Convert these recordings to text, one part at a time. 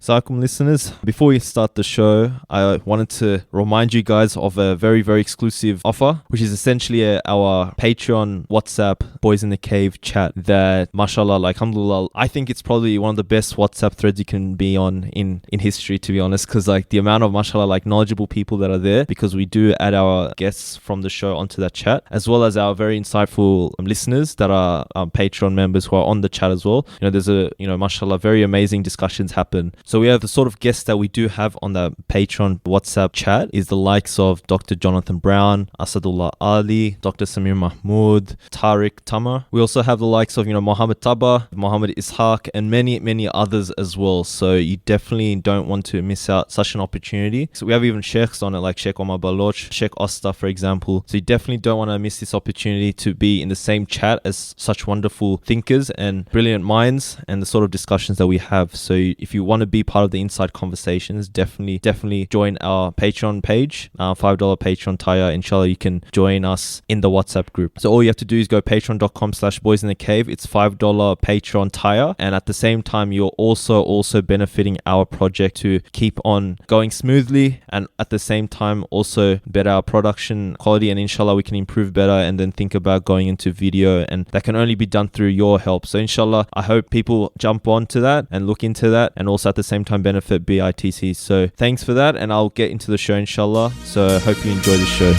Assalamualaikum listeners. Before we start the show, I wanted to remind you guys of a very, very exclusive offer, which is essentially our Patreon WhatsApp Boys in the Cave chat that, mashallah, like, alhamdulillah, I think it's probably one of the best WhatsApp threads you can be on in history, to be honest, because like the amount of, mashallah, like knowledgeable people that are there, because we do add our guests from the show onto that chat, as well as our very insightful listeners that are Patreon members who are on the chat as well. You know, there's mashallah, very amazing discussions happen. So we have the sort of guests that we do have on the Patreon WhatsApp chat is the likes of Dr. Jonathan Brown, Asadullah Ali, Dr. Samir Mahmood, Tariq Tamar. We also have the likes of, Mohammed Taba, Mohammed Ishaq, and many, many others as well. So you definitely don't want to miss out such an opportunity. So we have even sheikhs on it, like Sheikh Omar Baloch, Sheikh Osta, for example. So you definitely don't want to miss this opportunity to be in the same chat as such wonderful thinkers and brilliant minds and the sort of discussions that we have. So if you want to be part of the inside conversations, definitely join our Patreon page, $5 Patreon tier. Inshallah, you can join us in the WhatsApp group. So all you have to do is go patreon.com/boysinthecave. It's $5 Patreon tier, and at the same time you're also benefiting our project to keep on going smoothly, and at the same time also better our production quality, and inshallah we can improve better and then think about going into video, and that can only be done through your help. So inshallah, I hope people jump onto that and look into that, and also at the same time benefit BITC. So thanks for that, and I'll get into the show inshallah. So hope you enjoy the show.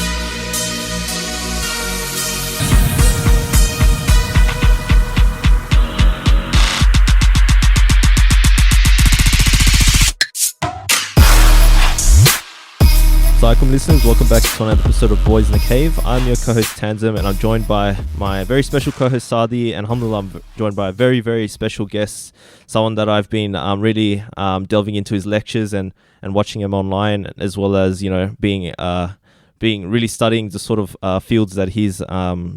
Assalamualaikum listeners, welcome back to another episode of Boys in the Cave. I'm your co-host Tanzim, and I'm joined by my very special co-host Sadi, and alhamdulillah I'm joined by a very, very special guest, someone that I've been really delving into his lectures and watching him online, as well as being really studying the sort of fields that he's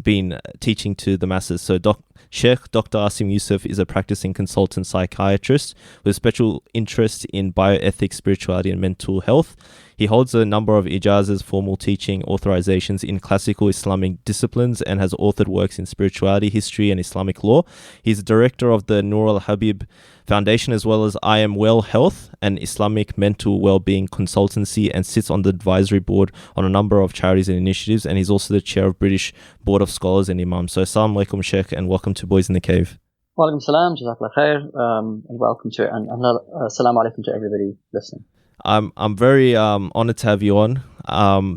been teaching to the masses. So Shaykh Dr. Asim Yusuf is a practising consultant psychiatrist with special interest in bioethics, spirituality and mental health. He holds a number of ijazas, formal teaching authorizations in classical Islamic disciplines, and has authored works in spirituality, history and Islamic law. He's director of the al-Habib Foundation, as well as IMWell Health, an Islamic Mental Well-being Consultancy, and sits on the advisory board on a number of charities and initiatives, and he's also the chair of British Board of Scholars and Imams. So assalamu alaikum, Sheikh, and welcome to Boys in the Cave. Wa alaikum salam, jazakallah khair, and welcome to it, and assalamu alaikum to everybody listening. I'm very honored to have you on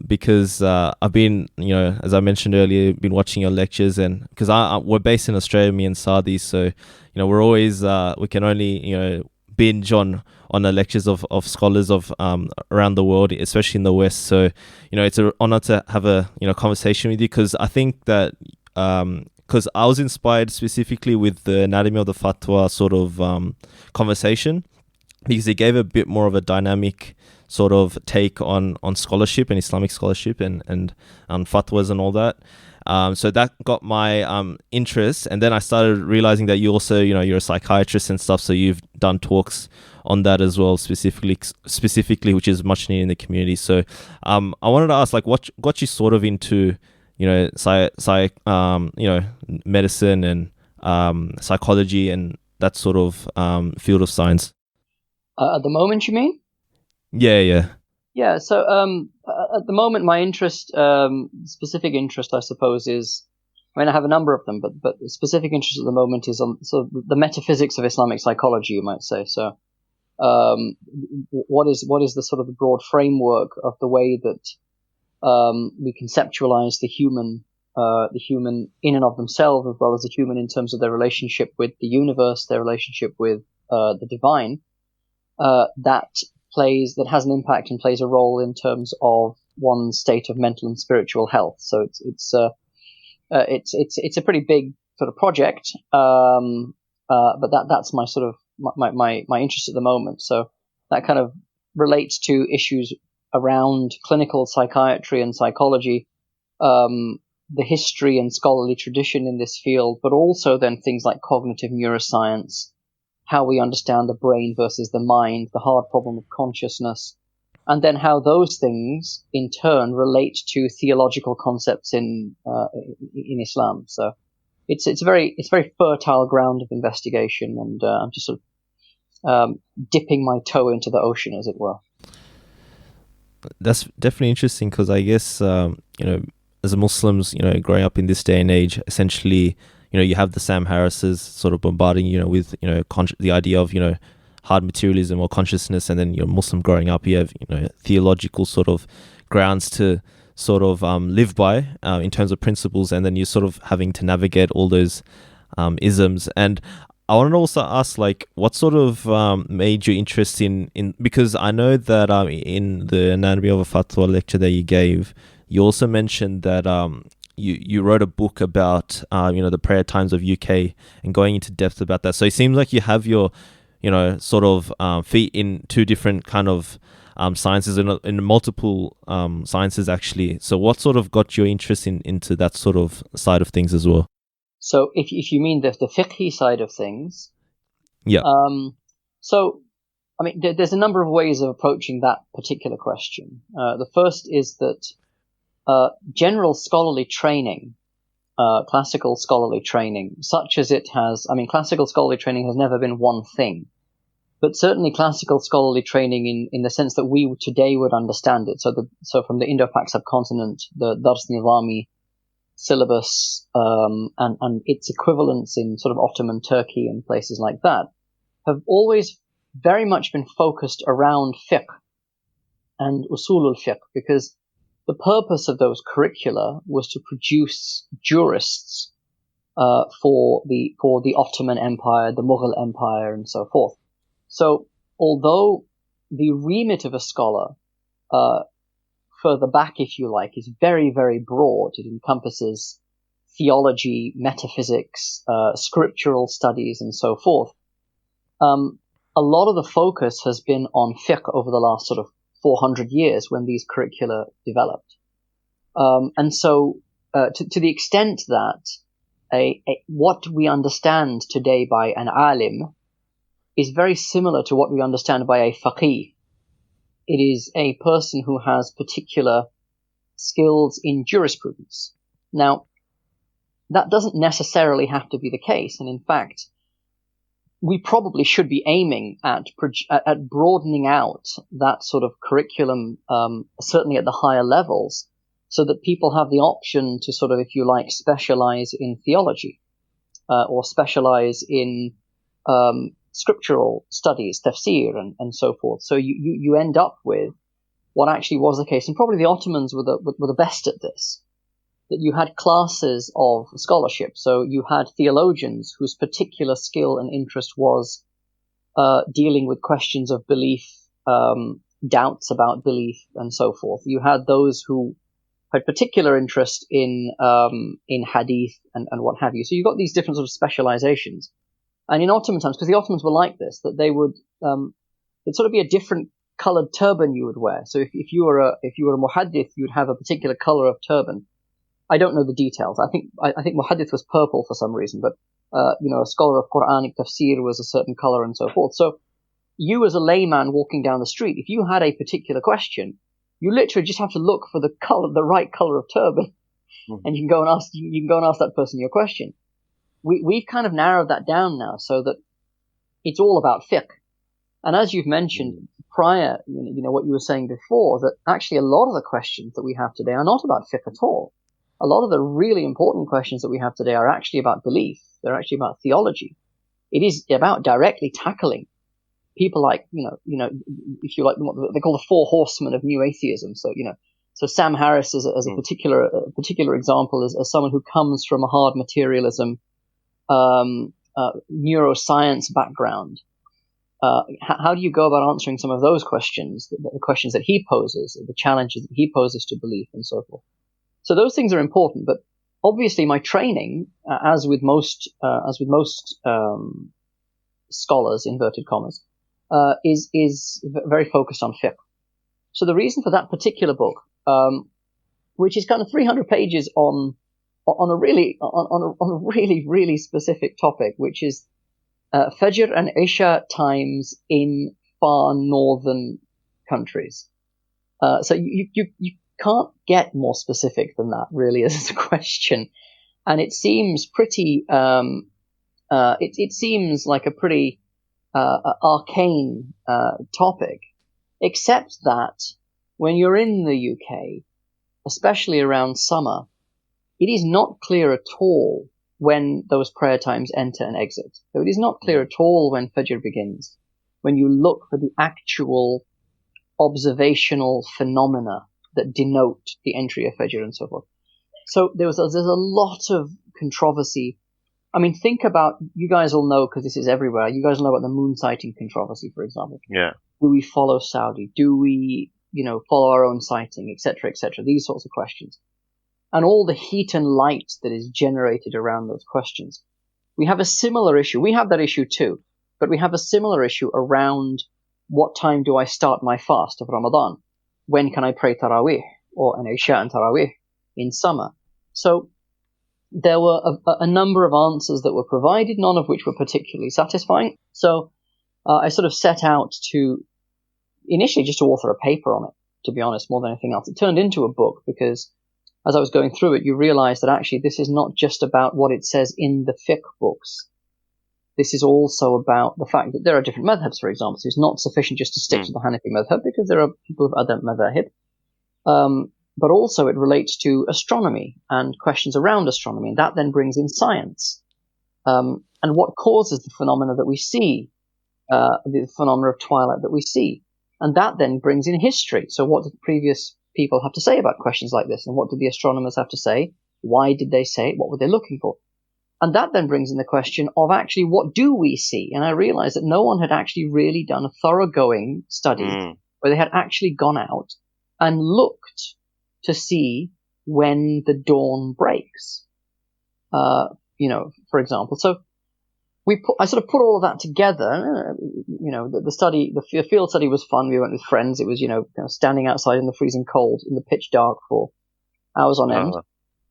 because I've been, as I mentioned earlier, been watching your lectures, and because we're based in Australia, me and Sadi, so we're always we can only binge on the lectures of scholars of around the world, especially in the West. So it's an honor to have a conversation with you, because I think that because I was inspired specifically with the anatomy of the fatwa sort of conversation, because he gave a bit more of a dynamic sort of take on scholarship and Islamic scholarship and fatwas and all that. So that got my interest, and then I started realizing that you also, you're a psychiatrist and stuff, so you've done talks on that as well, specifically, which is much needed in the community. So I wanted to ask, like, what got you sort of into, medicine and psychology and that sort of field of science? At the moment, you mean? Yeah. So at the moment, my interest, specific interest, I suppose, is, I have a number of them, but the specific interest at the moment is on sort of the metaphysics of Islamic psychology, you might say. So, what is the sort of the broad framework of the way that we conceptualize the human in and of themselves, as well as the human in terms of their relationship with the universe, their relationship with the divine. That has an impact and plays a role in terms of one's state of mental and spiritual health. So it's a pretty big sort of project, but that's my sort of my interest at the moment. So that kind of relates to issues around clinical psychiatry and psychology, the history and scholarly tradition in this field, but also then things like cognitive neuroscience, how we understand the brain versus the mind, the hard problem of consciousness, and then how those things in turn relate to theological concepts in Islam. So it's very fertile ground of investigation, and I'm just sort of dipping my toe into the ocean, as it were. That's definitely interesting, because I guess as Muslims, growing up in this day and age, essentially, you have the Sam Harrises sort of bombarding with the idea of hard materialism or consciousness, and then you're Muslim growing up, you have theological sort of grounds to sort of live by in terms of principles, and then you're sort of having to navigate all those isms. And I want to also ask, like, what sort of made you interest in because I know that in the Anatomy of a Fatwa lecture that you gave, you also mentioned that you wrote a book about the prayer times of UK, and going into depth about that. So it seems like you have your sort of feet in two different kind of sciences, in multiple sciences actually. So what sort of got your interest into that sort of side of things as well? So if you mean the fiqh side of things, yeah. So I mean, there's a number of ways of approaching that particular question. The first is that general scholarly training, classical scholarly training, such as it has, I mean, classical scholarly training has never been one thing, but certainly classical scholarly training in the sense that we today would understand it. So from the Indo-Pak subcontinent, the Dars Nizami syllabus and its equivalents in sort of Ottoman Turkey and places like that have always very much been focused around fiqh and usul al-fiqh, because the purpose of those curricula was to produce jurists for the Ottoman Empire, the Mughal Empire, and so forth. So although the remit of a scholar further back, if you like, is very, very broad. It encompasses theology, metaphysics, scriptural studies, and so forth. A lot of the focus has been on fiqh over the last sort of 400 years when these curricula developed. And so to the extent that what we understand today by an alim is very similar to what we understand by a faqih. It is a person who has particular skills in jurisprudence. Now, that doesn't necessarily have to be the case, and in fact, we probably should be aiming at broadening out that sort of curriculum, certainly at the higher levels, so that people have the option to sort of, if you like, specialize in theology, or specialize in scriptural studies, tafsir, and so forth. So you end up with what actually was the case, and probably the Ottomans were the best at this, that you had classes of scholarship. So you had theologians whose particular skill and interest was dealing with questions of belief, doubts about belief, and so forth. You had those who had particular interest in hadith and what have you. So you got these different sort of specializations. And in Ottoman times, because the Ottomans were like this, that they would, it'd sort of be a different colored turban you would wear. So if you were a muhaddith, you'd have a particular color of turban. I don't know the details. I think muhaddith was purple for some reason, but, a scholar of Quranic tafsir was a certain color and so forth. So you as a layman walking down the street, if you had a particular question, you literally just have to look for the right color of turban, and you can go and ask that person your question. We've kind of narrowed that down now so that it's all about fiqh. And as you've mentioned prior, what you were saying before, that actually a lot of the questions that we have today are not about fiqh at all. A lot of the really important questions that we have today are actually about belief. They're actually about theology. It is about directly tackling people like, if you like, what they call the four horsemen of new atheism. So, so Sam Harris as a particular example as someone who comes from a hard materialism, neuroscience background. How do you go about answering some of those questions, the questions that he poses, the challenges that he poses to belief, and so forth? So those things are important, but obviously my training, as with most scholars, inverted commas, is very focused on fiqh. So the reason for that particular book, which is kind of 300 pages on a really specific topic, which is Fajr and Isha times in far northern countries. So you can't get more specific than that, really, as a question. And it seems pretty, it seems like a pretty arcane topic, except that when you're in the UK, especially around summer, it is not clear at all when those prayer times enter and exit. So it is not clear at all when Fajr begins, when you look for the actual observational phenomena that denote the entry of Fajr and so forth. So there's a lot of controversy. I mean, think about, you guys all know, because this is everywhere, you guys know about the moon sighting controversy, for example. Yeah. Do we follow Sadi? Do we, follow our own sighting, etc., etc.? These sorts of questions. And all the heat and light that is generated around those questions. We have a similar issue. We have that issue too, but we have a similar issue around what time do I start my fast of Ramadan? When can I pray Taraweeh or an Isha and Taraweeh in summer? So there were a number of answers that were provided, none of which were particularly satisfying. So I sort of set out to initially just to author a paper on it, to be honest, more than anything else. It turned into a book because as I was going through it, you realize that actually this is not just about what it says in the fiqh books. This is also about the fact that there are different madhabs, for example. So it's not sufficient just to stick to the Hanafi madhab because there are people of other madhahib. But also it relates to astronomy and questions around astronomy. And that then brings in science. And what causes the phenomena that we see, the phenomena of twilight that we see. And that then brings in history. So what did previous people have to say about questions like this? And what did the astronomers have to say? Why did they say it? What were they looking for? And that then brings in the question of actually what do we see? And I realized that no one had actually really done a thoroughgoing study where they had actually gone out and looked to see when the dawn breaks. For example. So I sort of put all of that together. The study, the field study was fun. We went with friends. It was, kind of standing outside in the freezing cold, in the pitch dark for hours on end,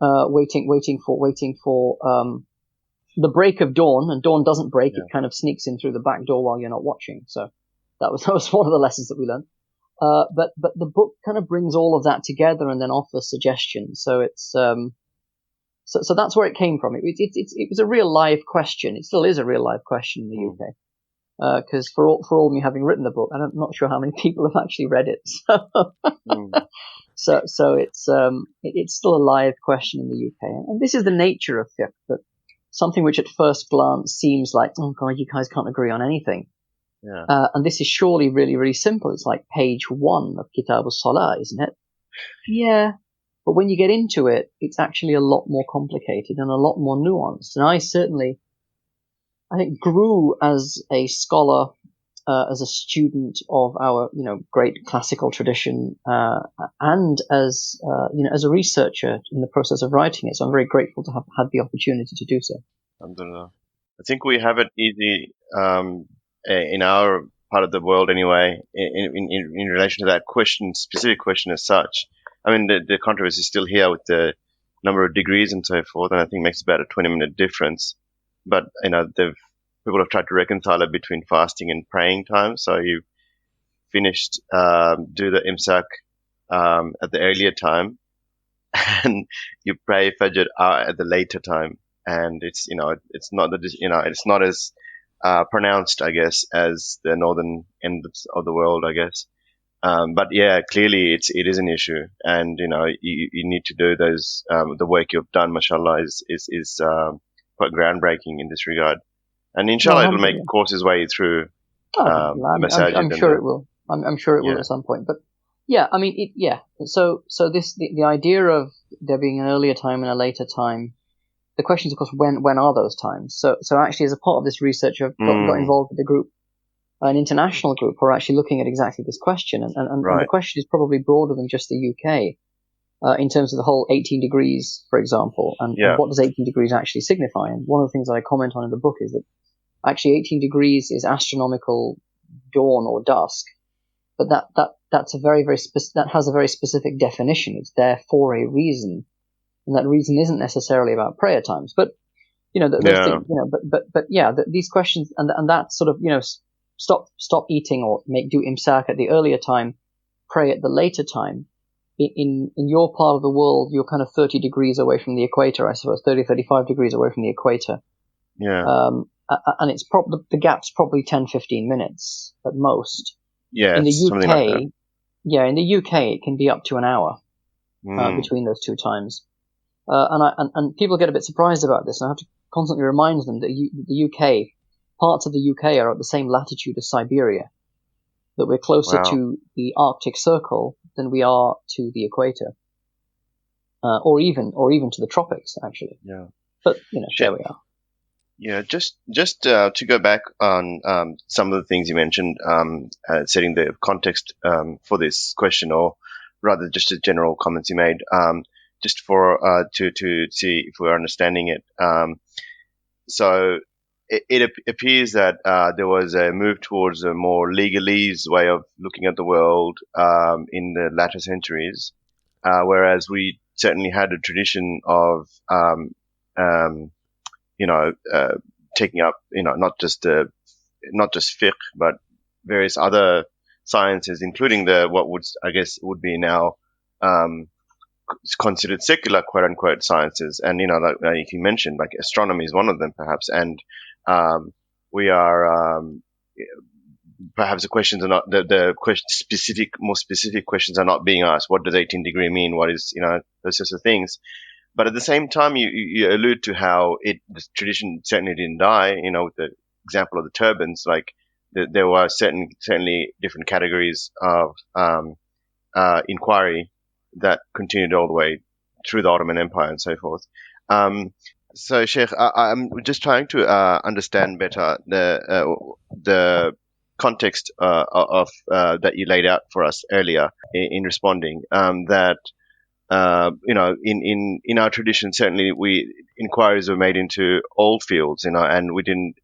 waiting for the break of dawn. And dawn doesn't break; it kind of sneaks in through the back door while you're not watching. So that was one of the lessons that we learned. But the book kind of brings all of that together and then offers suggestions. So it's So that's where it came from. It was a real live question. It still is a real live question in the UK. Because for all me having written the book, I'm not sure how many people have actually read it. So it's still a live question in the UK. And this is the nature of fiqh, that something which at first glance seems like, oh God, you guys can't agree on anything. Yeah. And this is surely really, really simple. It's like page 1 of Kitab al-Salah, isn't it? Yeah. But when you get into it, it's actually a lot more complicated and a lot more nuanced. And I think, grew as a scholar, as a student of our, great classical tradition, and as a researcher in the process of writing it. So I'm very grateful to have had the opportunity to do so. Alhamdulillah. I think we have it easy, in our part of the world anyway, in relation to that specific question as such. I mean, the controversy is still here with the number of degrees and so forth, and I think it makes about a 20-minute difference. But, people have tried to reconcile it between fasting and praying time. So you finished, do the imsak, at the earlier time, and you pray Fajr at the later time. And it's not as, pronounced, I guess, as the northern end of the world, I guess. But yeah, clearly it is an issue, and you need to do those. The work you've done, mashallah, is quite groundbreaking in this regard, and inshallah it'll make courses way through. I'm sure it will. I'm sure it will at some point. But yeah, I mean, So the idea of there being an earlier time and a later time. The question is, of course, when are those times? So actually, as a part of this research, I've got involved with the group. An international group who are actually looking at exactly this question. And the question is probably broader than just the UK, in terms of the whole 18 degrees, for example, and what does 18 degrees actually signify? And one of the things that I comment on in the book is that actually 18 degrees is astronomical dawn or dusk, but that's a very, very that has a very specific definition. It's there for a reason, and that reason isn't necessarily about prayer times, but these questions and that sort of, stop eating or do imsak at the earlier time, pray at the later time. In your part of the world, you're kind of 30 degrees away from the equator, I suppose, 30, 35 degrees away from the equator. Yeah. and it's the gap's probably 10-15 minutes at most. Yeah, in the something UK, like that. yeah, in the UK it can be up to an hour between those two times. And people get a bit surprised about this, and I have to constantly remind them that the UK, parts of the UK are at the same latitude as Siberia, that we're closer Wow. to the Arctic Circle than we are to the equator, or even to the tropics, actually. Yeah. But there we are. Yeah, just to go back on some of the things you mentioned, setting the context for this question, or rather just the general comments you made, just for to see if we're understanding it. So it appears that there was a move towards a more legalese way of looking at the world in the latter centuries, whereas we certainly had a tradition of taking up, not just fiqh, but various other sciences, including what would be now considered secular, quote unquote, sciences. And like you mentioned, like astronomy is one of them, perhaps. And we are perhaps the questions are not the more specific questions are not being asked. What does 18th degree mean? What is those sorts of things. But at the same time, you allude to how the tradition certainly didn't die. With the example of the turbans, like there were certainly different categories of inquiry that continued all the way through the Ottoman Empire and so forth. So, Sheikh, I'm just trying to understand better the context of that you laid out for us earlier in responding. That. In our tradition, certainly inquiries were made into all fields, and we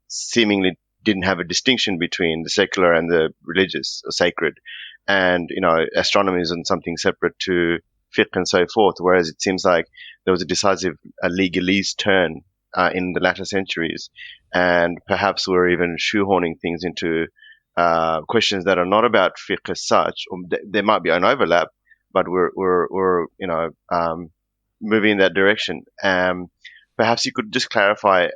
seemingly didn't have a distinction between the secular and the religious or sacred, and astronomy isn't something separate to fiqh and so forth. Whereas it seems like there was a decisive legalese turn in the latter centuries, and perhaps we're even shoehorning things into questions that are not about fiqh as such, or there might be an overlap. But we're moving in that direction. Perhaps you could just clarify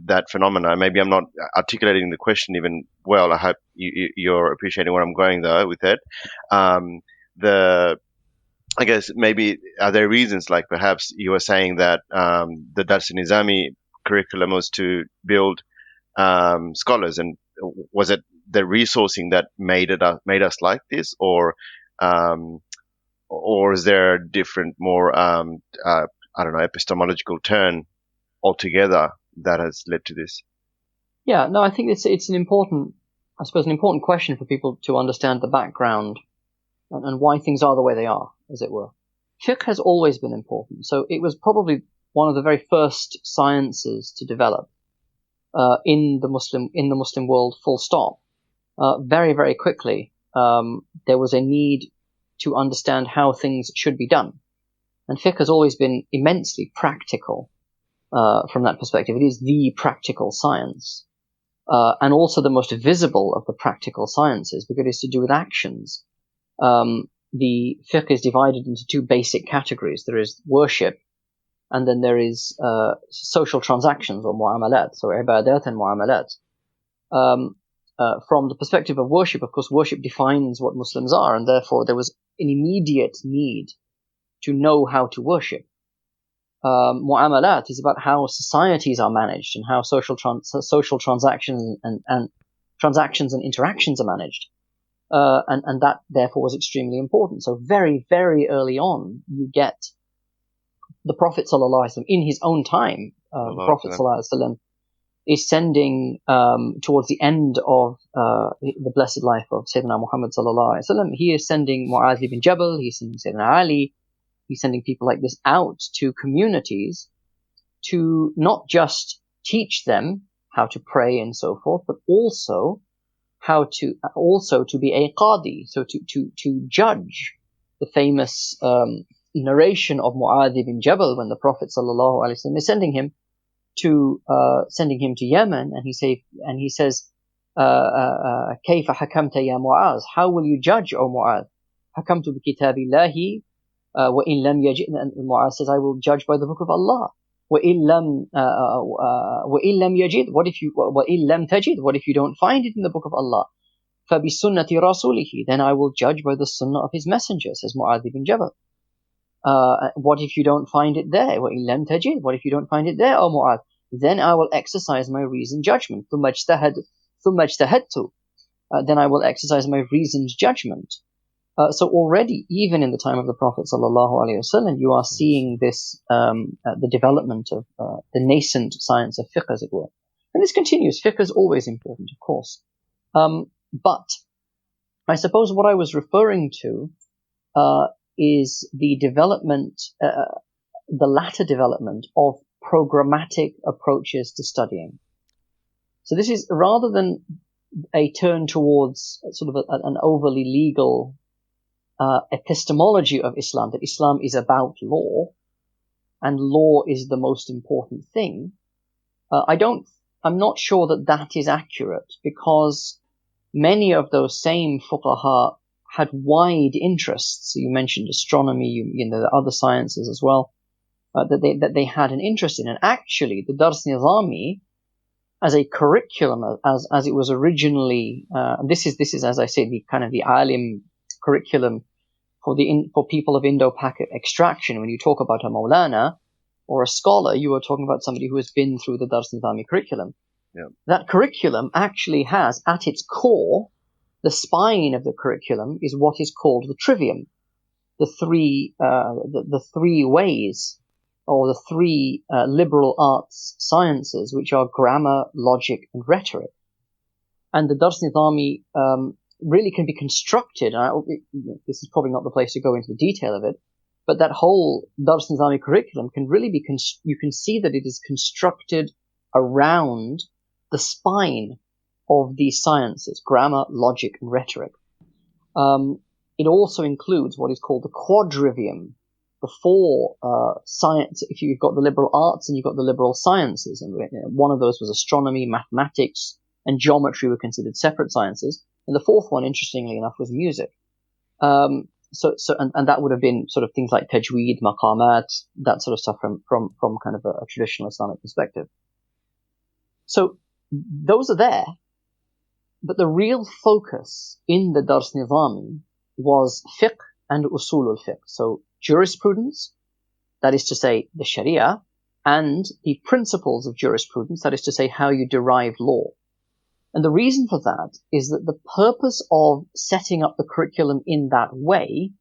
that phenomena. Maybe I'm not articulating the question even well. I hope you're appreciating where I'm going though with it. I guess maybe are there reasons, like perhaps you were saying that the Dars-e-Nizami curriculum was to build scholars, and was it the resourcing that made us like this, or is there a different, more, epistemological turn altogether that has led to this? Yeah, no, I think it's an important question for people to understand the background and why things are the way they are, as it were. Fiqh has always been important, so it was probably one of the very first sciences to develop in the Muslim world. Full stop. Very, very quickly, there was a need to understand how things should be done. And fiqh has always been immensely practical from that perspective. It is the practical science, and also the most visible of the practical sciences, because it is to do with actions. The fiqh is divided into two basic categories. There is worship, and then there is social transactions, or mu'amalat, so ibadat and mu'amalat. From the perspective of worship, of course, worship defines what Muslims are, and therefore there was an immediate need to know how to worship. Mu'amalat is about how societies are managed and how social transactions and transactions and interactions are managed. And that therefore was extremely important. So very, very early on, you get the Prophet ﷺ in his own time. The Prophet ﷺ is sending towards the end of the blessed life of Sayyidina Muhammad ﷺ. He is sending Mu'adh ibn Jabal, he's sending Sayyidina Ali, he's sending people like this out to communities to not just teach them how to pray and so forth, but also to be a qadi, so to judge. The famous narration of Mu'adh ibn Jabal when the Prophet ﷺ is sending him to Yemen, and he says, كيف حكمت يا معاذ? How will you judge, O Mu'adh? حكمت بكتاب الله وإن لم يجئ. And Mu'adh says, I will judge by the book of Allah. وَإِن لَمْ يَجِدْ, وَإِن لَمْ تَجِدْ, what if you don't find it in the book of Allah? فَبِسُنَّةِ رَسُولِهِ, then I will judge by the sunnah of his messenger, says Mu'adh ibn Jabal. What if you don't find it there? وَإِن لَمْ تَجِدْ, what if you don't find it there, O Mu'adh? Then I will exercise my reasoned judgment. ثُمَّ اجْتَهَدْتُ, then I will exercise my reasoned judgment. So already, even in the time of the Prophet ﷺ, you are seeing this, the development of the nascent science of fiqh, as it were. And this continues. Fiqh is always important, of course. But I suppose what I was referring to is the development, the latter development of programmatic approaches to studying. So this is, rather than a turn towards sort of an overly legal epistemology of Islam, that Islam is about law, and law is the most important thing, I'm not sure that that is accurate, because many of those same fuqaha had wide interests. So you mentioned astronomy, you know, the other sciences as well, that they had an interest in. And actually, the Dars Nizami, as a curriculum, as it was originally, this is, as I say, the kind of the alim curriculum for people of Indo-Pak extraction. When you talk about a Maulana or a scholar, you are talking about somebody who has been through the Dars Nizami curriculum. Yeah. That curriculum actually has, at its core, the spine of the curriculum is what is called the Trivium, the three ways, or the three liberal arts sciences, which are grammar, logic, and rhetoric. And the Dars Nizami really can be constructed. This is probably not the place to go into the detail of it, but that whole Dars Nizami curriculum can really be, you can see that it is constructed around the spine of these sciences, grammar, logic, and rhetoric. It also includes what is called the quadrivium, the four science. If you've got the liberal arts and you've got the liberal sciences, and one of those was astronomy, mathematics, and geometry were considered separate sciences, and the fourth one, interestingly enough, was music. And that would have been sort of things like tajweed, maqamat, that sort of stuff from kind of a traditional Islamic perspective. So those are there, but the real focus in the Dars Nizami was fiqh and usul al-fiqh. So jurisprudence, that is to say the sharia, and the principles of jurisprudence, that is to say how you derive law. And the reason for that is that the purpose of setting up the curriculum in that way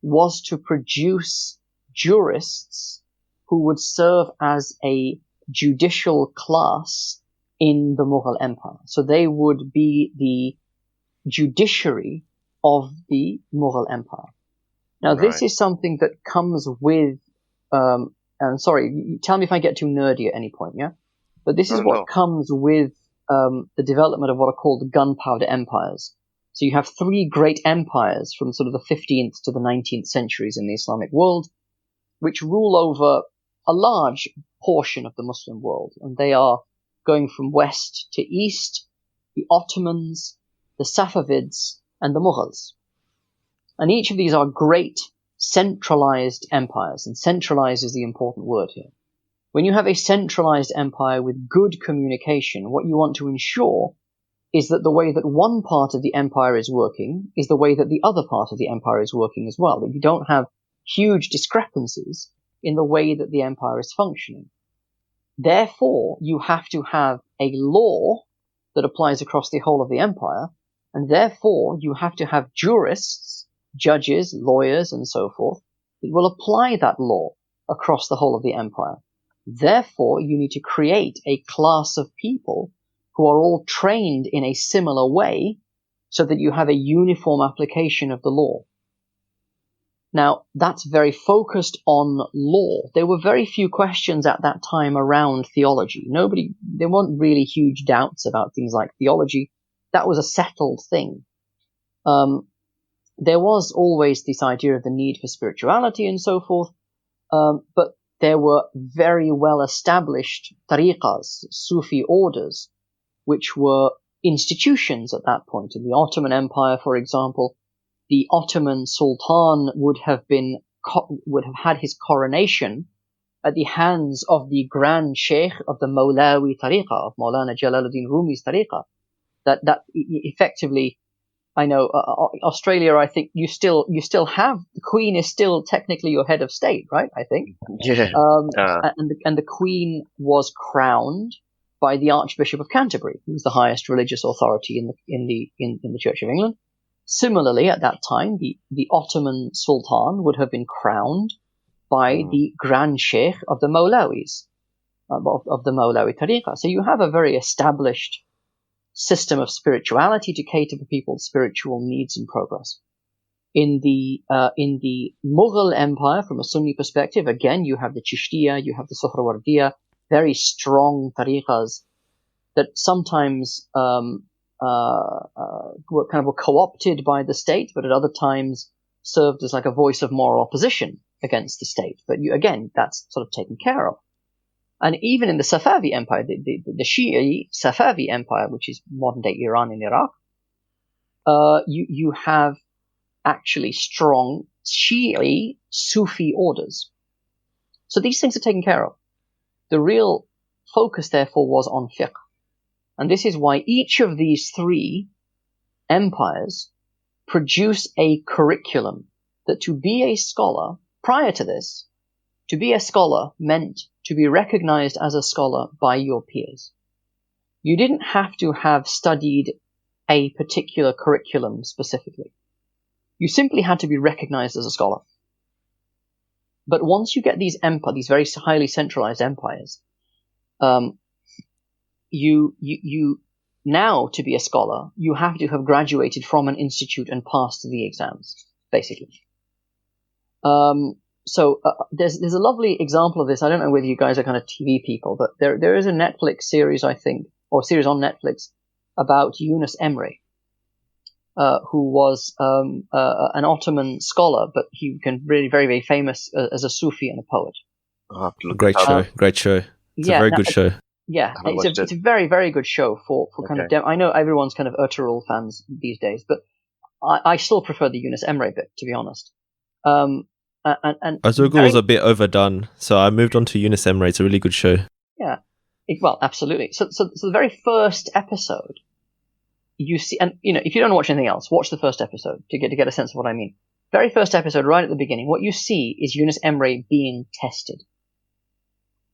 was to produce jurists who would serve as a judicial class in the Mughal Empire. So they would be the judiciary of the Mughal Empire. Now, Right. This is something that comes with, and sorry, tell me if I get too nerdy at any point, yeah? But this is what comes with the development of what are called the Gunpowder Empires. So you have three great empires from sort of the 15th to the 19th centuries in the Islamic world, which rule over a large portion of the Muslim world. And they are going from west to east, the Ottomans, the Safavids, and the Mughals. And each of these are great centralized empires, and centralized is the important word here. When you have a centralized empire with good communication, what you want to ensure is that the way that one part of the empire is working is the way that the other part of the empire is working as well. That you don't have huge discrepancies in the way that the empire is functioning. Therefore, you have to have a law that applies across the whole of the empire, and therefore you have to have jurists, judges, lawyers, and so forth, that will apply that law across the whole of the empire. Therefore, you need to create a class of people who are all trained in a similar way so that you have a uniform application of the law. Now, that's very focused on law. There were very few questions at that time around theology. There weren't really huge doubts about things like theology. That was a settled thing. There was always this idea of the need for spirituality and so forth, but there were very well-established tariqas, Sufi orders, which were institutions at that point. In the Ottoman Empire, for example, the Ottoman Sultan would have had his coronation at the hands of the grand sheikh of the Mawlawi tariqah, of Maulana Jalaluddin Rumi's tariqah. That effectively, I know Australia. I think you still have the Queen is still technically your head of state, right? I think. Yeah. And the Queen was crowned by the Archbishop of Canterbury, who was the highest religious authority in the Church of England. Similarly, at that time, the Ottoman Sultan would have been crowned by the Grand Sheikh of the Mawlawis, of the Mawlawi tariqah. So you have a very established system of spirituality to cater for people's spiritual needs and progress. In the Mughal Empire, from a Sunni perspective, again, you have the Chishtiya, you have the Suhrawardiya, very strong tariqas that sometimes were co-opted by the state, but at other times served as like a voice of moral opposition against the state. But that's sort of taken care of. And even in the Safavi Empire, the Shi'i Safavi Empire, which is modern-day Iran and Iraq, you have actually strong Shi'i Sufi orders. So these things are taken care of. The real focus, therefore, was on fiqh. And this is why each of these three empires produce a curriculum that to be a scholar, prior to this, to be a scholar meant to be recognized as a scholar by your peers. You didn't have to have studied a particular curriculum specifically. You simply had to be recognized as a scholar. But once you get these empires, these very highly centralized empires, you now, to be a scholar, you have to have graduated from an institute and passed the exams, basically. So there's a lovely example of this. I don't know whether you guys are kind of TV people, but there is a Netflix series, I think, or series on Netflix about Yunus Emre, who was an Ottoman scholar, but he became really very, very famous as a Sufi and a poet. Great show. It's a very good show. Yeah, it's a very, very good show for kind of. I know everyone's kind of Ertugrul fans these days, but I still prefer the Yunus Emre bit, to be honest. And Ertugrul was a bit overdone, so I moved on to Yunus Emre. It's a really good show. Yeah, well, absolutely. So the very first episode, you see, and if you don't watch anything else, watch the first episode to get a sense of what I mean. Very first episode, right at the beginning, what you see is Yunus Emre being tested.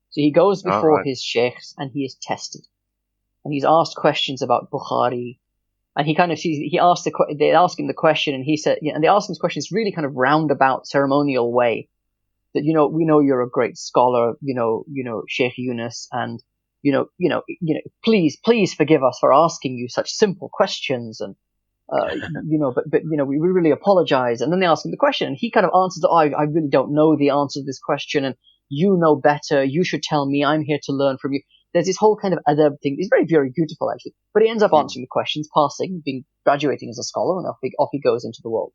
So he goes before his sheikhs and he is tested, and he's asked questions about Bukhari, and he kind of sees. They ask him the question, and he said, and they ask him this question. It's really kind of roundabout, ceremonial way that we know you're a great scholar, Sheikh Yunus, and please forgive us for asking you such simple questions, and but we really apologize. And then they ask him the question, and he kind of answers, I really don't know the answer to this question, and you know better. You should tell me. I'm here to learn from you. There's this whole kind of adab thing. It's very, very beautiful, actually. But he ends up answering the questions, passing, graduating as a scholar, and off he goes into the world.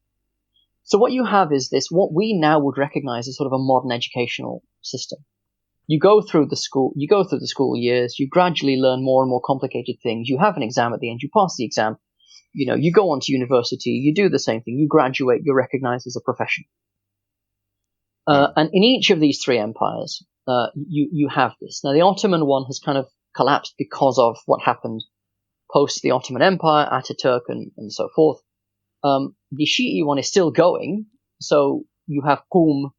So what you have is what we now would recognize as sort of a modern educational system. You go through the school years, you gradually learn more and more complicated things. You have an exam at the end, you pass the exam. You go on to university, you do the same thing. You graduate, you're recognized as a professional. And in each of these three empires, you have this. Now, the Ottoman one has kind of collapsed because of what happened post the Ottoman Empire, Ataturk, and so forth. The Shi'i one is still going. So you have Qum,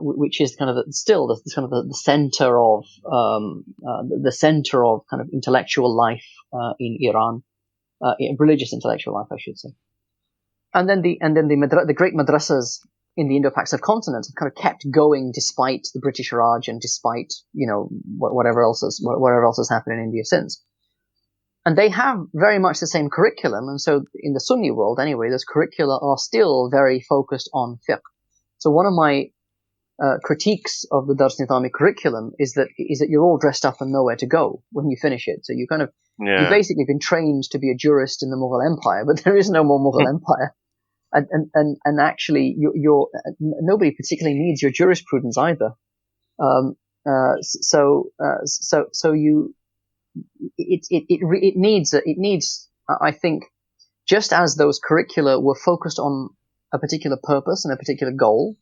which is kind of the center of kind of intellectual life in Iran, religious intellectual life, I should say. And then the great madrasas in the Indo-Pak subcontinent have kind of kept going despite the British Raj and despite whatever else has happened in India since. And they have very much the same curriculum, and so in the Sunni world anyway, those curricula are still very focused on fiqh. So one of my critiques of the Dars Nizami curriculum is that you're all dressed up and nowhere to go when you finish it. So you've basically been trained to be a jurist in the Mughal Empire, but there is no more Mughal Empire. And actually, nobody particularly needs your jurisprudence either. It needs, I think, just as those curricula were focused on a particular purpose and a particular goal,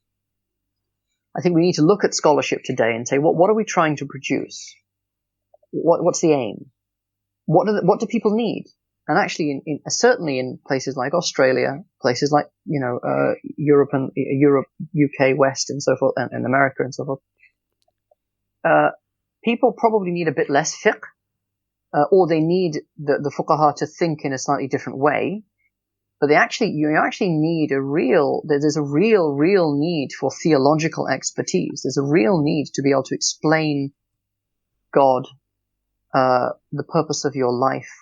I think we need to look at scholarship today and say, what are we trying to produce? What's the aim? What do people need? And actually, certainly in places like Australia, places like Europe, UK, West, and so forth, and America, and so forth, people probably need a bit less fiqh, or they need the fuqaha to think in a slightly different way. But you actually need there's a real need for theological expertise. There's a real need to be able to explain God, the purpose of your life,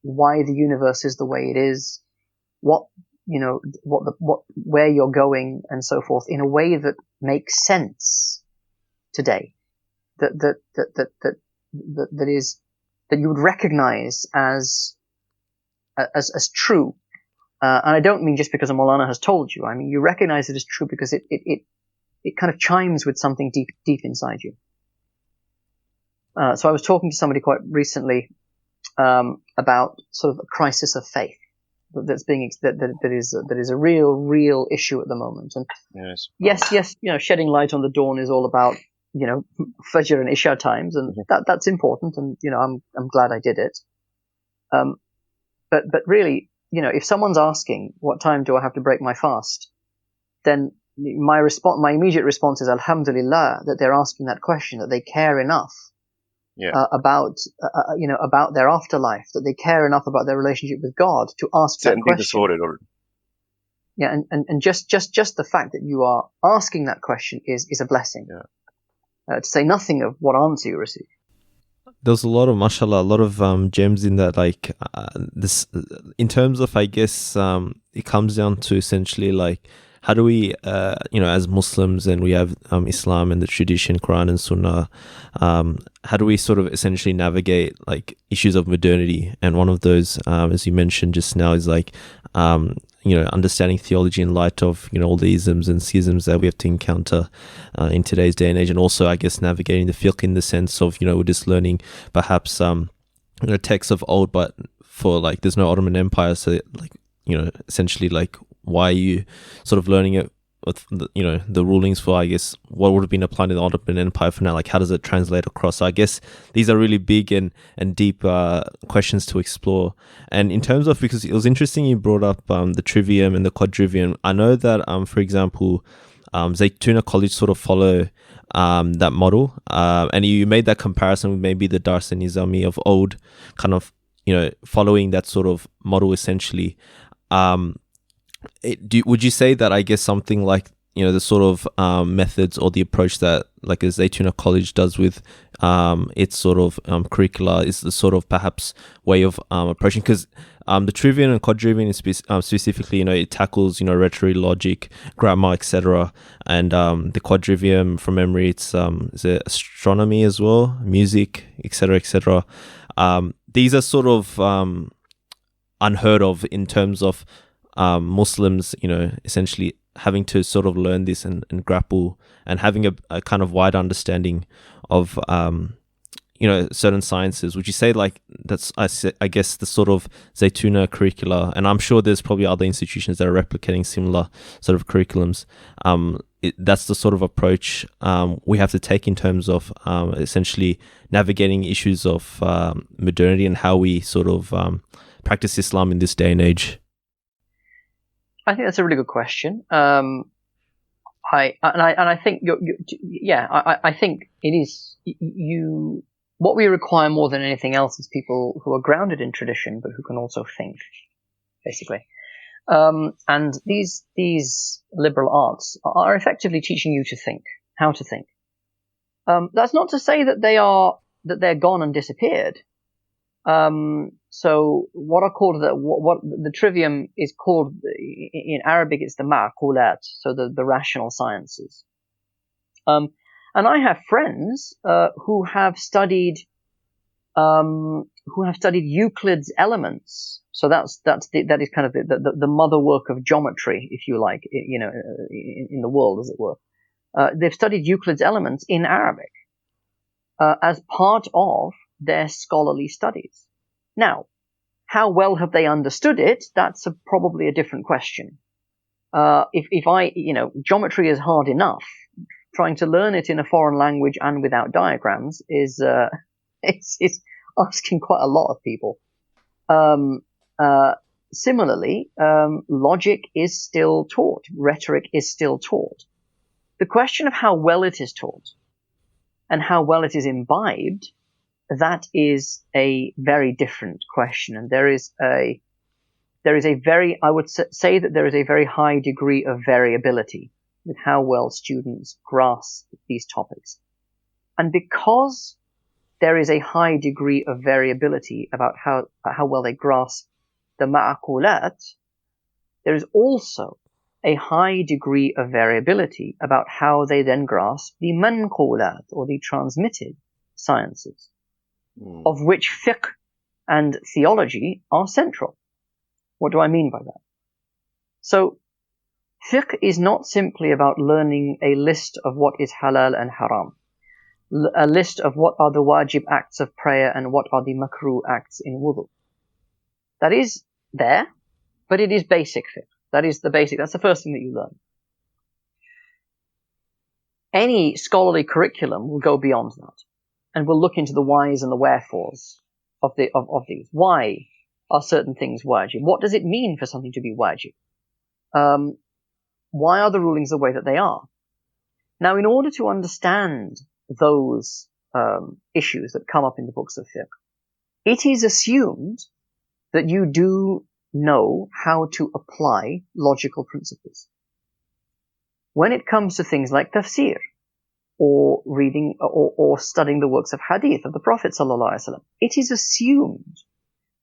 why the universe is the way it is, where you're going, and so forth, in a way that makes sense today, that you would recognize as true. And I don't mean just because a Maulana has told you. I mean, you recognize it as true because it kind of chimes with something deep inside you. So I was talking to somebody quite recently about sort of a crisis of faith that is a real issue at the moment. And yes, shedding light on the dawn is all about Fajr and Isha times, and that's important, and I'm glad I did it. But really, if someone's asking what time do I have to break my fast, then my immediate response is Alhamdulillah that they're asking that question, that they care enough about their afterlife, that they care enough about their relationship with God to ask that question. Sorted already. Yeah, and just the fact that you are asking that question is a blessing. To say nothing of what answer you receive. There's a lot of, mashallah, a lot of gems in that, like this, in terms of, I guess, it comes down to essentially like, how do we, as Muslims, and we have Islam and the tradition, Quran and Sunnah, how do we sort of essentially navigate like issues of modernity? And one of those, as you mentioned just now, is like, understanding theology in light of, all the isms and schisms that we have to encounter in today's day and age. And also, I guess, navigating the fiqh in the sense of, we're just learning perhaps, texts of old, but for like, there's no Ottoman Empire. So like, essentially like, why are you sort of learning it with the rulings for, I guess, what would have been applied in the Ottoman Empire for now? Like, how does it translate across? So I guess these are really big and deep questions to explore. And in terms of, because it was interesting you brought up the Trivium and the Quadrivium. I know that, for example, Zaytuna College sort of follow that model. And you made that comparison with maybe the Dars and Nizami of old, kind of, following that sort of model essentially. Would you say that, I guess, something like, the sort of methods or the approach that like a Zaytuna College does with its sort of curricula is the sort of perhaps way of approaching? Because the Trivium and Quadrivium is specifically, it tackles, rhetoric, logic, grammar, etc. And the Quadrivium, from memory, it's is it astronomy as well, music, etc., etc. These are sort of unheard of in terms of Muslims, essentially having to sort of learn this and grapple and having a kind of wide understanding of, certain sciences. Would you say like that's, I guess, the sort of Zaytuna curricula, and I'm sure there's probably other institutions that are replicating similar sort of curriculums. That's the sort of approach we have to take in terms of essentially navigating issues of modernity and how we sort of practice Islam in this day and age. I think that's a really good question. I think I think it is what we require more than anything else is people who are grounded in tradition but who can also think, basically. And these liberal arts are effectively teaching you to think, how to think. That's not to say that they're gone and disappeared. So what are called what the Trivium is called in Arabic, it's the ma'qulat, so the rational sciences. And I have friends who have studied Euclid's Elements. So that is kind of the mother work of geometry, if you like, in the world, as it were. They've studied Euclid's Elements in Arabic as part of their scholarly studies. Now, how well have they understood it? That's probably a different question. If geometry is hard enough trying to learn it in a foreign language and without diagrams is it's asking quite a lot of people. Similarly, logic is still taught. Rhetoric is still taught. The question of how well it is taught and how well it is imbibed, that is a very different question. And there is a very, I would say that there is a very high degree of variability with how well students grasp these topics. And because there is a high degree of variability about how well they grasp the ma'qulat, there is also a high degree of variability about how they then grasp the manqulat, or the transmitted sciences, of which fiqh and theology are central. What do I mean by that? So, fiqh is not simply about learning a list of what is halal and haram, a list of what are the wajib acts of prayer and what are the makruh acts in wudu. That is there, but it is basic fiqh. That's the first thing that you learn. Any scholarly curriculum will go beyond that, and will look into the whys and the wherefores of these. Why are certain things wajib? What does it mean for something to be wajib? Why are the rulings the way that they are? Now, in order to understand those issues that come up in the books of fiqh, it is assumed that you do know how to apply logical principles. When it comes to things like tafsir, or reading or studying the works of hadith of the Prophet ﷺ, it is assumed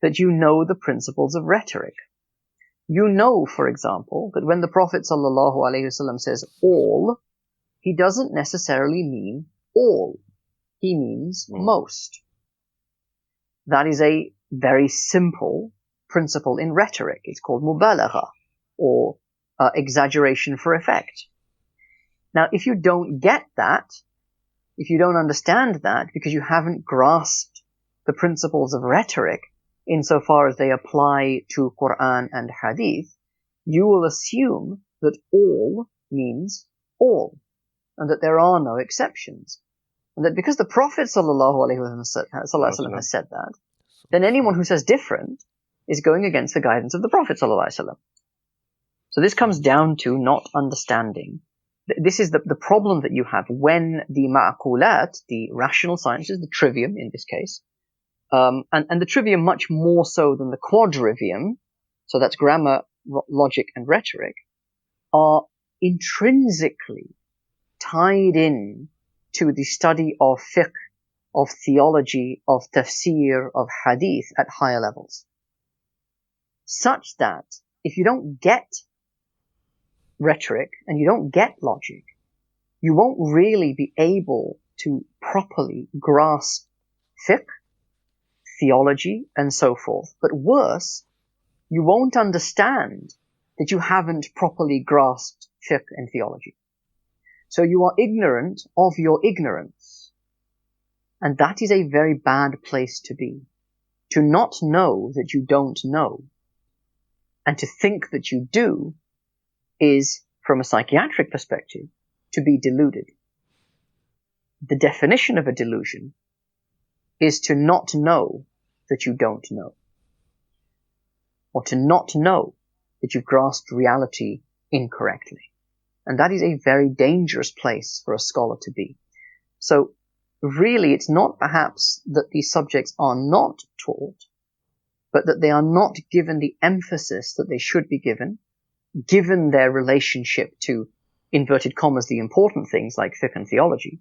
that you know the principles of rhetoric. You know, for example, that when the Prophet ﷺ says all, he doesn't necessarily mean all. He means most. That is a very simple principle in rhetoric. It's called mubalagha, or exaggeration for effect. Now, if you don't get that, if you don't understand that, because you haven't grasped the principles of rhetoric insofar as they apply to Quran and Hadith, you will assume that all means all, and that there are no exceptions. And that because the Prophet ﷺ has said that, then anyone who says different is going against the guidance of the Prophet ﷺ. So this comes down to not understanding. This is the problem that you have when the ma'qulat, the rational sciences, the trivium in this case, and the trivium much more so than the quadrivium, so that's grammar, logic, and rhetoric, are intrinsically tied in to the study of fiqh, of theology, of tafsir, of hadith at higher levels. Such that if you don't get rhetoric and you don't get logic, you won't really be able to properly grasp fiqh, theology, and so forth. But worse, you won't understand that you haven't properly grasped fiqh and theology. So you are ignorant of your ignorance. And that is a very bad place to be. To not know that you don't know, and to think that you do, is, from a psychiatric perspective, to be deluded. The definition of a delusion is to not know that you don't know, or to not know that you've grasped reality incorrectly. And that is a very dangerous place for a scholar to be. So, really, it's not perhaps that these subjects are not taught, but that they are not given the emphasis that they should be given their relationship to, inverted commas, the important things like fiqh and theology.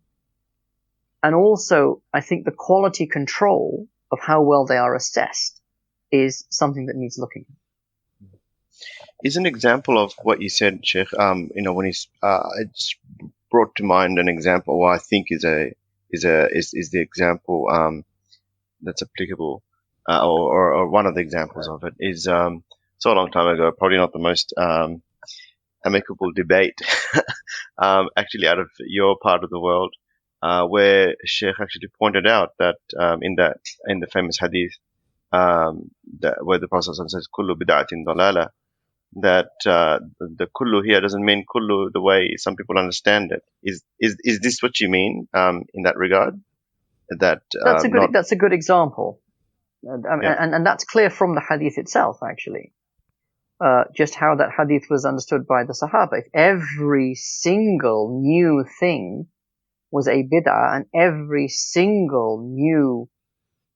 And also, I think the quality control of how well they are assessed is something that needs looking at. Is an example of what you said, Sheikh, when he's, it's brought to mind an example what I think is the example, that's applicable, or one of the examples of it is, so a long time ago, probably not the most, amicable debate, actually out of your part of the world, where Sheikh actually pointed out that, in the famous hadith, where the Prophet says, "Kullu bid'atin dalala," that the kullu here doesn't mean kullu the way some people understand it. Is this what you mean in that regard? That That's a good example, Yeah. and that's clear from the hadith itself, actually. Just how that hadith was understood by the Sahaba. If every single new thing was a bid'ah, and every single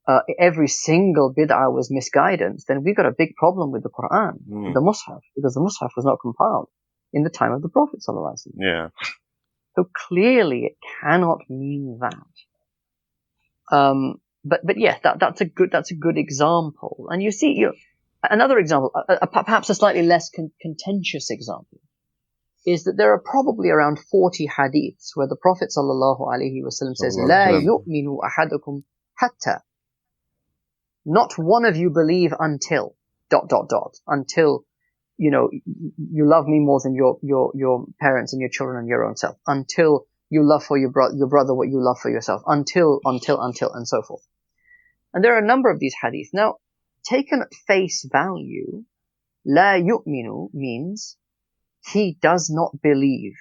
bid'ah was misguidance, then we've got a big problem with the Quran, the Mus'haf, because the Mus'haf was not compiled in the time of the Prophet ﷺ. Yeah. So clearly it cannot mean that. But yeah, that's a good example. And you see, another example, perhaps a slightly less contentious example, is that there are probably around 40 hadiths where the Prophet ﷺ says, "La yu'minu ahadukum hatta." Not one of you believe until ... until you love me more than your parents and your children and your own self, until you love for your brother what you love for yourself, until, and so forth. And there are a number of these hadiths. Now, taken at face value, la yu'minu means he does not believe,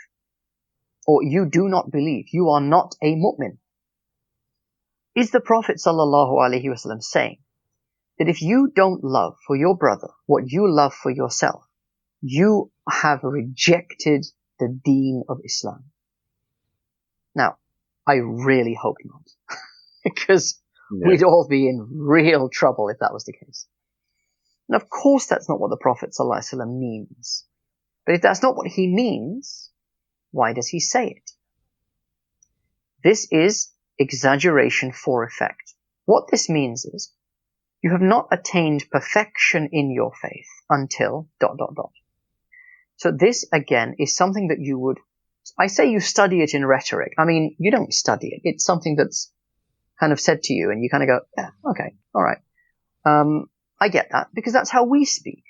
or you do not believe. You are not a mu'min. Is the Prophet ﷺ saying that if you don't love for your brother what you love for yourself, you have rejected the deen of Islam? Now, I really hope not, because we'd all be in real trouble if that was the case. And of course that's not what the Prophet ﷺ means. But if that's not what he means, why does he say it? This is exaggeration for effect. What this means is, you have not attained perfection in your faith until ... So this, again, is something that you would... I say you study it in rhetoric. I mean, you don't study it. It's something that's kind of said to you, and you kind of go, yeah, okay, all right. I get that, because that's how we speak.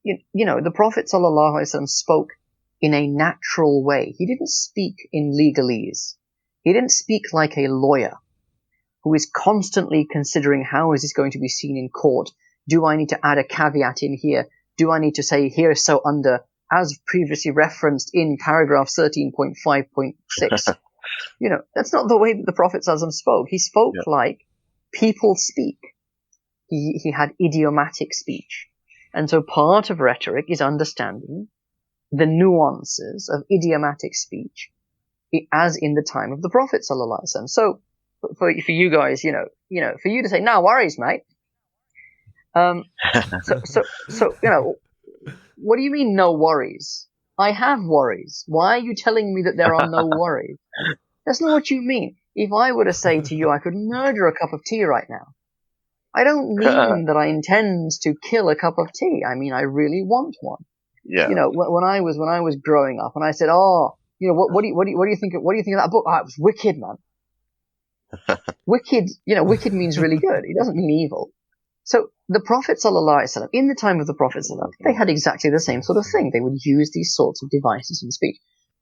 The Prophet ﷺ spoke in a natural way. He didn't speak in legalese. He didn't speak like a lawyer who is constantly considering, how is this going to be seen in court? Do I need to add a caveat in here? Do I need to say here so under, as previously referenced in paragraph 13.5.6? That's not the way that the Prophet ﷺ spoke. He spoke like people speak. He had idiomatic speech. And so part of rhetoric is understanding the nuances of idiomatic speech as in the time of the Prophet ﷺ. So for you guys, for you to say, no worries, mate. So what do you mean no worries? I have worries. Why are you telling me that there are no worries? That's not what you mean. If I were to say to you, I could murder a cup of tea right now, I don't mean that I intend to kill a cup of tea. I mean, I really want one. Yeah. When I was growing up, and I said, what do you think of that book? Oh, it was wicked, man. Wicked, wicked means really good. It doesn't mean evil. So the Prophet ﷺ, in the time of the Prophet ﷺ, they had exactly the same sort of thing. They would use these sorts of devices in speech.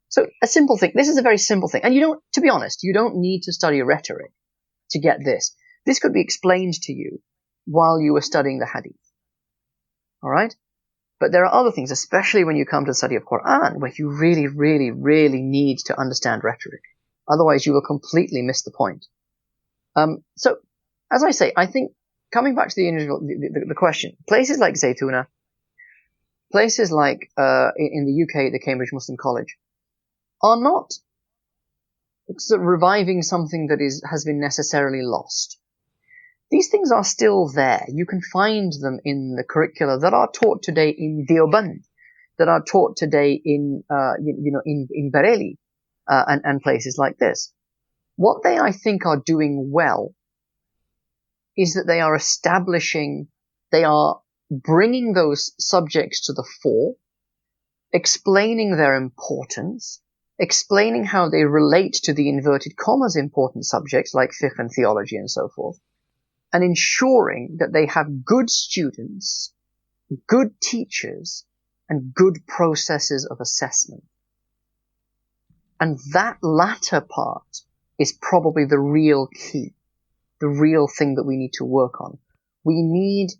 So a simple thing. This is a very simple thing. And to be honest, you don't need to study rhetoric to get this. This could be explained to you while you were studying the hadith. All right? But there are other things, especially when you come to the study of Quran, where you really, really, really need to understand rhetoric. Otherwise, you will completely miss the point. So, as I say, I think, coming back to the question, places like Zaytuna, places like in the UK, the Cambridge Muslim College, are not reviving something that has been necessarily lost. These things are still there. You can find them in the curricula that are taught today in Deoband, that are taught today in Bareilly, and places like this. What they, I think, are doing well is that they are bringing those subjects to the fore, explaining their importance, explaining how they relate to the inverted commas important subjects like fiqh and theology and so forth, and ensuring that they have good students, good teachers, and good processes of assessment. And that latter part is probably the real key, the real thing that we need to work on. We need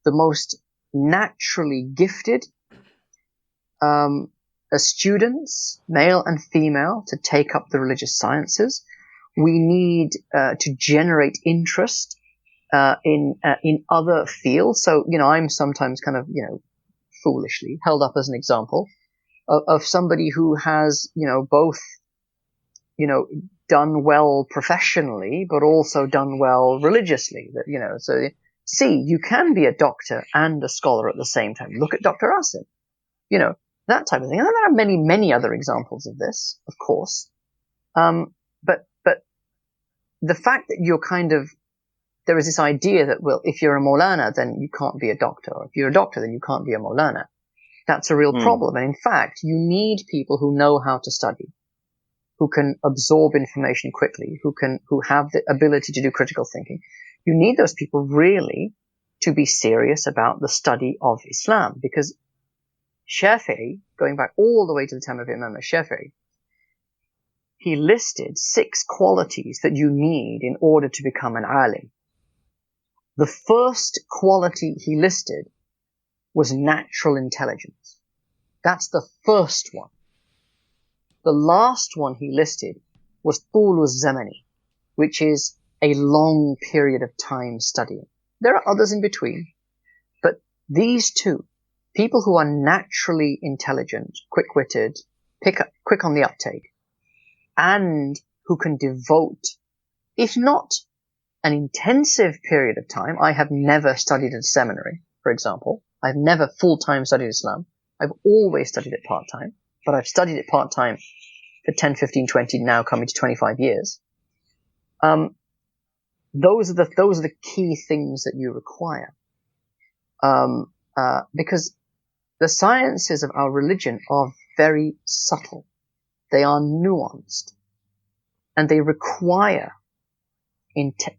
the most naturally gifted, as students, male and female, to take up the religious sciences. We need to generate interest in other fields. So, I'm sometimes kind of, foolishly held up as an example of somebody who has, both, done well professionally, but also done well religiously. That, so see, you can be a doctor and a scholar at the same time. Look at Dr. Asim, that type of thing. And there are many, many other examples of this, of course. But the fact that there is this idea that, well, if you're a Maulana, then you can't be a doctor. Or if you're a doctor, then you can't be a Maulana. That's a real problem. And in fact, you need people who know how to study, who can absorb information quickly, who have the ability to do critical thinking. You need those people really to be serious about the study of Islam, because Shafi'i, going back all the way to the time of Imam Shafi'i, he listed 6 qualities that you need in order to become an alim. The first quality he listed was natural intelligence. That's the first one. The last one he listed was tulu zamani, which is a long period of time studying. There are others in between, but these two, people who are naturally intelligent, quick-witted, quick on the uptake, and who can devote, if not an intensive period of time. I have never studied at a seminary, for example. I've never full-time studied Islam. I've always studied it part-time, but I've studied it part-time for 10, 15, 20, now coming to 25 years. Those are the key things that you require. Because the sciences of our religion are very subtle. They are nuanced, and they require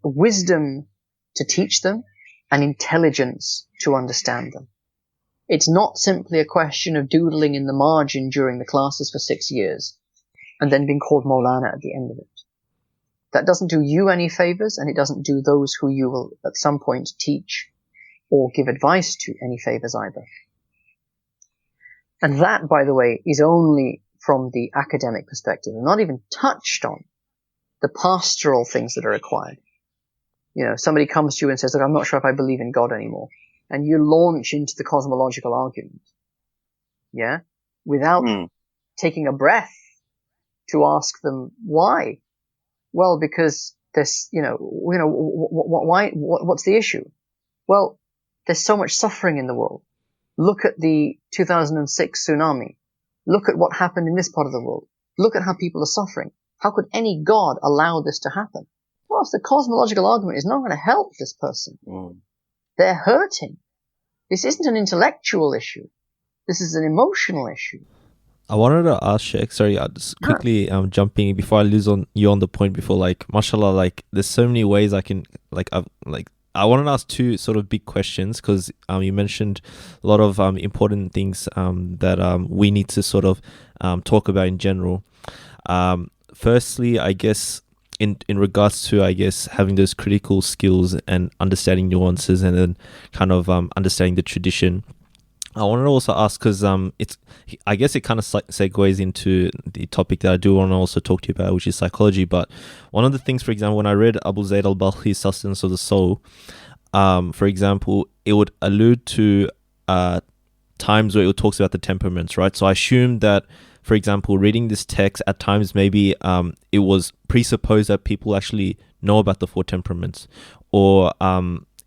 wisdom to teach them and intelligence to understand them. It's not simply a question of doodling in the margin during the classes for 6 years and then being called Maulana at the end of it. That doesn't do you any favors, and it doesn't do those who you will at some point teach or give advice to any favors either. And that, by the way, is only from the academic perspective, and not even touched on the pastoral things that are required. Somebody comes to you and says, look, I'm not sure if I believe in God anymore. And you launch into the cosmological argument. Yeah? Without taking a breath to ask them why. Well, because this, why, what's the issue? Well, there's so much suffering in the world. Look at the 2006 tsunami. Look at what happened in this part of the world. Look at how people are suffering. How could any God allow this to happen? Well, the cosmological argument is not going to help this person. They're hurting. This isn't an intellectual issue. This is an emotional issue. I wanted to ask Sheikh, sorry, I'll just quickly jumping before I lose you on the point before, mashallah, there's so many ways I can, I wanted to ask 2 sort of big questions, because you mentioned a lot of important things that we need to sort of talk about in general. Firstly, I guess in regards to, having those critical skills and understanding nuances, and then kind of understanding the tradition, I wanted to also ask, because I guess it kind of segues into the topic that I do want to also talk to you about, which is psychology. But one of the things, for example, when I read Abu Zayd al-Balkhi's Sustenance of the Soul, for example, it would allude to times where it talks about the temperaments, right? So I assume that, for example, reading this text at times, maybe it was presupposed that people actually know about the 4 temperaments, or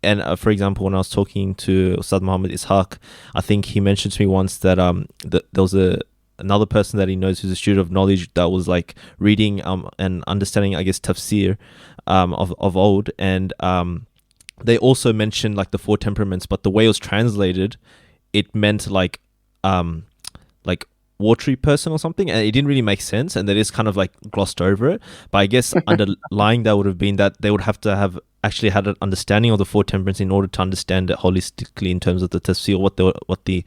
and for example, when I was talking to Ustad Muhammad Ishaq, I think he mentioned to me once that there was another person that he knows who's a student of knowledge that was reading and understanding, tafsir of old, and they also mentioned the 4 temperaments, but the way it was translated, it meant watery person or something, and it didn't really make sense, and they just kind of glossed over it. But I guess underlying that would have been that they would have to have actually had an understanding of the 4 temperaments in order to understand it holistically in terms of the tafsir, what the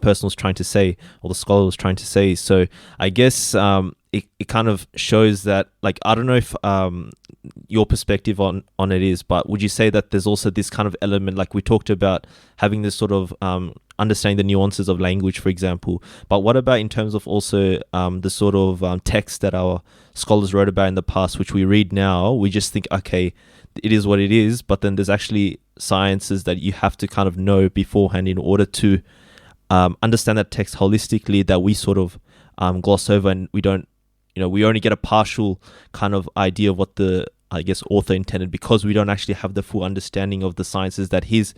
person was trying to say, or the scholar was trying to say. So I guess it kind of shows that, I don't know if your perspective on it is, but would you say that there's also this kind of element, we talked about having this sort of understanding the nuances of language, for example. But what about in terms of also the sort of text that our scholars wrote about in the past, which we read now? We just think, okay, it is what it is, but then there's actually sciences that you have to kind of know beforehand in order to understand that text holistically, that we sort of gloss over, and we don't, we only get a partial kind of idea of what the, I guess, author intended, because we don't actually have the full understanding of the sciences that he's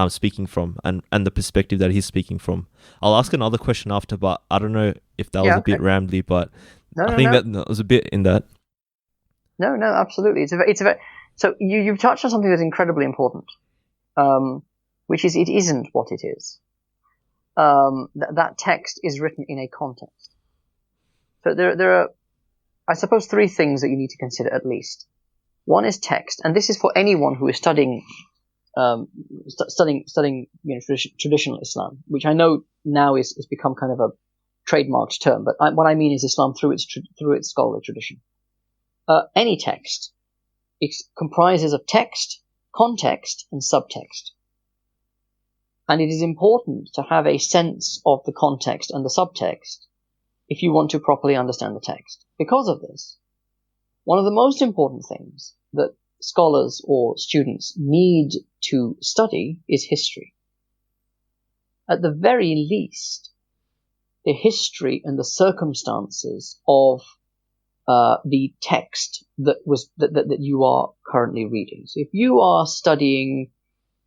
speaking from, and the perspective that he's speaking from. I'll ask another question after, but I don't know if that was a bit rambly, but I think that was a bit in that. No, absolutely. So you've touched on something that's incredibly important, which is it isn't what it is. That text is written in a context. So there are, I suppose, three things that you need to consider at least. One is text, and this is for anyone who is studying traditional Islam, which I know now is become kind of a trademarked term, but what I mean is Islam through its scholarly tradition. Any text comprises of text, context, and subtext. And it is important to have a sense of the context and the subtext if you want to properly understand the text. Because of this, one of the most important things that scholars or students need to study is history. At the very least, the history and the circumstances of the text that you are currently reading. So if you are studying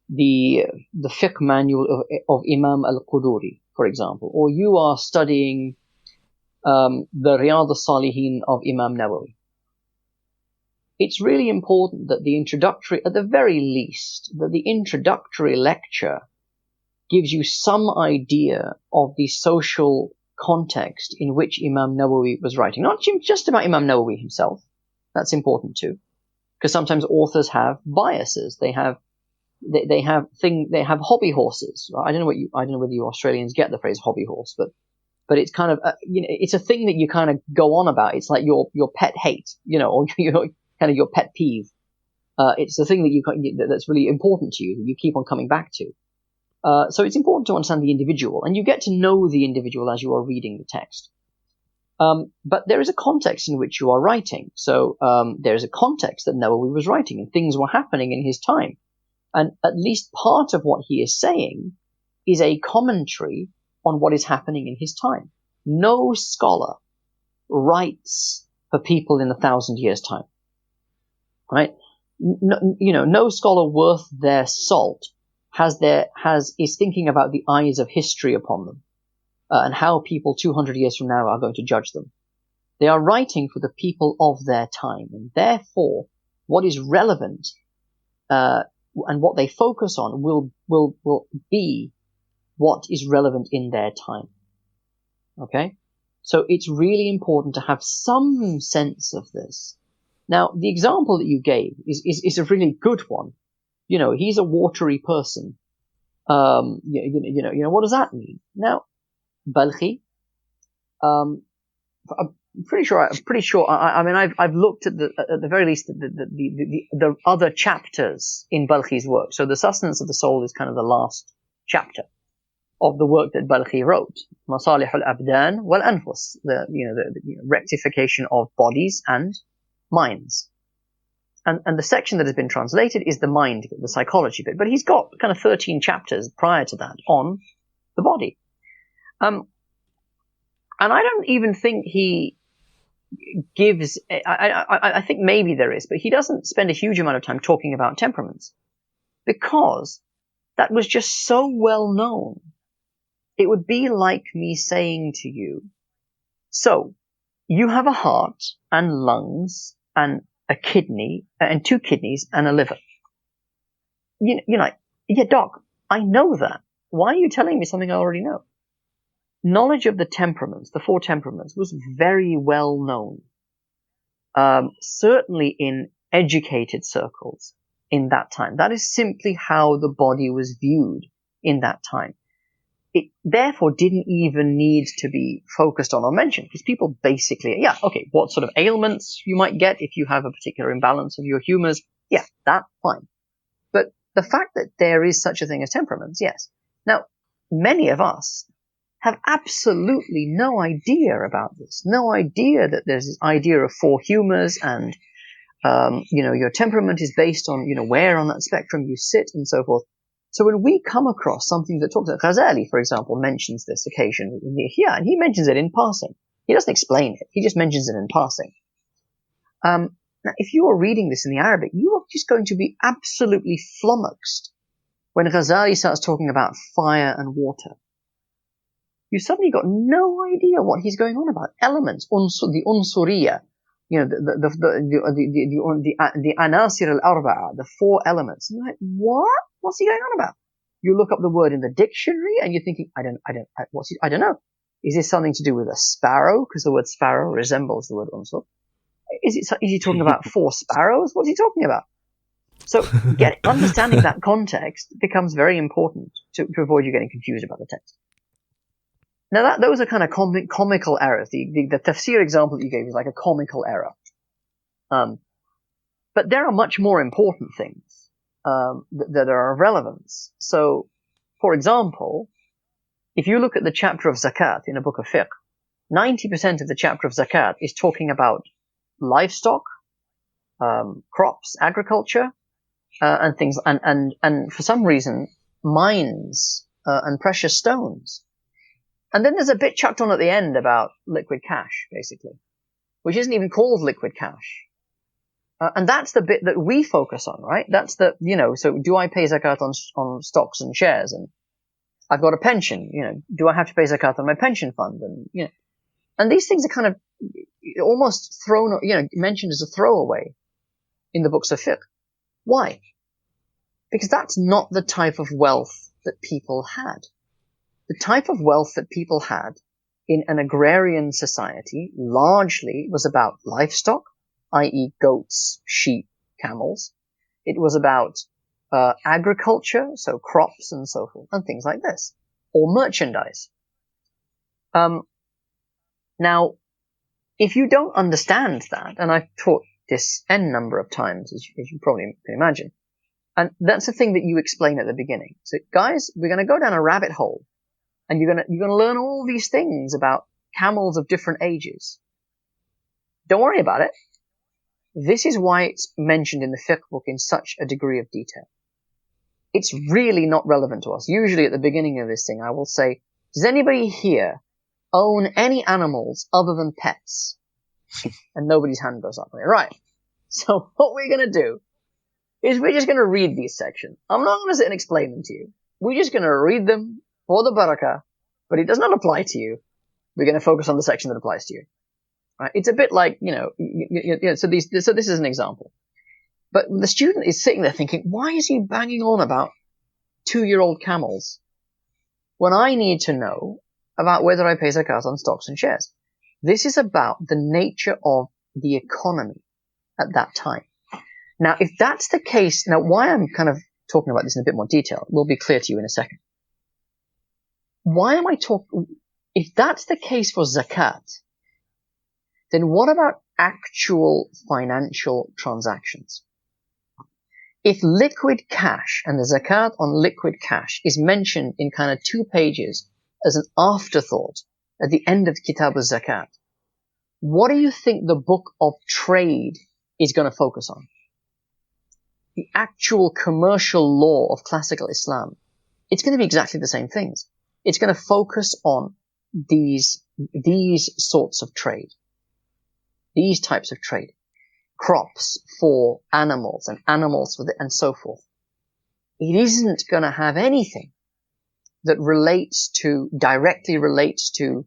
the Fiqh manual of Imam al-Quduri, for example, or you are studying the Riyadh al-Salihin of Imam Nawawi, it's really important that at the very least, that the introductory lecture gives you some idea of the social context in which Imam Nawawi was writing. Not just about Imam Nawawi himself. That's important too, because sometimes authors have biases. They have hobby horses. I don't know whether you Australians get the phrase hobby horse, but it's kind of it's a thing that you kind of go on about. It's like your pet hate, or kind of your pet peeve. It's the thing that's really important to you that you keep on coming back to. So it's important to understand the individual, and you get to know the individual as you are reading the text. But there is a context in which you are writing. So there is a context that Nawawi was writing, and things were happening in his time. And at least part of what he is saying is a commentary on what is happening in his time. No scholar writes for people in 1,000 years' time, right? No scholar worth their salt is thinking about the eyes of history upon them, and how people 200 years from now are going to judge them. They are writing for the people of their time, and therefore, what is relevant and what they focus on will be what is relevant in their time. Okay? So it's really important to have some sense of this. Now, the example that you gave is a really good one. He's a watery person. What does that mean? Now, Balkhi, I'm pretty sure. I mean, I've looked at the very least the other chapters in Balkhi's work. So the Sustenance of the Soul is kind of the last chapter of the work that Balkhi wrote. Masalih al-Abdan wal-Anfus, the rectification of bodies and minds. And the section that has been translated is the mind bit, the psychology bit. But he's got kind of 13 chapters prior to that on the body. And I don't even think he gives, I think maybe there is, but he doesn't spend a huge amount of time talking about temperaments, because that was just so well known. It would be like me saying to you, so you have a heart and lungs and a kidney and 2 kidneys and a liver. You're like, yeah, doc, I know that. Why are you telling me something I already know? Knowledge of the temperaments, the 4 temperaments, was very well known. Certainly in educated circles in that time. That is simply how the body was viewed in that time. It therefore didn't even need to be focused on or mentioned, because people basically, what sort of ailments you might get if you have a particular imbalance of your humors, that's fine. But the fact that there is such a thing as temperaments, yes. Now, many of us have absolutely no idea about this. No idea that there's this idea of four humors and, your temperament is based on, where on that spectrum you sit and so forth. So when we come across something that talks about Ghazali, for example, mentions this occasionally in the Ihya, and he mentions it in passing. He doesn't explain it. He just mentions it in passing. Now, if you are reading this in the Arabic, you are just going to be absolutely flummoxed when Ghazali starts talking about fire and water. You suddenly got no idea what he's going on about. Elements, the unsuriya, the anasir al-arba'a, the four elements. And you're like, what? What's he going on about? You look up the word in the dictionary and you're thinking, I don't know. Is this something to do with a sparrow? Because the word sparrow resembles the word unsur. Is he talking about four sparrows? What's he talking about? So understanding that context becomes very important to avoid you getting confused about the text. Now those are kind of comical errors. The tafsir example that you gave is like a comical error. But there are much more important things that are of relevance. So, for example, if you look at the chapter of zakat in a book of fiqh, 90% of the chapter of zakat is talking about livestock, crops, agriculture, and things, and for some reason, mines and precious stones. And then there's a bit chucked on at the end about liquid cash, basically, which isn't even called liquid cash. And that's the bit that we focus on, right? That's the, so do I pay zakat on stocks and shares? And I've got a pension, do I have to pay zakat on my pension fund? And, and these things are kind of almost thrown, mentioned as a throwaway in the books of fiqh. Why? Because that's not the type of wealth that people had. The type of wealth that people had in an agrarian society largely was about livestock, i.e. goats, sheep, camels. It was about agriculture, so crops and so forth, and things like this, or merchandise. Now, if you don't understand that, and I've taught this n number of times, as you probably can imagine, and that's the thing that you explain at the beginning. So, guys, we're going to go down a rabbit hole, and you're going to learn all these things about camels of different ages. Don't worry about it. This is why it's mentioned in the fiqh book in such a degree of detail. It's really not relevant to us. Usually at the beginning of this thing, I will say, does anybody here own any animals other than pets? And nobody's hand goes up. Right. So what we're going to do is we're just going to read these sections. I'm not going to sit and explain them to you. We're just going to read them for the barakah, but it does not apply to you. We're going to focus on the section that applies to you. Right? It's a bit like, so this is an example. But the student is sitting there thinking, why is he banging on about 2-year-old camels when I need to know about whether I pay zakat on stocks and shares? This is about the nature of the economy at that time. Now, if that's the case, now why I'm kind of talking about this in a bit more detail will be clear to you in a second. Why am I talking? If that's the case for zakat, then what about actual financial transactions? If liquid cash and the zakat on liquid cash is mentioned in kind of 2 pages as an afterthought at the end of Kitab al-Zakat, what do you think the book of trade is going to focus on? The actual commercial law of classical Islam. It's going to be exactly the same things. It's going to focus on these sorts of trade. These types of trade. Crops for animals and animals for and so forth. It isn't going to have anything that directly relates to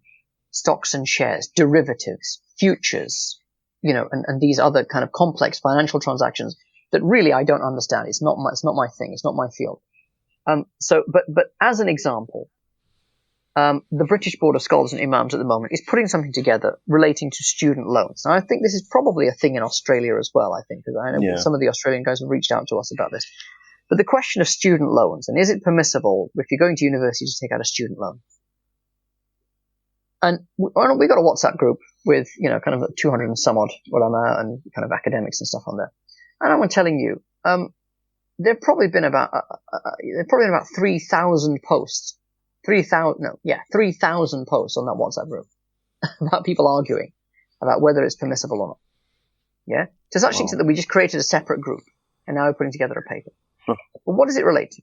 stocks and shares, derivatives, futures, and these other kind of complex financial transactions that really I don't understand. It's not my thing. It's not my field. But as an example, the British Board of Scholars and Imams at the moment is putting something together relating to student loans. Now, I think this is probably a thing in Australia as well, because I know some of the Australian guys have reached out to us about this. But the question of student loans, and is it permissible if you're going to university to take out a student loan? And we got a WhatsApp group with, kind of 200 and some odd ulama and kind of academics and stuff on there. And I'm telling you, there have probably been about 3,000 posts 3,000 posts on that WhatsApp group about people arguing about whether it's permissible or not. Yeah? To such extent that we just created a separate group and now we're putting together a paper. But what does it relate to?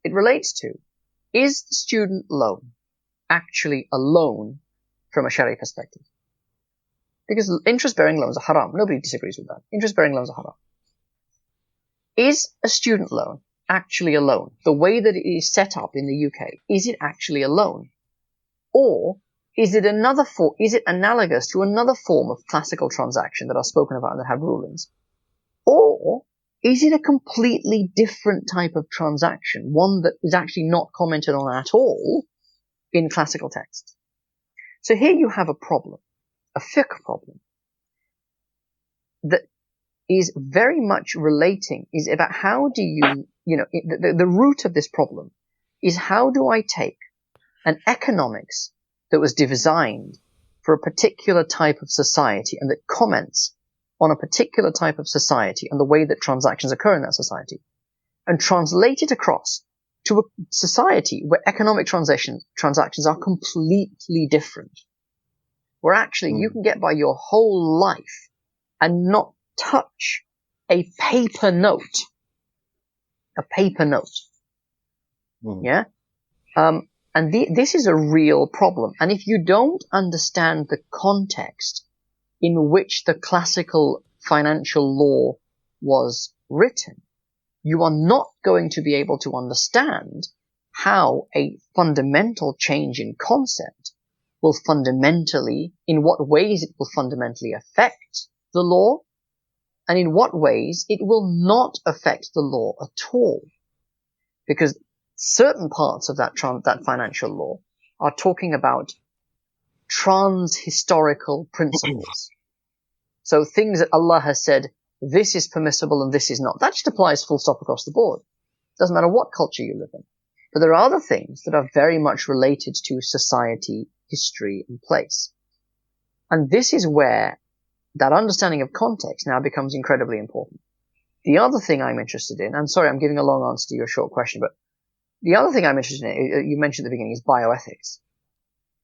It relates to, is the student loan actually a loan from a Sharia perspective? Because interest-bearing loans are haram. Nobody disagrees with that. Interest-bearing loans are haram. Is a student loan actually a loan? The way that it is set up in the UK, is it actually a loan? Or is it is it analogous to another form of classical transaction that are spoken about and that have rulings? Or is it a completely different type of transaction, one that is actually not commented on at all in classical texts? So here you have a problem, a fiqh problem, that is very much relating, is about how do the root of this problem is how do I take an economics that was designed for a particular type of society and that comments on a particular type of society and the way that transactions occur in that society, and translate it across to a society where economic transactions are completely different, where actually you can get by your whole life and not touch a paper note. Yeah? This is a real problem. And if you don't understand the context in which the classical financial law was written, you are not going to be able to understand how a fundamental change in concept will in what ways it will fundamentally affect the law, and in what ways it will not affect the law at all. Because certain parts of that financial law are talking about trans-historical principles. So things that Allah has said, this is permissible and this is not. That just applies full stop across the board. Doesn't matter what culture you live in. But there are other things that are very much related to society, history, and place. And this is where that understanding of context now becomes incredibly important. The other thing I'm interested in, and sorry, I'm giving a long answer to your short question, but the other thing I'm interested in, you mentioned at the beginning, is bioethics.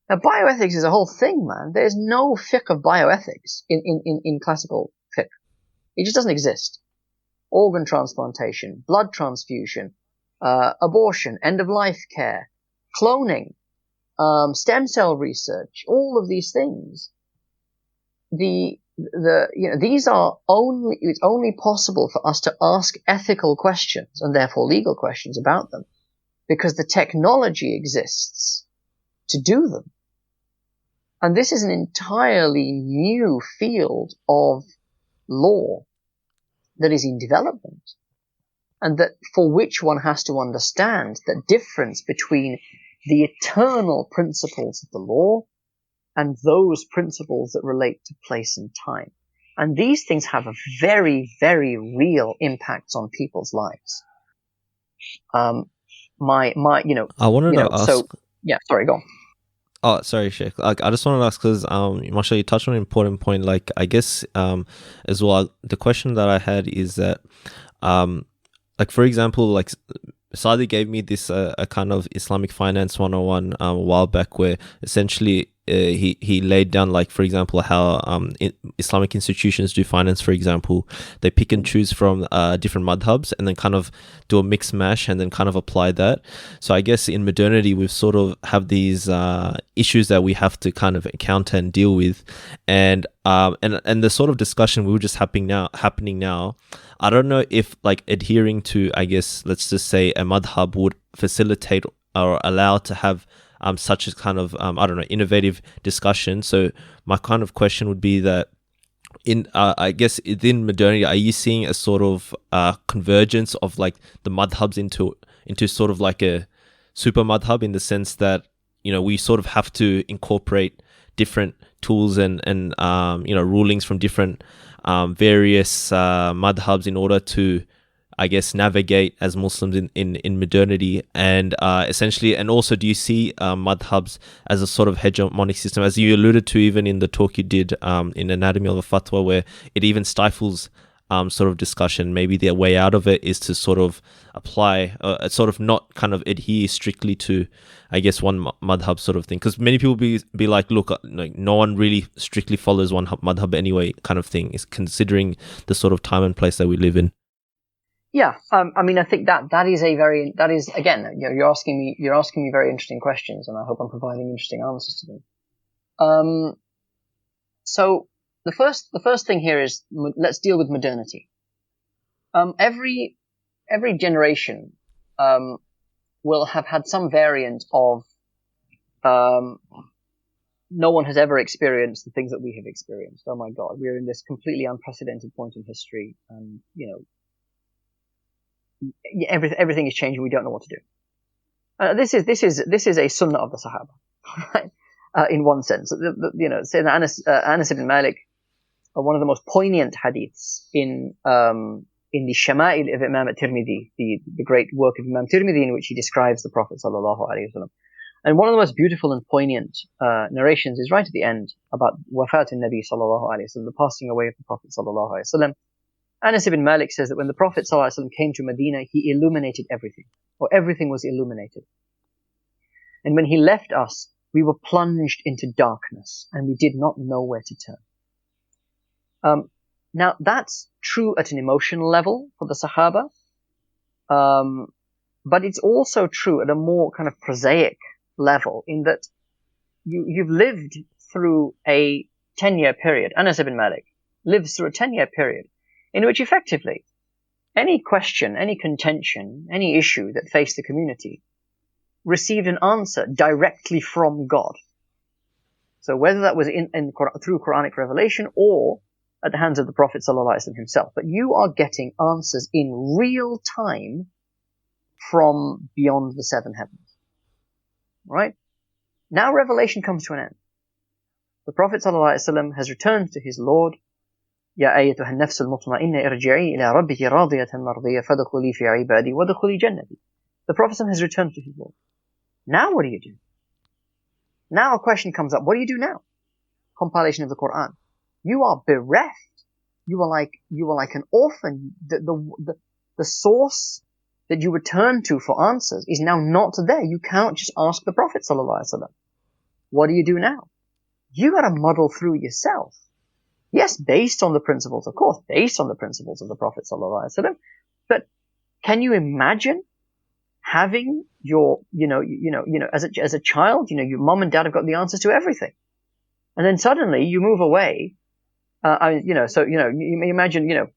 Now, bioethics is a whole thing, man. There's no fiqh of bioethics in classical fiqh. It just doesn't exist. Organ transplantation, blood transfusion, abortion, end-of-life care, cloning, stem cell research, all of these things. These are it's only possible for us to ask ethical questions and therefore legal questions about them because the technology exists to do them. And this is an entirely new field of law that is in development, and that for which one has to understand the difference between the eternal principles of the law and those principles that relate to place and time. And these things have a very, very real impact on people's lives. I wanted to ask. So, yeah, sorry, go on. Oh, sorry, Sheikh. I just wanted to ask because, Masha, you touched on an important point. Like, I guess, as well, the question that I had is that, like, for example, like, Sadi gave me this a kind of Islamic Finance 101 a while back, where essentially he laid down, like, for example, how Islamic institutions do finance. For example, they pick and choose from different madhabs and then kind of do a mix mash and then kind of apply that. So I guess in modernity we've sort of have these issues that we have to kind of encounter and deal with, and the sort of discussion we were just happening now. I don't know if, like, adhering to, I guess, let's just say a madhab would facilitate or allow to have such a kind of, innovative discussion. So my kind of question would be that I guess within modernity, are you seeing a sort of convergence of, like, the madhabs into sort of like a super madhab, in the sense that, we sort of have to incorporate different tools and rulings from different various madhabs in order to, I guess, navigate as Muslims in modernity, and essentially, and also, do you see madhabs as a sort of hegemonic system, as you alluded to even in the talk you did in Anatomy of a Fatwa, where it even stifles sort of discussion. Maybe their way out of it is to sort of apply, sort of not kind of adhere strictly to, I guess, one madhab sort of thing. Because many people be like, look, like no one really strictly follows one madhab anyway, kind of thing. Is considering the sort of time and place that we live in. Yeah, I mean, I think that is again, you're asking me very interesting questions, and I hope I'm providing interesting answers to them. So the first thing here is, let's deal with modernity. Every generation will have had some variant of no one has ever experienced the things that we have experienced. Oh my God, we are in this completely unprecedented point in history, and everything is changing. We don't know what to do. This is a sunnah of the Sahaba, right? In one sense, Sayyidina Anas ibn Malik, one of the most poignant hadiths in the Shama'il of Imam at-Tirmidhi, the great work of Imam Tirmidhi, in which he describes the Prophet sallallahu alaihi wasallam. And one of the most beautiful and poignant narrations is right at the end about wafat al-Nabi sallallahu alaihi wasallam, the passing away of the Prophet sallallahu alaihi wasallam. Anas ibn Malik says that when the Prophet ﷺ came to Medina, he illuminated everything, or everything was illuminated. And when he left us, we were plunged into darkness, and we did not know where to turn. Now, that's true at an emotional level for the Sahaba, but it's also true at a more kind of prosaic level, in that you've lived through a 10-year period. Anas ibn Malik lives through a 10-year period in which effectively any question, any contention, any issue that faced the community received an answer directly from God. So whether that was through Quranic revelation or at the hands of the Prophet ﷺ himself, but you are getting answers in real time from beyond the seven heavens. Right? Now revelation comes to an end. The Prophet ﷺ has returned to his Lord. يا أيتها النفس المطمئنة ارجعي إلى ربك راضية مرضية فادخلي في عبادي وادخلي جنتي. The Prophet has returned to his Lord. Now what do you do? Now a question comes up. What do you do now? Compilation of the Quran. You are bereft. You are like an orphan. The source that you return to for answers is now not there. You cannot just ask the Prophet ﷺ. What do you do now? You got to muddle through yourself. Yes, based on the principles, of course, based on the principles of the Prophet ﷺ. But can you imagine having your, as a child, your mom and dad have got the answers to everything, and then suddenly you move away. You imagine, you're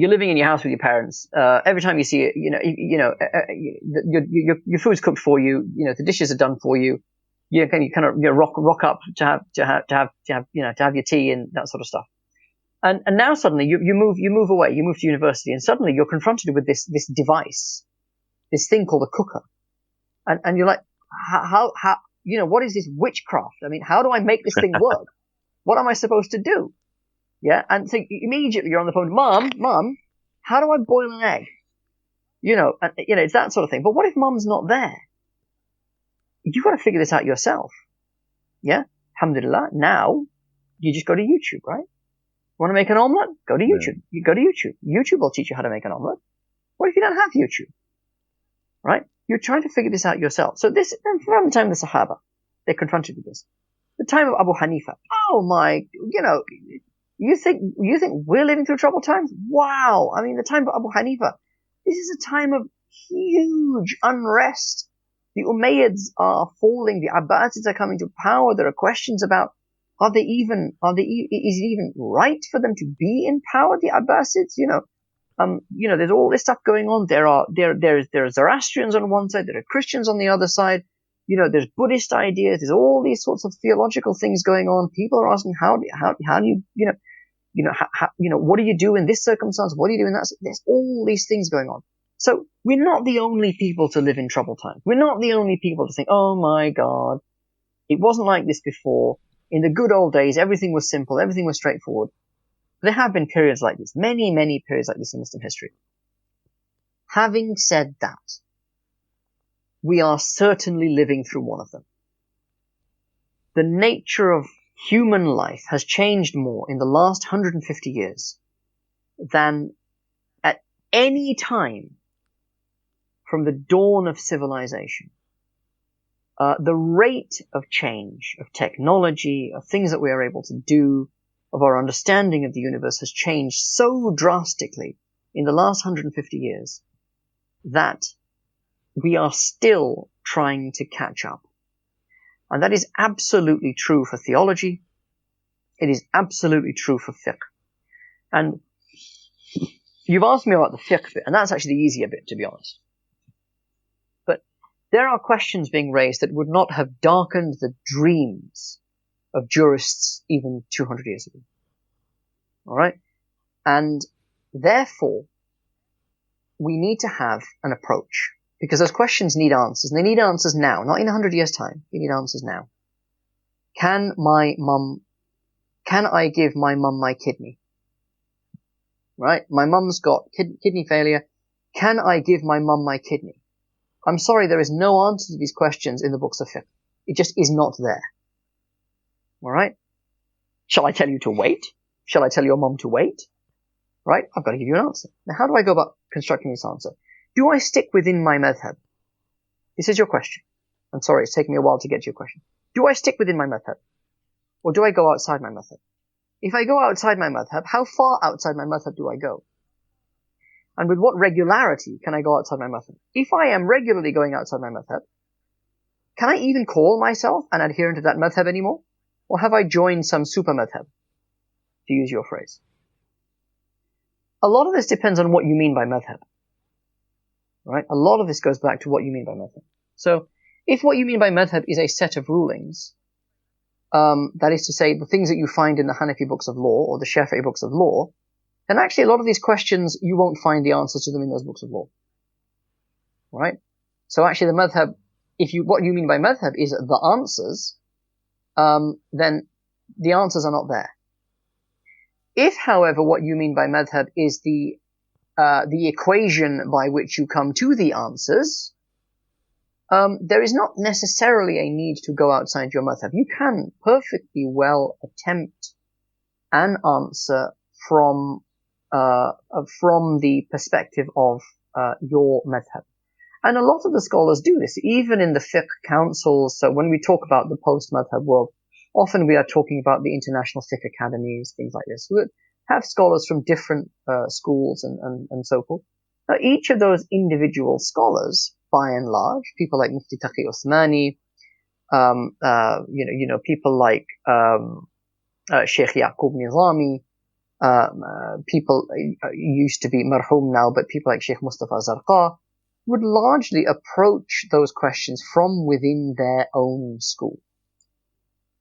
living in your house with your parents. Every time you see it, your food's cooked for you. The dishes are done for you. You kind of rock up to have your tea and that sort of stuff. And now suddenly you move away. You move to university, and suddenly you're confronted with this device, this thing called a cooker, and you're like, how what is this witchcraft? I mean, how do I make this thing work? What am I supposed to do? Yeah, and so immediately you're on the phone, Mom, how do I boil an egg? It's that sort of thing. But what if Mom's not there? You've got to figure this out yourself. Yeah, alhamdulillah. Now you just go to YouTube, right? Want to make an omelette? Go to YouTube. You go to YouTube. YouTube will teach you how to make an omelette. What if you don't have YouTube? Right? You're trying to figure this out yourself. So this, from the time of the Sahaba, they're confronted with this. The time of Abu Hanifa. Oh my, you think we're living through troubled times? Wow. I mean, the time of Abu Hanifa, this is a time of huge unrest. The Umayyads are falling. The Abbasids are coming to power. There are questions about, is it even right for them to be in power? The Abbasids, there's all this stuff going on. There are Zoroastrians on one side. There are Christians on the other side. There's Buddhist ideas. There's all these sorts of theological things going on. People are asking, how do you, what do you do in this circumstance? What do you do in that? There's all these things going on. So we're not the only people to live in troubled times. We're not the only people to think, oh my God, it wasn't like this before. In the good old days, everything was simple. Everything was straightforward. There have been periods like this, many, many periods like this in Muslim history. Having said that, we are certainly living through one of them. The nature of human life has changed more in the last 150 years than at any time from the dawn of civilization. The rate of change, of technology, of things that we are able to do, of our understanding of the universe has changed so drastically in the last 150 years that we are still trying to catch up. And that is absolutely true for theology. It is absolutely true for fiqh. And you've asked me about the fiqh bit, and that's actually the easier bit, to be honest. But there are questions being raised that would not have darkened the dreams of jurists even 200 years ago. All right? And therefore, we need to have an approach, because those questions need answers, and they need answers now, not in 100 years' time. They need answers now. Can I give my mum my kidney? Right? My mum's got kidney failure. Can I give my mum my kidney? I'm sorry, there is no answer to these questions in the books of fiqh. It just is not there. All right? Shall I tell you to wait? Shall I tell your mum to wait? Right? I've got to give you an answer. Now, how do I go about constructing this answer? Do I stick within my madhab? This is your question. I'm sorry, it's taken me a while to get to your question. Do I stick within my madhab? Or do I go outside my madhab? If I go outside my madhab, how far outside my madhab do I go? And with what regularity can I go outside my madhab? If I am regularly going outside my madhab, can I even call myself an adherent of that madhab anymore? Or have I joined some super madhab, to use your phrase? A lot of this depends on what you mean by madhab. Right? A lot of this goes back to what you mean by madhab. So, if what you mean by madhab is a set of rulings, that is to say, the things that you find in the Hanafi books of law or the Shafi'i books of law, then actually a lot of these questions, you won't find the answers to them in those books of law. Right? So actually the madhab, what you mean by madhab is the answers, then the answers are not there. If, however, what you mean by madhab is the equation by which you come to the answers, there is not necessarily a need to go outside your madhab. You can perfectly well attempt an answer from the perspective of your madhab. And a lot of the scholars do this, even in the fiqh councils. So when we talk about the post-madhab world, often we are talking about the international fiqh academies, things like this, who have scholars from different schools and so forth. Now, each of those individual scholars, by and large, people like Mufti Taqi Uthmani, people like Shaykh Yaqub Nizami, people used to be marhum now, but people like Shaykh Mustafa Zarqa, would largely approach those questions from within their own school.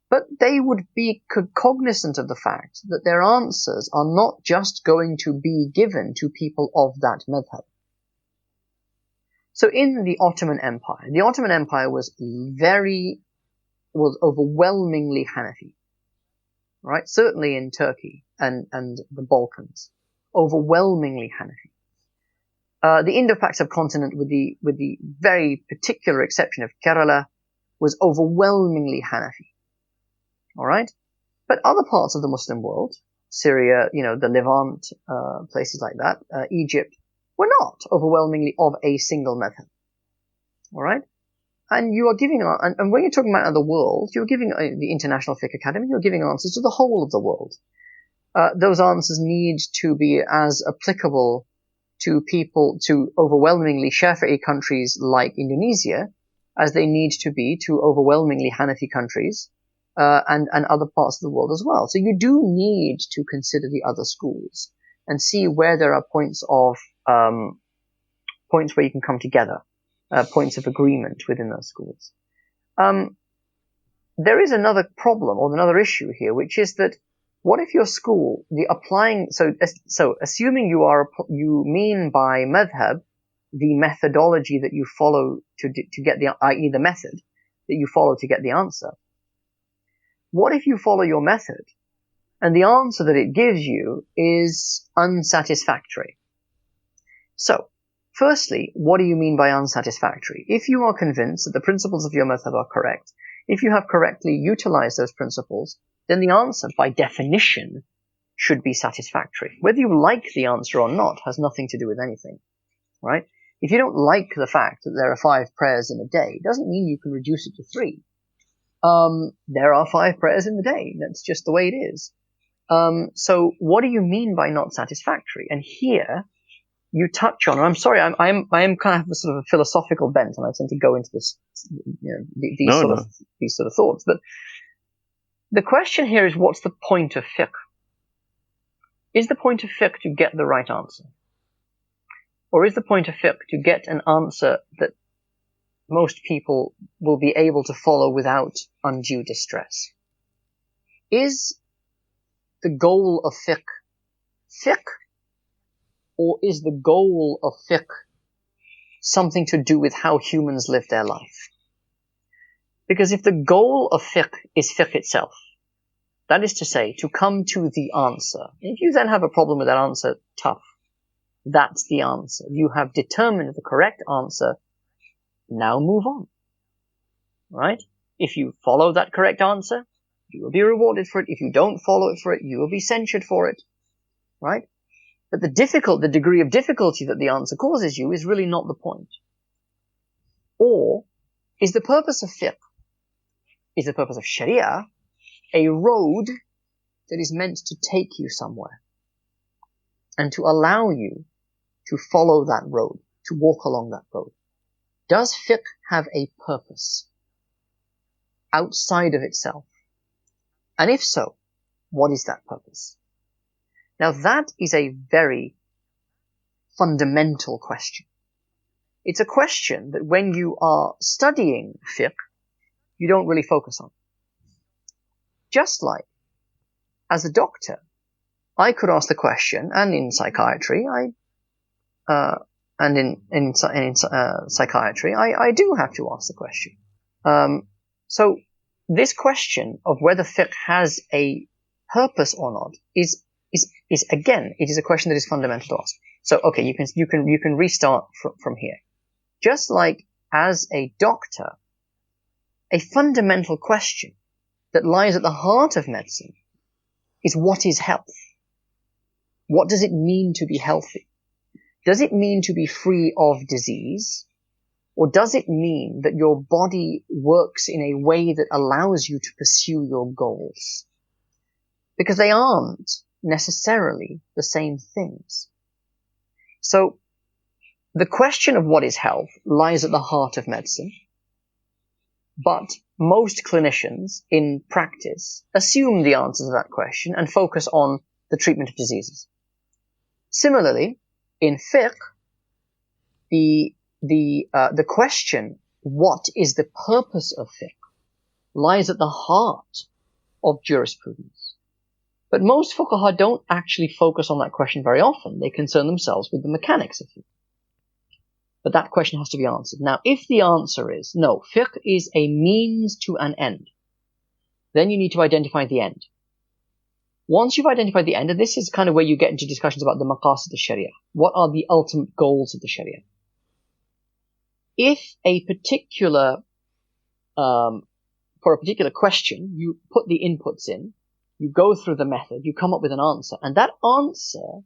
But they would be cognizant of the fact that their answers are not just going to be given to people of that madhab. So in the Ottoman Empire was overwhelmingly Hanafi. Right? Certainly in Turkey and the Balkans. Overwhelmingly Hanafi. The Indo-Pak subcontinent, with the very particular exception of Kerala, was overwhelmingly Hanafi. All right? But other parts of the Muslim world, Syria, the Levant, places like that, Egypt, were not overwhelmingly of a single madhab. All right? And you are giving, and when you're talking about the world, you're giving the International Fiqh Academy, you're giving answers to the whole of the world. Those answers need to be as applicable to people, to overwhelmingly Shafi'i countries like Indonesia, as they need to be to overwhelmingly Hanafi countries, and other parts of the world as well. So you do need to consider the other schools and see where there are points where you can come together, points of agreement within those schools. There is another problem or another issue here, which is that what if your school, so assuming you mean by madhab the methodology that you follow to get i.e. the method that you follow to get the answer. What if you follow your method and the answer that it gives you is unsatisfactory? So, firstly, what do you mean by unsatisfactory? If you are convinced that the principles of your madhab are correct, if you have correctly utilized those principles, then the answer, by definition, should be satisfactory. Whether you like the answer or not has nothing to do with anything, right? If you don't like the fact that there are 5 prayers in a day, it doesn't mean you can reduce it to 3. There are 5 prayers in the day. That's just the way it is. So what do you mean by not satisfactory? And here you touch on, and I'm sorry, I am kind of have a sort of a philosophical bent, and I tend to go into this, these sort of thoughts. But the question here is, what's the point of fiqh? Is the point of fiqh to get the right answer? Or is the point of fiqh to get an answer that most people will be able to follow without undue distress? Is the goal of fiqh, or is the goal of fiqh something to do with how humans live their life? Because if the goal of fiqh is fiqh itself, that is to say, to come to the answer, if you then have a problem with that answer, tough. That's the answer. You have determined the correct answer. Now move on. Right? If you follow that correct answer, you will be rewarded for it. If you don't follow it for it, you will be censured for it. Right? But the degree of difficulty that the answer causes you is really not the point. Or is the purpose of fiqh, is the purpose of sharia, a road that is meant to take you somewhere and to allow you to follow that road, to walk along that road? Does fiqh have a purpose outside of itself? And if so, what is that purpose? Now that is a very fundamental question. It's a question that when you are studying fiqh, you don't really focus on. Just like, as a doctor, I could ask the question, and in psychiatry, psychiatry, I do have to ask the question. So this question of whether fiqh has a purpose or not is again, it is a question that is fundamental to us. So okay, you can restart from here. Just like as a doctor, a fundamental question that lies at the heart of medicine is, what is health? What does it mean to be healthy? Does it mean to be free of disease? Or does it mean that your body works in a way that allows you to pursue your goals? Because they aren't necessarily the same things. So the question of what is health lies at the heart of medicine. But most clinicians in practice assume the answer to that question and focus on the treatment of diseases. Similarly, in fiqh, the question, what is the purpose of fiqh, lies at the heart of jurisprudence. But most fuqaha don't actually focus on that question very often. They concern themselves with the mechanics of fiqh. But that question has to be answered. Now, if the answer is, no, fiqh is a means to an end, then you need to identify the end. Once you've identified the end, and this is kind of where you get into discussions about the maqasid of Sharia. What are the ultimate goals of the Sharia? If a particular, for a particular question, you put the inputs in, you go through the method, you come up with an answer, and that answer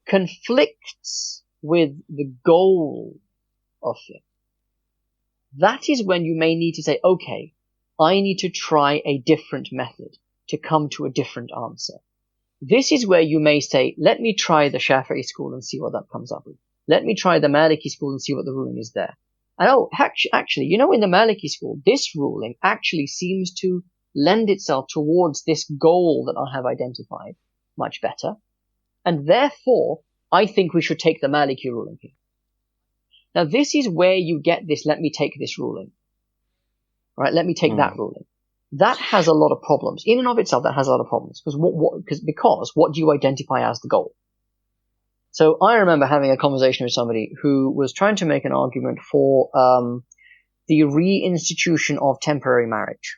conflicts with the goal of fiqh. That is when you may need to say, okay, I need to try a different method to come to a different answer. This is where you may say, let me try the Shafi'i school and see what that comes up with. Let me try the Maliki school and see what the ruling is there. And actually, in the Maliki school, this ruling actually seems to lend itself towards this goal that I have identified much better. And therefore, I think we should take the Maliki ruling here. Now, this is where you get this, let me take this ruling. Right? Let me take that ruling. That has a lot of problems. In and of itself, that has a lot of problems. Because what do you identify as the goal? So I remember having a conversation with somebody who was trying to make an argument for the reinstitution of temporary marriage.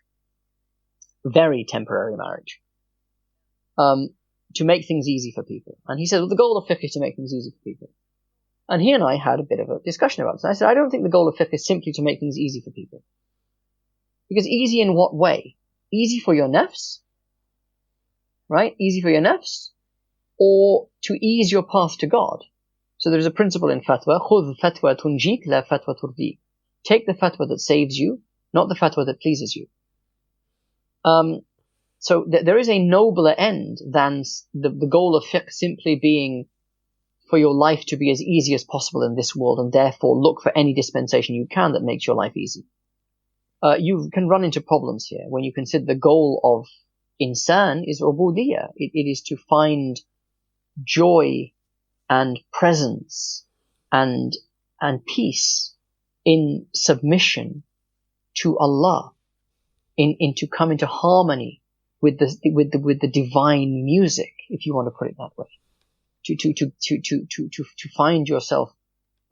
Very temporary marriage. To make things easy for people. And he said, well, the goal of fiqh is to make things easy for people. And he and I had a bit of a discussion about this. And I said, I don't think the goal of fiqh is simply to make things easy for people. Because easy in what way? Easy for your nafs, right? Easy for your nafs, or to ease your path to God. So there's a principle in fatwa, خُذْ fatwa tunjik la fatwa turdik. Take the fatwa that saves you, not the fatwa that pleases you. So there is a nobler end than the goal of fiqh simply being for your life to be as easy as possible in this world, and therefore look for any dispensation you can that makes your life easy. You can run into problems here when you consider the goal of insan is ubudiyya. It is to find joy and presence and peace in submission to Allah, in to come into harmony with the divine music, if you want to put it that way. To find yourself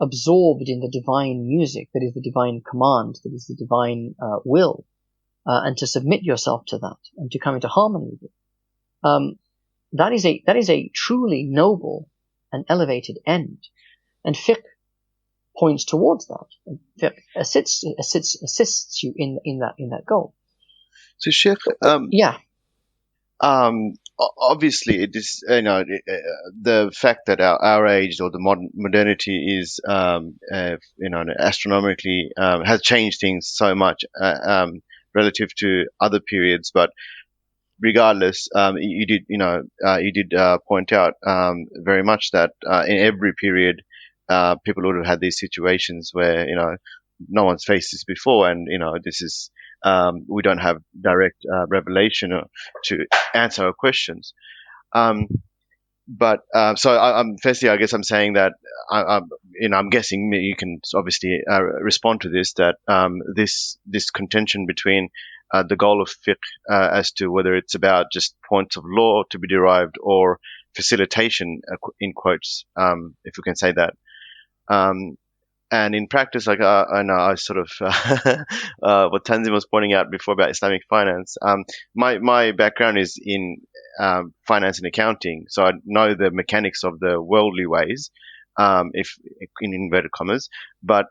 absorbed in the divine music, that is the divine command, that is the divine will, and to submit yourself to that, and to come into harmony with it. That is a truly noble and elevated end, and fiqh points towards that. And fiqh assists you in that goal. So, Sheikh, yeah. Obviously, it is the fact that our age or the modernity is astronomically has changed things so much relative to other periods. But regardless, you did point out very much that in every period, people would have had these situations where no one's faced this before, and this is. We don't have direct revelation to answer our questions. But firstly, I guess I'm saying that I'm guessing you can obviously respond to this, that this contention between the goal of fiqh as to whether it's about just points of law to be derived or facilitation, in quotes, if we can say that. And in practice, like I know, I sort of what Tanzim was pointing out before about Islamic finance. My background is in finance and accounting, so I know the mechanics of the worldly ways, if in inverted commas. But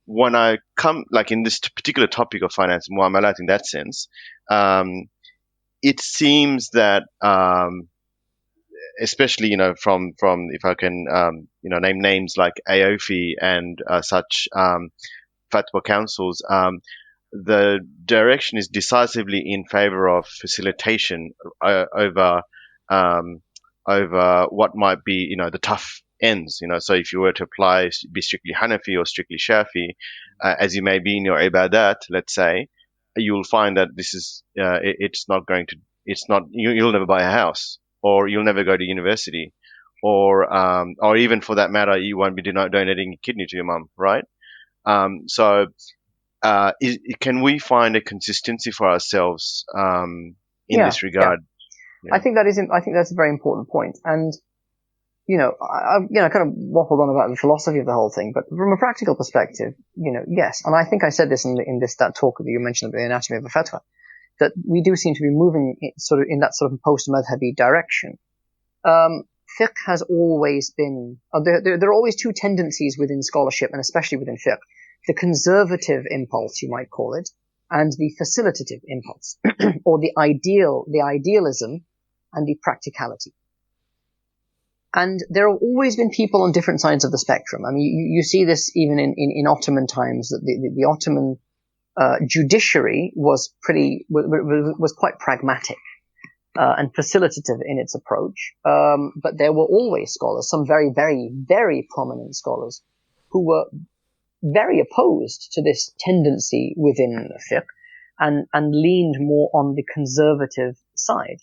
when I come, like in this particular topic of finance and muamalat in that sense, it seems that especially, from if I can, name names like AOFI and such fatwa councils, the direction is decisively in favor of facilitation over what might be, the tough ends. So if you were to be strictly Hanafi or strictly Shafi, as you may be in your ibadat, let's say, you'll find that this is, you'll never buy a house, or you'll never go to university, or even for that matter, you won't be donating a kidney to your mum, right? So can we find a consistency for ourselves in this regard? Yeah. I think that's a very important point. And I kind of waffled on about the philosophy of the whole thing, but from a practical perspective, yes. And I think I said this in that talk that you mentioned about the anatomy of a fatwa, that we do seem to be moving in that sort of post-madhabi direction. Fiqh has always been, there are always two tendencies within scholarship, and especially within fiqh: the conservative impulse, you might call it, and the facilitative impulse, or the idealism and the practicality. And there have always been people on different sides of the spectrum. I mean, you see this even in Ottoman times, that the Ottoman judiciary was quite pragmatic and facilitative in its approach, but there were always scholars, some very, very, very prominent scholars, who were very opposed to this tendency within fiqh and leaned more on the conservative side.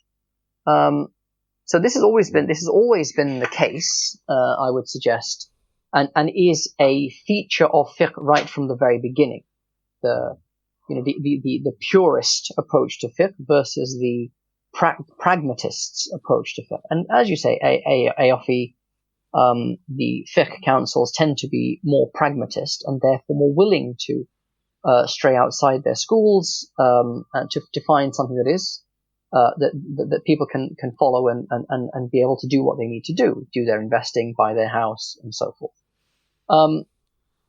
So this has always been the case, I would suggest, and is a feature of fiqh right from the very beginning. The purist approach to fiqh versus the pragmatists' approach to fiqh. And as you say, AOFI, the fiqh councils tend to be more pragmatist and therefore more willing to stray outside their schools and to find something that is that people can follow and be able to do what they need to do their investing, buy their house, and so forth.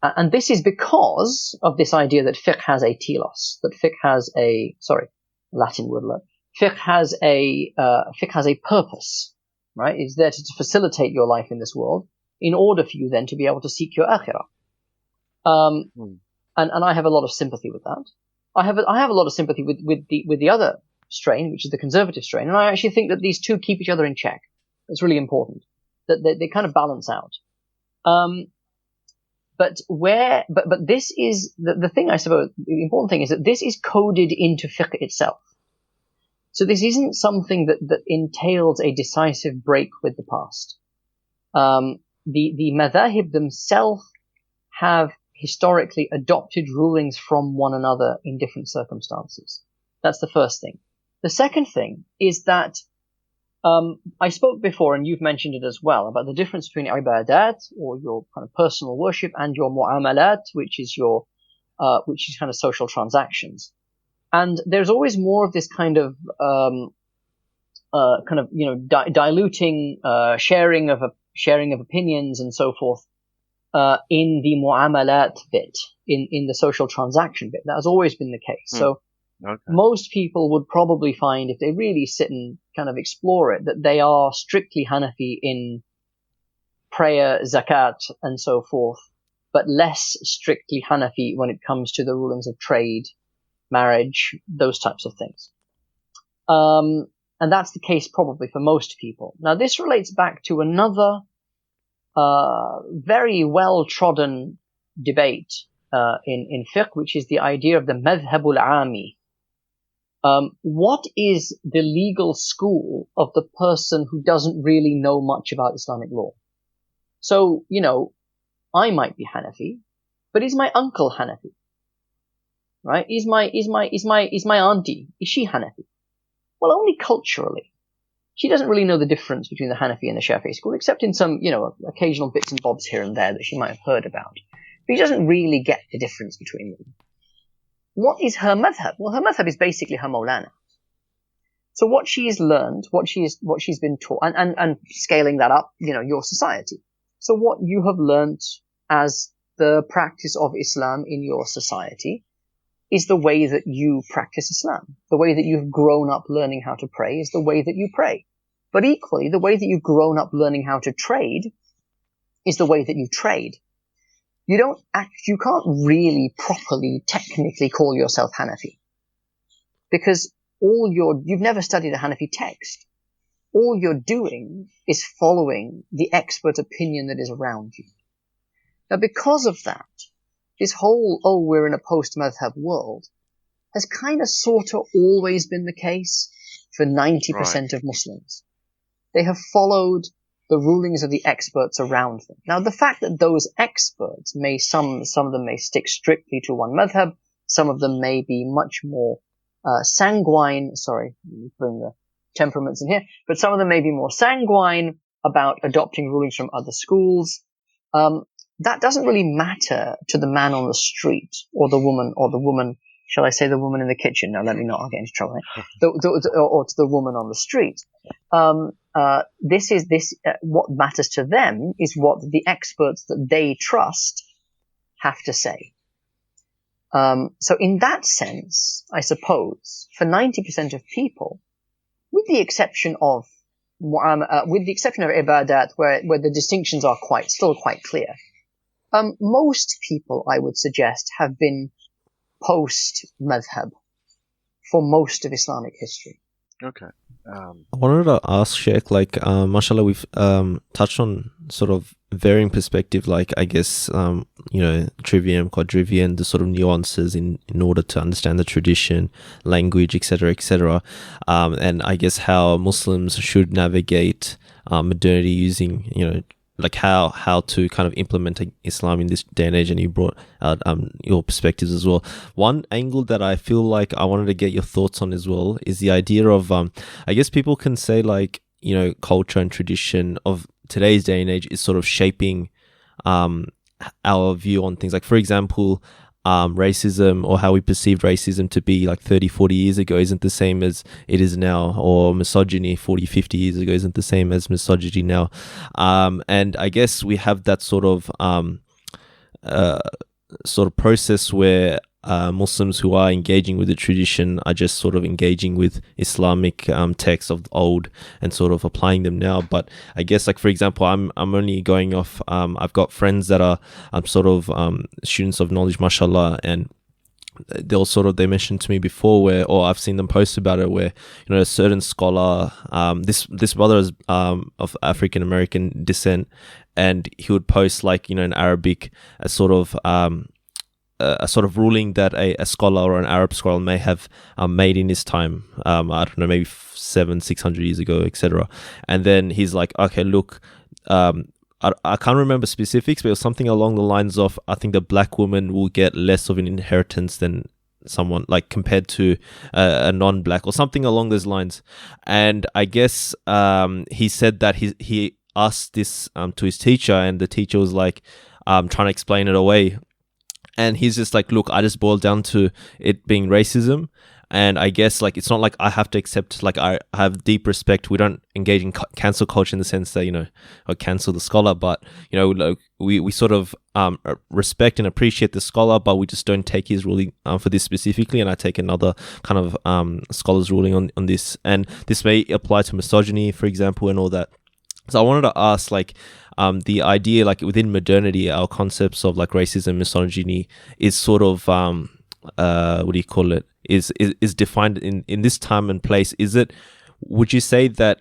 And this is because of this idea that fiqh has a telos, that fiqh has Latin word, fiqh has a purpose, right? It's there to facilitate your life in this world in order for you then to be able to seek your akhirah. And I have a lot of sympathy with that. I have a lot of sympathy with the other strain, which is the conservative strain, and I actually think that these two keep each other in check. It's really important that they kind of balance out. But this is the thing, I suppose. The important thing is that this is coded into fiqh itself. So this isn't something that entails a decisive break with the past. The madhahib themselves have historically adopted rulings from one another in different circumstances. That's the first thing. The second thing is that I spoke before, and you've mentioned it as well, about the difference between ibadat, or your kind of personal worship, and your mu'amalat, which is kind of social transactions. And there's always more of this kind of diluting sharing of opinions and so forth in the mu'amalat bit, in the social transaction bit. That has always been the case. So most people would probably find, if they really sit and kind of explore it, that they are strictly Hanafi in prayer, zakat, and so forth, but less strictly Hanafi when it comes to the rulings of trade, marriage, those types of things. And that's the case probably for most people. Now, this relates back to another very well-trodden debate in fiqh, which is the idea of the madhhabul ami. What is the legal school of the person who doesn't really know much about Islamic law? So, I might be Hanafi, but is my uncle Hanafi? Right? Is my auntie, is she Hanafi? Well, only culturally. She doesn't really know the difference between the Hanafi and the Shafi'i school, except in some, occasional bits and bobs here and there that she might have heard about. But she doesn't really get the difference between them. What is her madhab? Well, her madhab is basically her Maulana. So what she has learned, what she's been taught, and scaling that up, your society. So what you have learned as the practice of Islam in your society is the way that you practice Islam. The way that you've grown up learning how to pray is the way that you pray. But equally, the way that you've grown up learning how to trade is the way that you trade. You can't really properly, technically call yourself Hanafi. Because you've never studied a Hanafi text. All you're doing is following the expert opinion that is around you. Now, because of that, this whole, we're in a post-madhab world, has kind of sort of always been the case for 90% of Muslims. They have followed the rulings of the experts around them. Now, the fact that those experts some of them may stick strictly to one madhab, some of them may be much more sanguine, sorry, let me bring the temperaments in here, but some of them may be more sanguine about adopting rulings from other schools. That doesn't really matter to the man on the street, or the woman, shall I say the woman in the kitchen? No, let me not, I'll get into trouble here. Or to the woman on the street. What matters to them is what the experts that they trust have to say. So in that sense, I suppose, for 90% of people, with the exception of ibadat, where the distinctions are still quite clear, most people, I would suggest, have been post-madhab for most of Islamic history. Okay. I wanted to ask Sheikh, mashallah, we've touched on sort of varying perspective, I guess, trivium, quadrivium, the sort of nuances in order to understand the tradition, language, etc., and I guess how Muslims should navigate modernity using, how to kind of implement Islam in this day and age, and you brought out your perspectives as well. One angle that I feel like I wanted to get your thoughts on as well is the idea of, I guess people can say culture and tradition of today's day and age is sort of shaping our view on things. Like, for example, racism, or how we perceived racism to be 30, 40 years ago isn't the same as it is now, or misogyny 40, 50 years ago isn't the same as misogyny now. And I guess we have that sort of process where Muslims who are engaging with the tradition are just sort of engaging with Islamic texts of the old and sort of applying them now. But I guess, like, for example, I'm only going off, I've got friends that are sort of students of knowledge, mashallah, and they mentioned to me before or I've seen them post about it, where, you know, a certain scholar, this brother is of African American descent, and he would post, like, you know, in Arabic, a sort of ruling that a scholar or an Arab scholar may have made in his time, I don't know, maybe 600 years ago, etc. And then he's like, okay, look, I can't remember specifics, but it was something along the lines of, I think the black woman will get less of an inheritance than someone, like, compared to a non-black, or something along those lines. And I guess he said that he asked this to his teacher, and the teacher was like trying to explain it away. And he's just like, look, I just boiled down to it being racism. And I guess, like, it's not like I have to accept, like, I have deep respect. We don't engage in cancel culture in the sense that, you know, or cancel the scholar, but, you know, like, we sort of respect and appreciate the scholar, but we just don't take his ruling for this specifically. And I take another kind of scholar's ruling on this. And this may apply to misogyny, for example, and all that. So I wanted to ask, like, the idea, like, within modernity, our concepts of, like, racism, misogyny is sort of, what do you call it, is defined in this time and place. Would you say that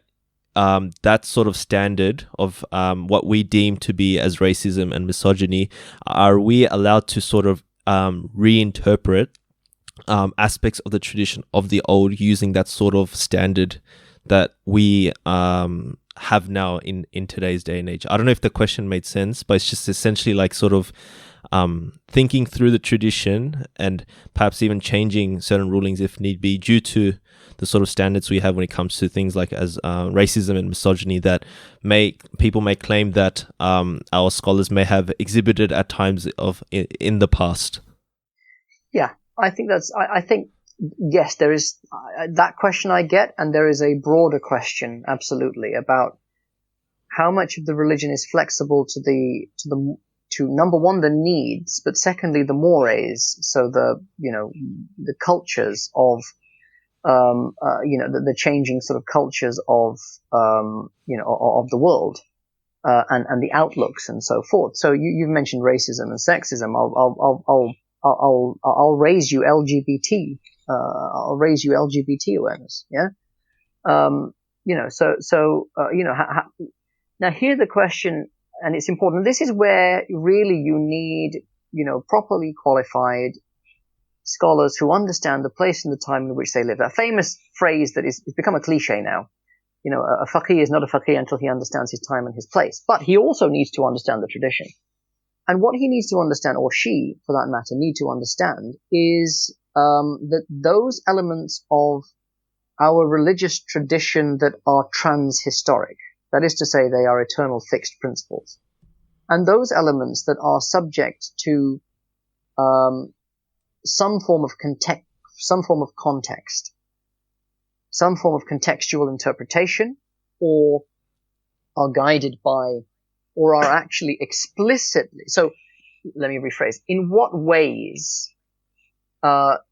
that sort of standard of what we deem to be as racism and misogyny, are we allowed to sort of reinterpret aspects of the tradition of the old using that sort of standard that we have now in today's day and age? I don't know if the question made sense, but it's just essentially, like, sort of thinking through the tradition and perhaps even changing certain rulings if need be, due to the sort of standards we have when it comes to things like as racism and misogyny that people may claim that our scholars may have exhibited at times in the past. Yeah, I think I think yes, there is that question I get, and there is a broader question, absolutely, about how much of the religion is flexible to number one, the needs, but secondly, the mores, so the cultures of the changing sort of cultures of of the world, and the outlooks and so forth. So you've mentioned racism and sexism. I'll raise you LGBT. I'll raise you LGBT awareness. Yeah. Now here the question, and it's important. This is where really you need, properly qualified scholars who understand the place and the time in which they live. A famous phrase that is become a cliche now. A faqih is not a faqih until he understands his time and his place. But he also needs to understand the tradition. And what he needs to understand, or she, for that matter, need to understand, is that those elements of our religious tradition that are transhistoric, that is to say, they are eternal fixed principles, and those elements that are subject to some form of context, some form of contextual interpretation, or are guided by, or are actually explicitly. So let me rephrase. In what ways our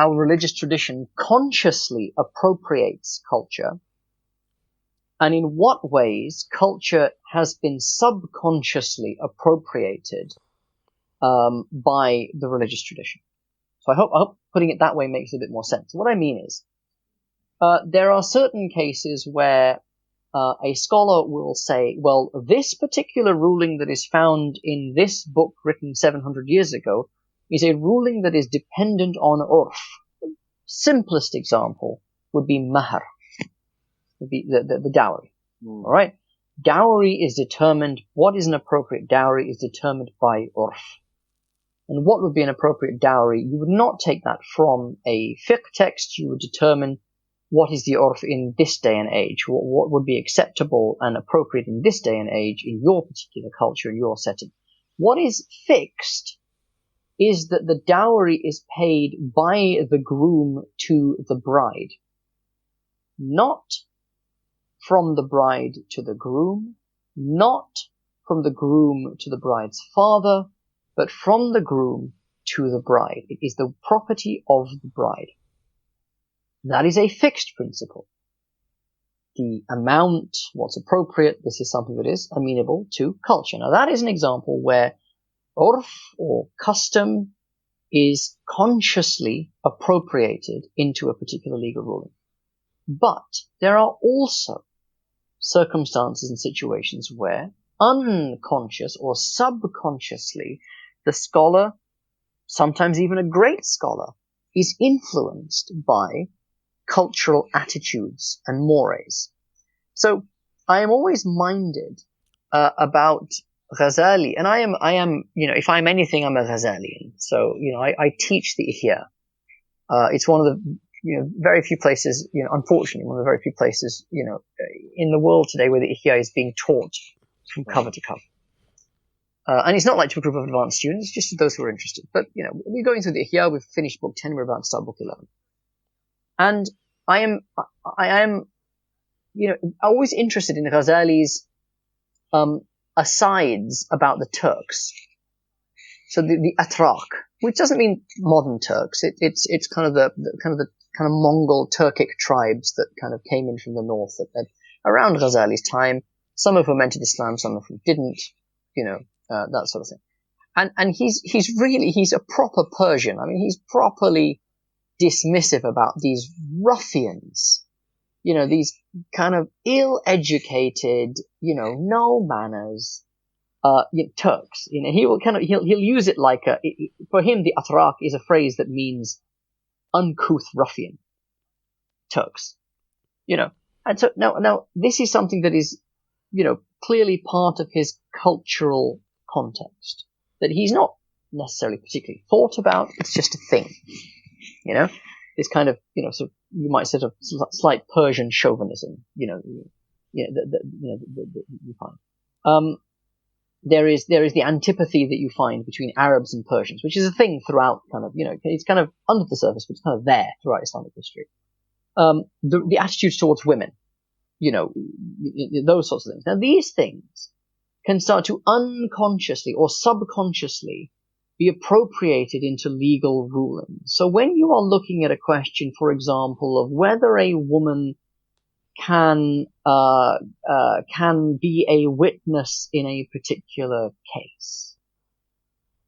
religious tradition consciously appropriates culture, and in what ways culture has been subconsciously appropriated by the religious tradition. So I hope putting it that way makes a bit more sense. What I mean is, there are certain cases where a scholar will say, well, this particular ruling that is found in this book written 700 years ago is a ruling that is dependent on urf. Simplest example would be mahar, would be the dowry. All right? Dowry is determined, what is an appropriate dowry is determined by urf. And what would be an appropriate dowry? You would not take that from a fiqh text. You would determine what is the urf in this day and age, what would be acceptable and appropriate in this day and age in your particular culture, in your setting. What is fixed is that the dowry is paid by the groom to the bride, not from the bride to the groom, not from the groom to the bride's father, but from the groom to the bride. It is the property of the bride. That is a fixed principle. The amount, what's appropriate, this is something that is amenable to culture. Now that is an example where urf or custom is consciously appropriated into a particular legal ruling. But there are also circumstances and situations where unconscious or subconsciously the scholar, sometimes even a great scholar, is influenced by cultural attitudes and mores. So I am always minded about Ghazali, and I am, if I'm anything, I'm a Ghazalian. So, I teach the Ihya. It's one of the, very few places, unfortunately, one of the very few places, in the world today where the Ihya is being taught from cover to cover. And it's not like to a group of advanced students, just to those who are interested. But, we're going through the Ihya, we've finished book 10, we're about to start book 11. And I am, always interested in Ghazali's, asides about the Turks. So the Atrak, which doesn't mean modern Turks. It's kind of the Mongol Turkic tribes that kind of came in from the north that around Ghazali's time. Some of whom entered Islam, some of whom didn't, that sort of thing. And he's a proper Persian. I mean, he's properly dismissive about these ruffians, these kind of ill-educated, no manners, Turks. He'll use it like for him, the Atrak is a phrase that means uncouth ruffian Turks, and so now this is something that is, clearly part of his cultural context that he's not necessarily particularly thought about. It's just a thing, this kind of, so you might say, slight Persian chauvinism, you find. There is the antipathy that you find between Arabs and Persians, which is a thing throughout it's kind of under the surface, but it's kind of there throughout Islamic history. The attitudes towards women, those sorts of things. Now, these things can start to unconsciously or subconsciously be appropriated into legal rulings. So when you are looking at a question, for example, of whether a woman can be a witness in a particular case,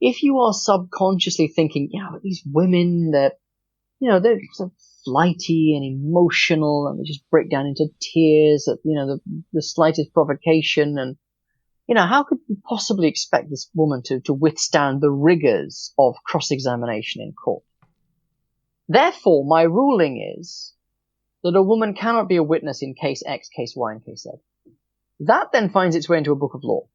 if you are subconsciously thinking, but these women, they're so flighty and emotional, and they just break down into tears at the slightest provocation, and how could you possibly expect this woman to withstand the rigors of cross-examination in court? Therefore, my ruling is that a woman cannot be a witness in case X, case Y, and case Z. That then finds its way into a book of law.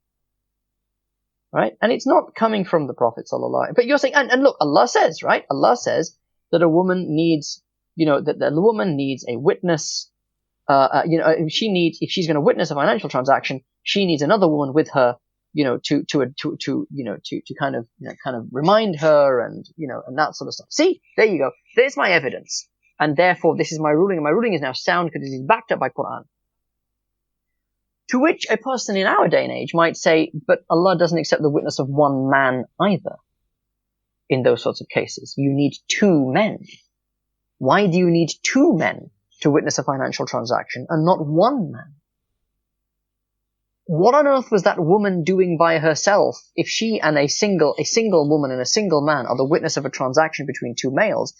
Right? And it's not coming from the Prophet sallallahu. But you're saying, and look, Allah says, right? Allah says that a woman needs, that the woman needs a witness. If she's going to witness a financial transaction, she needs another woman with her, to kind of remind her and that sort of stuff. See, there you go. There's my evidence. And therefore, this is my ruling, and my ruling is now sound because it is backed up by Quran. To which a person in our day and age might say, but Allah doesn't accept the witness of one man either. In those sorts of cases, you need two men. Why do you need two men to witness a financial transaction and not one man? What on earth was that woman doing by herself if she and a single woman and a single man are the witness of a transaction between two males?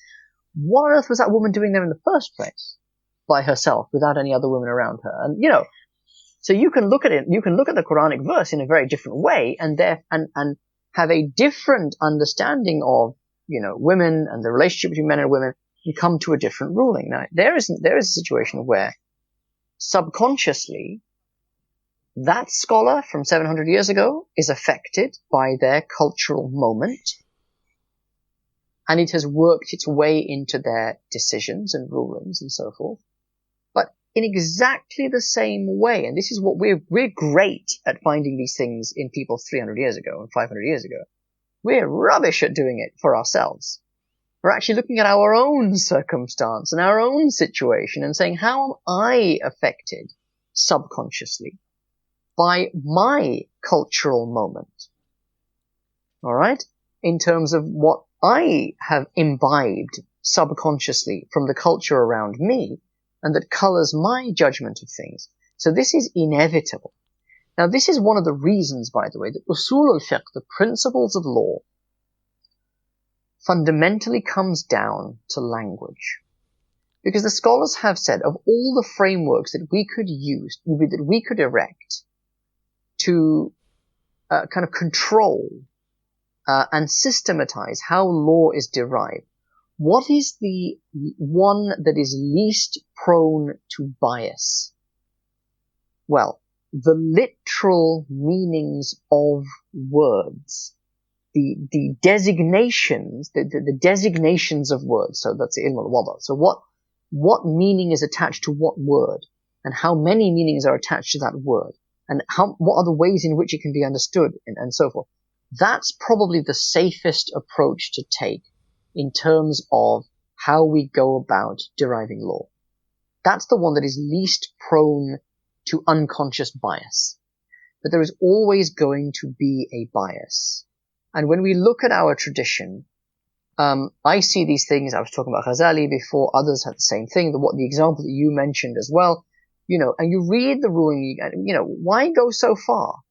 What on earth was that woman doing there in the first place by herself without any other women around her? And, so you can look at it, you can look at the Quranic verse in a very different way and have a different understanding of, women and the relationship between men and women and come to a different ruling. Now, there is a situation where subconsciously that scholar from 700 years ago is affected by their cultural moment, and it has worked its way into their decisions and rulings and so forth. But in exactly the same way, and this is what we're great at finding these things in people 300 years ago and 500 years ago. We're rubbish at doing it for ourselves. We're actually looking at our own circumstance and our own situation and saying, how am I affected subconsciously by my cultural moment? All right? In terms of what I have imbibed subconsciously from the culture around me, and that colors my judgment of things. So this is inevitable. Now, this is one of the reasons, by the way, that usul al-fiqh, the principles of law, fundamentally comes down to language. Because the scholars have said, of all the frameworks that we could use, that we could erect to kind of control and systematize how law is derived, what is the one that is least prone to bias? Well, the literal meanings of words, the designations, the designations of words. So that's the ilm al-wada. So what meaning is attached to what word, and how many meanings are attached to that word, and what are the ways in which it can be understood, and so forth. That's probably the safest approach to take in terms of how we go about deriving law. That's the one that is least prone to unconscious bias. But there is always going to be a bias. And when we look at our tradition, I see these things. I was talking about Ghazali before. Others had the same thing. The example that you mentioned as well, and you read the ruling, why go so far?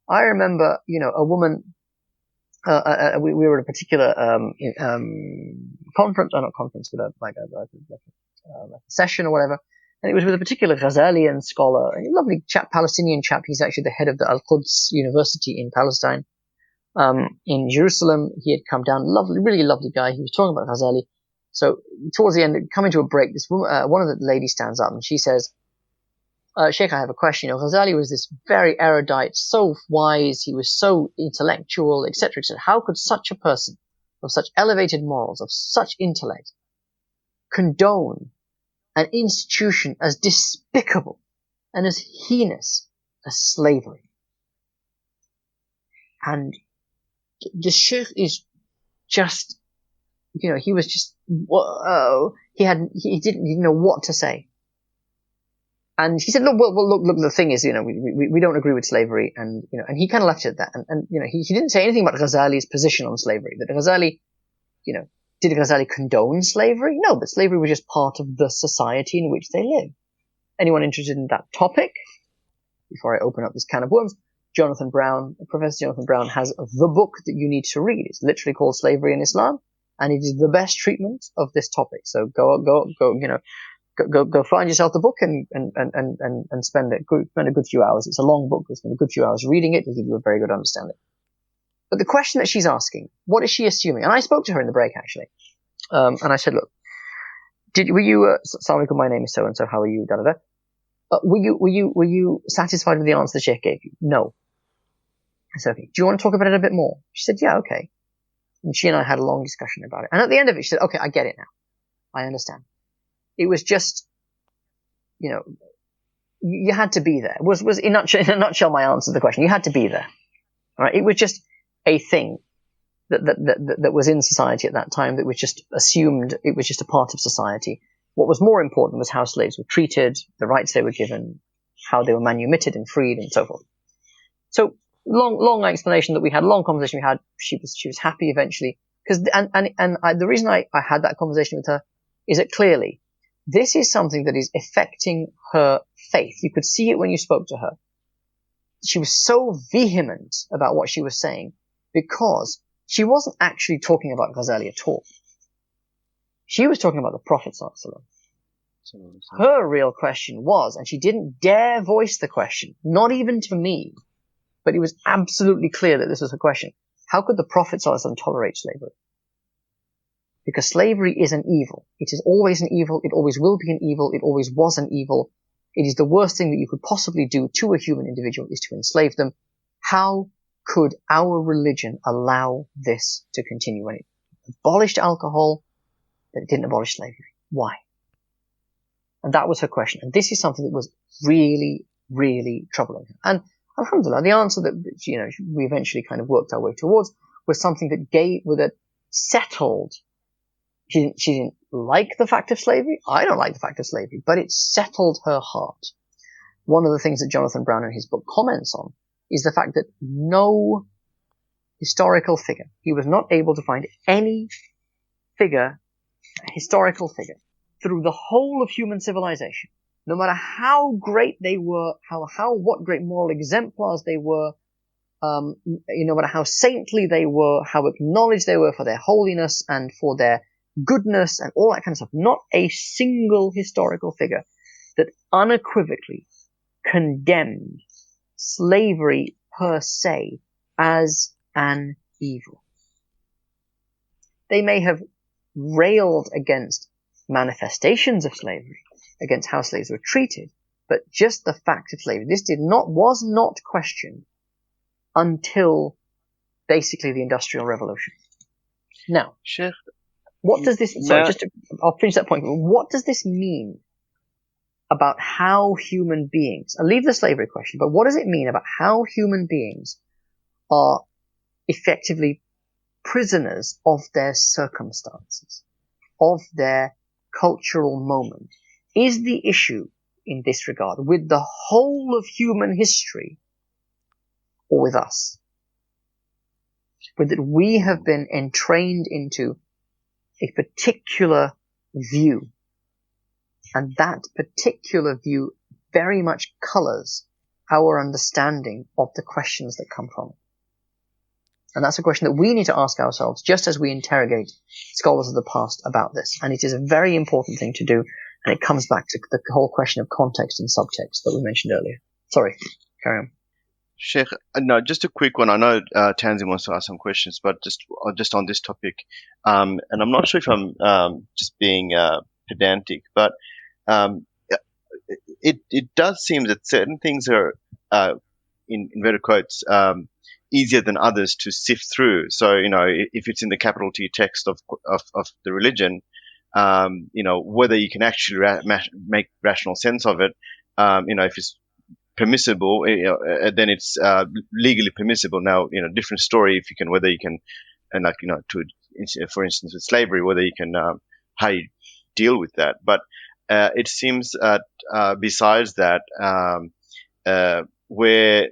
I remember, a woman, we were at a particular, conference, not conference, but like a session or whatever. And it was with a particular Ghazalian scholar, a lovely chap, Palestinian chap. He's actually the head of the Al-Quds University in Palestine. In Jerusalem, he had come down, lovely, really lovely guy. He was talking about Ghazali. So towards the end, coming to a break, this woman, one of the ladies stands up and she says, Sheikh, I have a question. Ghazali was this very erudite, so wise, he was so intellectual, etc., etc. How could such a person of such elevated morals, of such intellect, condone an institution as despicable and as heinous as slavery? And the Sheikh is just, he was just, whoa, he didn't know what to say. And he said, look, the thing is, we don't agree with slavery. And he kind of left it at that. And he didn't say anything about Ghazali's position on slavery. That Ghazali, did Ghazali condone slavery? No, but slavery was just part of the society in which they live. Anyone interested in that topic? Before I open up this can of worms, Professor Jonathan Brown has the book that you need to read. It's literally called Slavery in Islam, and it is the best treatment of this topic. So go find yourself the book and spend a good few hours. It's a long book. Spend a good few hours reading it. It'll give you a very good understanding. But the question that she's asking, what is she assuming? And I spoke to her in the break, actually. And I said, look, were you, Assalamu alaikum, my name is so-and-so, how are you, da-da-da. Were you satisfied with the answer the Sheikh gave you? No. I said, okay, do you want to talk about it a bit more? She said, yeah, okay. And she and I had a long discussion about it. And at the end of it, she said, okay, I get it now. I understand. It was just, you had to be there. Was in a nutshell my answer to the question. You had to be there. All right? It was just a thing that was in society at that time that was just assumed it was just a part of society. What was more important was how slaves were treated, the rights they were given, how they were manumitted and freed, and so forth. So long explanation that we had, long conversation we had. She was happy eventually because the reason I had that conversation with her is that clearly this is something that is affecting her faith. You could see it when you spoke to her. She was so vehement about what she was saying because she wasn't actually talking about Ghazali at all. She was talking about the Prophet ﷺ. Her real question was, and she didn't dare voice the question, not even to me, but it was absolutely clear that this was her question. How could the Prophet ﷺ tolerate slavery? Because slavery is an evil. It is always an evil. It always will be an evil. It always was an evil. It is the worst thing that you could possibly do to a human individual is to enslave them. How could our religion allow this to continue? When it abolished alcohol, but it didn't abolish slavery. Why? And that was her question. And this is something that was really, really troubling her. And alhamdulillah, the answer that we eventually kind of worked our way towards was something that settled. She didn't like the fact of slavery. I don't like the fact of slavery, but it settled her heart. One of the things that Jonathan Brown in his book comments on is the fact that no historical figure. He was not able to find any historical figure, through the whole of human civilization, no matter how great they were, what great moral exemplars they were, no matter how saintly they were, how acknowledged they were for their holiness and for their goodness and all that kind of stuff. Not a single historical figure that unequivocally condemned slavery per se as an evil. They may have railed against manifestations of slavery, against how slaves were treated, but just the fact of slavery, this was not questioned until basically the Industrial Revolution. Now, Sheikh, what does this, I'll finish that point. What does this mean about how human beings, I'll leave the slavery question, but what does it mean about how human beings are effectively prisoners of their circumstances, of their cultural moment? Is the issue in this regard with the whole of human history or with us? With that we have been entrained into a particular view, and that particular view very much colors our understanding of the questions that come from it. And that's a question that we need to ask ourselves, just as we interrogate scholars of the past about this. And it is a very important thing to do, and it comes back to the whole question of context and subtext that we mentioned earlier. Sorry, carry on. Sheikh, no, just a quick one. I know Tanzim wants to ask some questions, but just on this topic, and I'm not sure if I'm just being pedantic, but it does seem that certain things are, in inverted quotes, easier than others to sift through. So, if it's in the capital T text of the religion, whether you can actually make rational sense of it, if it's permissible, then it's legally permissible. Now, different story if you can, whether you can, and for instance, with slavery, whether you can, how you deal with that. But it seems that besides that, where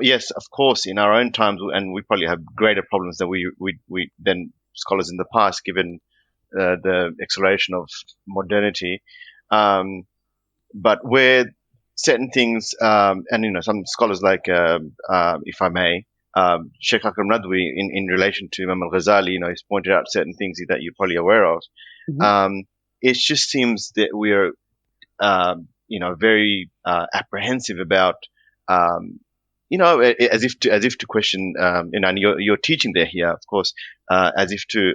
yes, of course, in our own times, and we probably have greater problems than we than scholars in the past, given the acceleration of modernity. But where certain things, and some scholars like, if I may, Shaykh Akram Nadwi, in relation to Imam al-Ghazali, he's pointed out certain things that you're probably aware of. Mm-hmm. It just seems that we are, very apprehensive about, as if to question, and you're teaching there here, of course, as if to,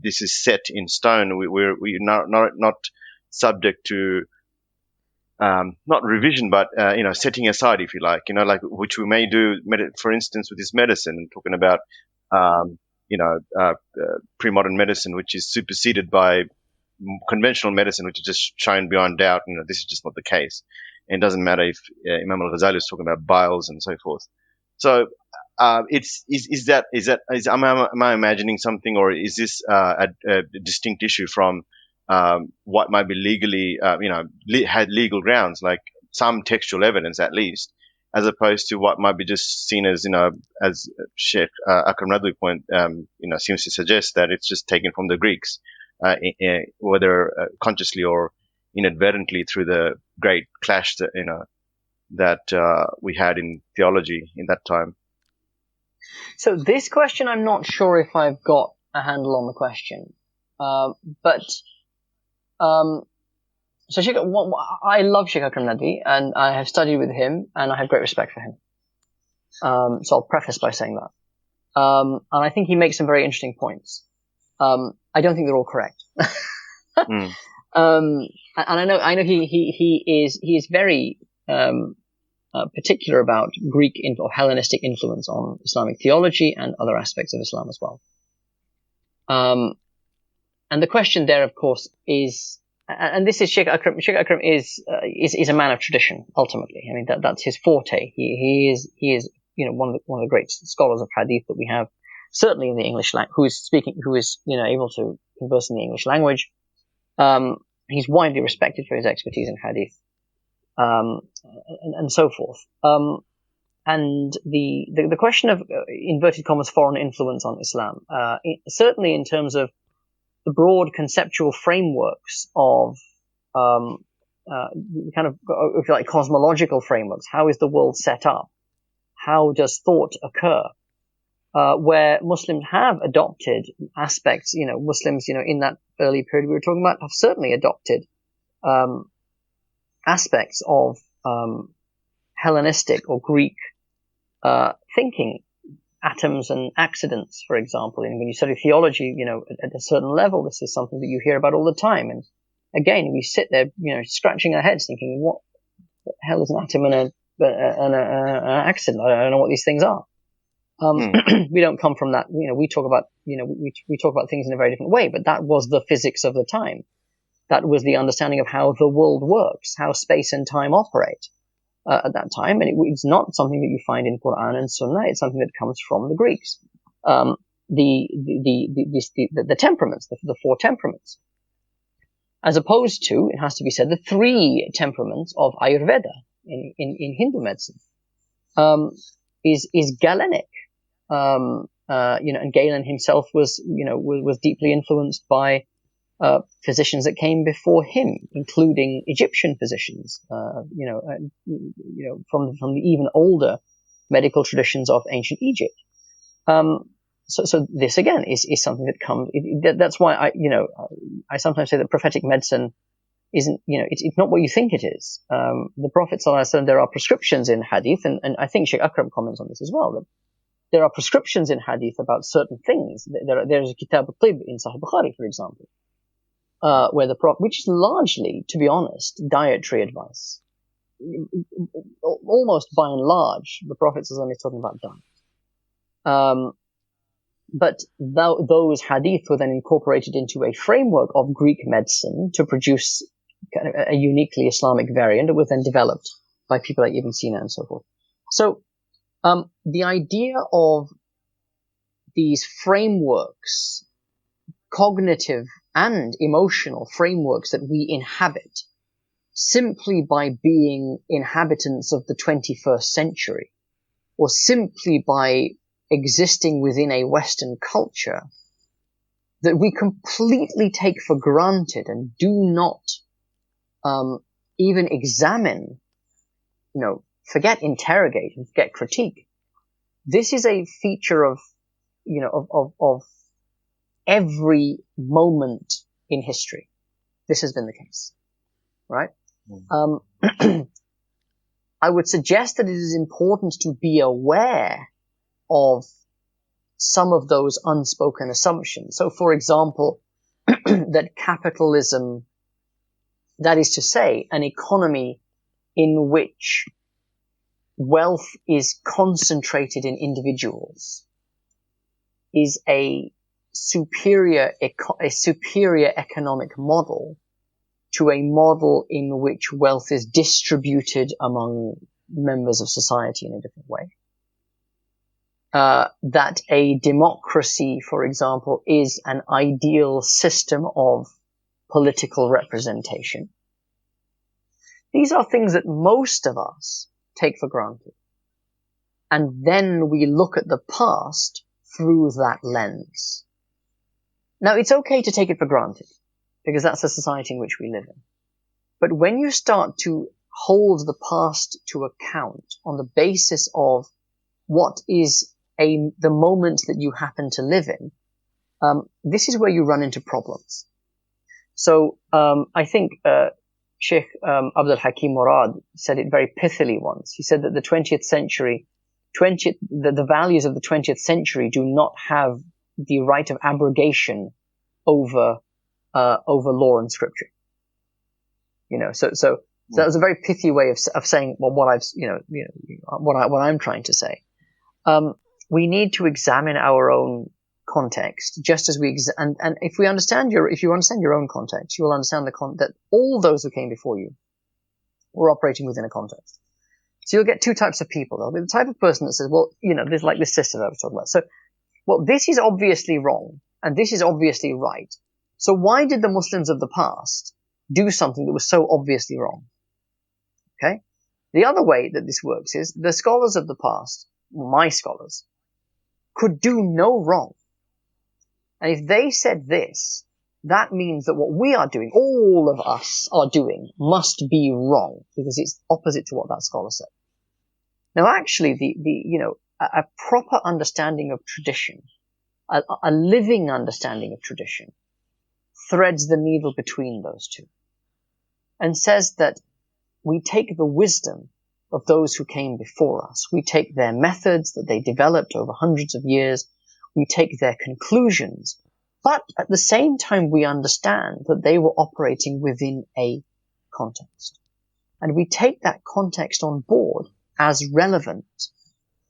this is set in stone. We're not subject to, not revision, but, setting aside, if you like, which we may do, for instance, with this medicine, and talking about, pre-modern medicine, which is superseded by conventional medicine, which is just shown beyond doubt. This is just not the case. And it doesn't matter if Imam al-Ghazali is talking about biles and so forth. So, am I imagining something, or is this a distinct issue from what might be legally, had legal grounds, like some textual evidence at least, as opposed to what might be just seen as, as Sheikh Akram Nadwi point, seems to suggest that it's just taken from the Greeks, whether consciously or inadvertently through the great clash that we had in theology in that time. So this question, I'm not sure if I've got a handle on the question, but so I love Shaykh Akram Nadwi, and I have studied with him, and I have great respect for him. So I'll preface by saying that. And I think he makes some very interesting points. I don't think they're all correct. And I know he is very particular about Greek or Hellenistic influence on Islamic theology and other aspects of Islam as well. And the question there, of course, is, and this is Shaykh Akram. Shaykh Akram is a man of tradition. Ultimately, I mean that's his forte. He is one of the great scholars of hadith that we have, certainly in the English language, who is able to converse in the English language. He's widely respected for his expertise in hadith, and so forth. and the question of inverted commas foreign influence on Islam, certainly in terms of the broad conceptual frameworks of kind of, if you like, cosmological frameworks. How is the world set up? How does thought occur? Where Muslims have adopted aspects, Muslims, in that early period we were talking about, have certainly adopted aspects of Hellenistic or Greek thinking, atoms and accidents, for example. And when you study theology, at a certain level, this is something that you hear about all the time. And again, we sit there, scratching our heads, thinking, what the hell is an atom and an accident? I don't know what these things are. We don't come from that. We talk about, we talk about things in a very different way, but that was the physics of the time. That was the understanding of how the world works, how space and time operate at that time. And it's not something that you find in Quran and Sunnah. It's something that comes from the Greeks. The temperaments, the four temperaments, as opposed to, it has to be said, the three temperaments of Ayurveda in Hindu medicine, is Galenic. And Galen himself was deeply influenced by physicians that came before him, including Egyptian physicians, from the even older medical traditions of ancient Egypt. So this again is something that comes. That's why I sometimes say that prophetic medicine isn't, it's not what you think it is. The Prophet ﷺ, there are prescriptions in hadith, and I think Shaykh Akram comments on this as well, that there are prescriptions in hadith about certain things. There's a Kitab al-Tib in Sahih Bukhari, for example, where which is largely, to be honest, dietary advice. Almost by and large, the Prophet ﷺ is talking about diet. But those hadith were then incorporated into a framework of Greek medicine to produce kind of a uniquely Islamic variant that was then developed by people like Ibn Sina and so forth. So the idea of these frameworks, cognitive and emotional frameworks that we inhabit simply by being inhabitants of the 21st century, or simply by existing within a Western culture, that we completely take for granted and do not even examine, forget interrogate and forget critique. This is a feature of every moment in history. This has been the case, right? I would suggest that it is important to be aware of some of those unspoken assumptions. So, for example, that capitalism, that is to say, an economy in which wealth is concentrated in individuals, is a superior economic model to a model in which wealth is distributed among members of society in a different way. That a democracy, for example, is an ideal system of political representation. These are things that most of us take for granted. And then we look at the past through that lens. Now, it's okay to take it for granted, because that's the society in which we live in. But when you start to hold the past to account on the basis of what is the moment that you happen to live in, this is where you run into problems. So I think Sheikh Abdul Hakim Murad said it very pithily once. He said that the 20th century, the values of the 20th century do not have the right of abrogation over law and scripture. So that was a very pithy way of saying, well, what I'm trying to say. We need to examine our own context, just as and if you understand your own context, you will understand that all those who came before you were operating within a context. So you'll get two types of people. There'll be the type of person that says, well, there's like this sister that I was talking about. So, well, this is obviously wrong, and this is obviously right. So why did the Muslims of the past do something that was so obviously wrong? Okay? The other way that this works is the scholars of the past, my scholars, could do no wrong. And if they said this, that means that what we are doing, all of us are doing, must be wrong, because it's opposite to what that scholar said. Now, actually, a proper understanding of tradition, a living understanding of tradition, threads the needle between those two, and says that we take the wisdom of those who came before us, we take their methods that they developed over hundreds of years, we take their conclusions, but at the same time we understand that they were operating within a context. And we take that context on board as relevant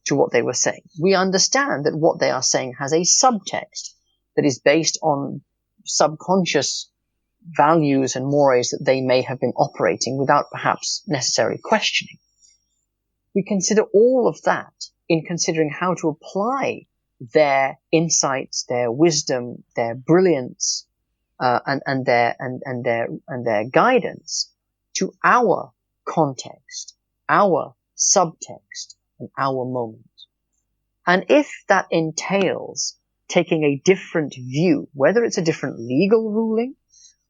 to what they were saying. We understand that what they are saying has a subtext that is based on subconscious values and mores that they may have been operating without perhaps necessarily questioning. We consider all of that in considering how to apply their insights, their wisdom, their brilliance, and their guidance to our context, our subtext, and our moment. And if that entails taking a different view, whether it's a different legal ruling,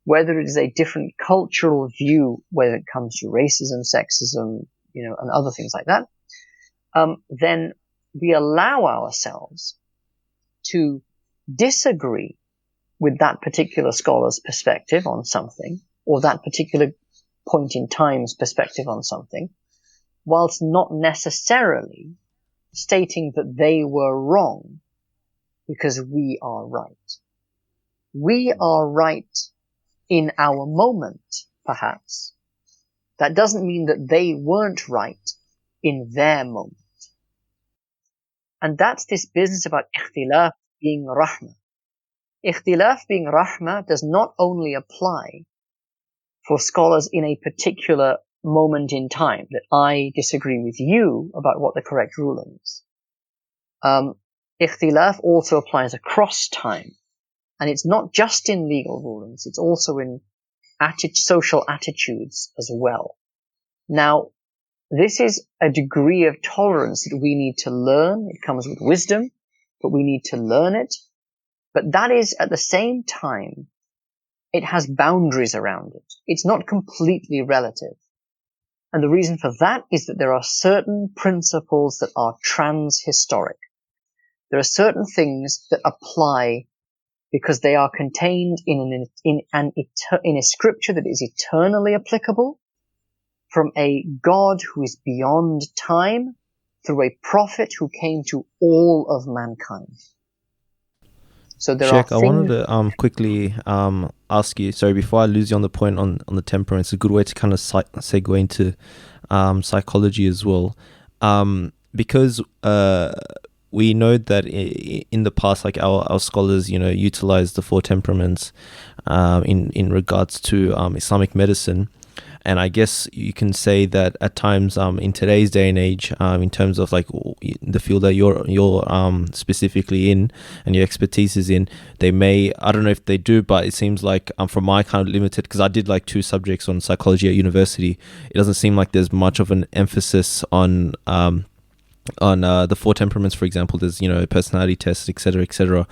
whether it is a different cultural view, whether it comes to racism, sexism, and other things like that, then we allow ourselves to disagree with that particular scholar's perspective on something, or that particular point in time's perspective on something, whilst not necessarily stating that they were wrong, because we are right. We are right in our moment, perhaps. That doesn't mean that they weren't right in their moment. And that's this business about ikhtilaf being rahmah. Ikhtilaf being rahmah does not only apply for scholars in a particular moment in time, that I disagree with you about what the correct ruling is. Ikhtilaf also applies across time. And it's not just in legal rulings, it's also in social attitudes as well. Now, this is a degree of tolerance that we need to learn. It comes with wisdom, but we need to learn it. But that is, at the same time, it has boundaries around it. It's not completely relative. And the reason for that is that there are certain principles that are transhistoric. There are certain things that apply because they are contained in a scripture that is eternally applicable, from a God who is beyond time, through a prophet who came to all of mankind. So there Sheikh, are I things... wanted to quickly ask you, sorry, before I lose you on the point on the temperament, it's a good way to kind of segue into psychology as well. Because we know that in the past, like our scholars, utilize the four temperaments in regards to Islamic medicine. And I guess you can say that at times in today's day and age, in terms of like the field that you're specifically in and your expertise is in, they may, I don't know if they do, but it seems like from my kind of limited, because I did like 2 subjects on psychology at university, it doesn't seem like there's much of an emphasis on the 4 temperaments. For example, there's personality tests, etc., etc.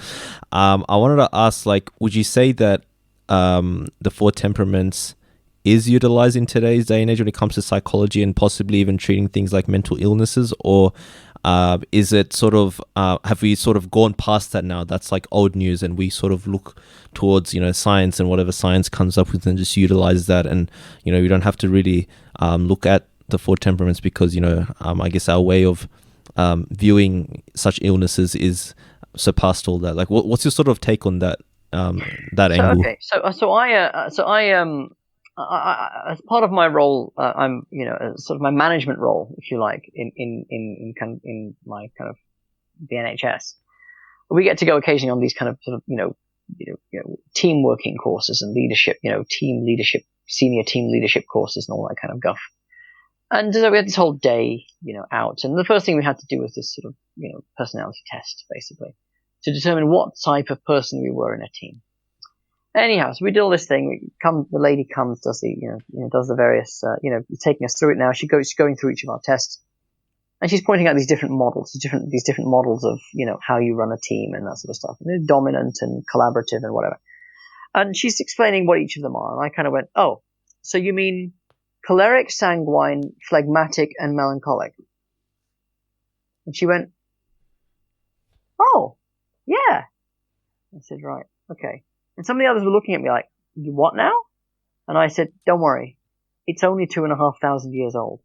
I wanted to ask, like, would you say that the 4 temperaments is utilized in today's day and age when it comes to psychology and possibly even treating things like mental illnesses, or is it sort of have we sort of gone past that now? That's like old news, and we sort of look towards science and whatever science comes up with and just utilize that, and we don't have to really look at the 4 temperaments because I guess our way of viewing such illnesses is surpassed all that. Like, what's your sort of take on that angle? Okay, so I as part of my role, I'm sort of my management role, if you like, in my kind of the NHS. We get to go occasionally on these kind of sort of team working courses and leadership, team leadership, senior team leadership courses and all that kind of guff. And so we had this whole day, out, and the first thing we had to do was this sort of personality test, basically, to determine what type of person we were in a team. Anyhow, so we do all this thing. The lady comes, does does the various, taking us through it now. She's going through each of our tests, and she's pointing out these different models, these different models of, how you run a team and that sort of stuff. And they're dominant and collaborative and whatever. And she's explaining what each of them are. And I kind of went, oh, so you mean choleric, sanguine, phlegmatic, and melancholic? And she went, oh, yeah. I said, right, okay. And some of the others were looking at me like, you what now? And I said, don't worry. It's only 2,500 years old.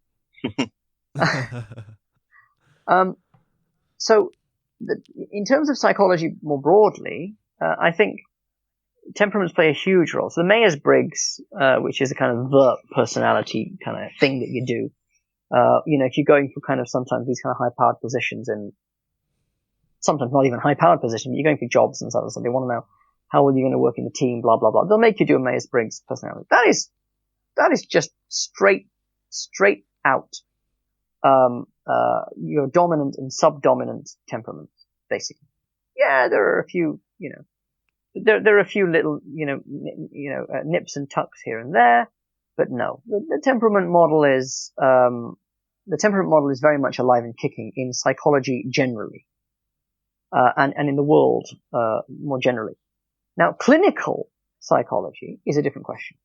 So in terms of psychology more broadly, I think temperaments play a huge role. So the Myers-Briggs, which is a kind of the personality kind of thing that you do, if you're going for kind of sometimes these kind of high-powered positions, and sometimes not even high-powered positions, but you're going for jobs and stuff, so they want to know how well you're going to work in the team, blah, blah, blah. They'll make you do a Myers-Briggs personality. That is just straight out, your dominant and subdominant temperaments, basically. Yeah, there are a few, there are a few little, nips and tucks here and there, but no, the temperament model is very much alive and kicking in psychology generally, and in the world, more generally. Now, clinical psychology is a different question.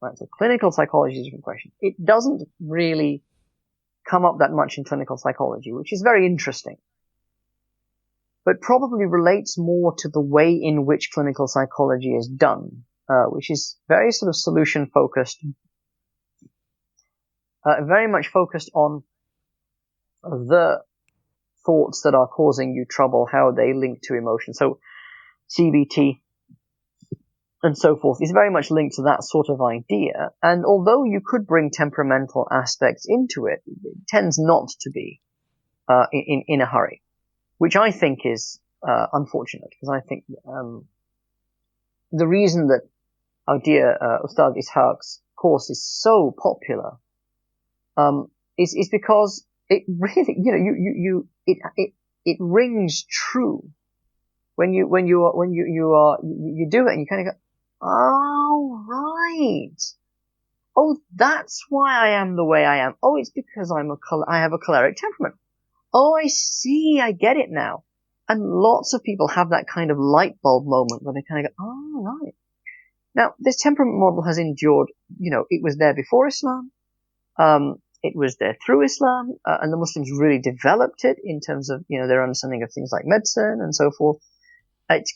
Right, so clinical psychology is a different question. It doesn't really come up that much in clinical psychology, which is very interesting, but probably relates more to the way in which clinical psychology is done, which is very sort of solution focused, very much focused on the thoughts that are causing you trouble, how they link to emotion. So CBT and so forth is very much linked to that sort of idea. And although you could bring temperamental aspects into it, it tends not to be in a hurry, which I think is unfortunate, because I think the reason that our dear Ustad Ishaq's course is so popular is because it really, it rings true when you do it, and you kind of go, oh, right. Oh, that's why I am the way I am. Oh, it's because I have a choleric temperament. Oh, I see. I get it now. And lots of people have that kind of light bulb moment where they kind of go, oh, right. Now, this temperament model has endured, it was there before Islam. It was there through Islam, and the Muslims really developed it in terms of, their understanding of things like medicine and so forth. It's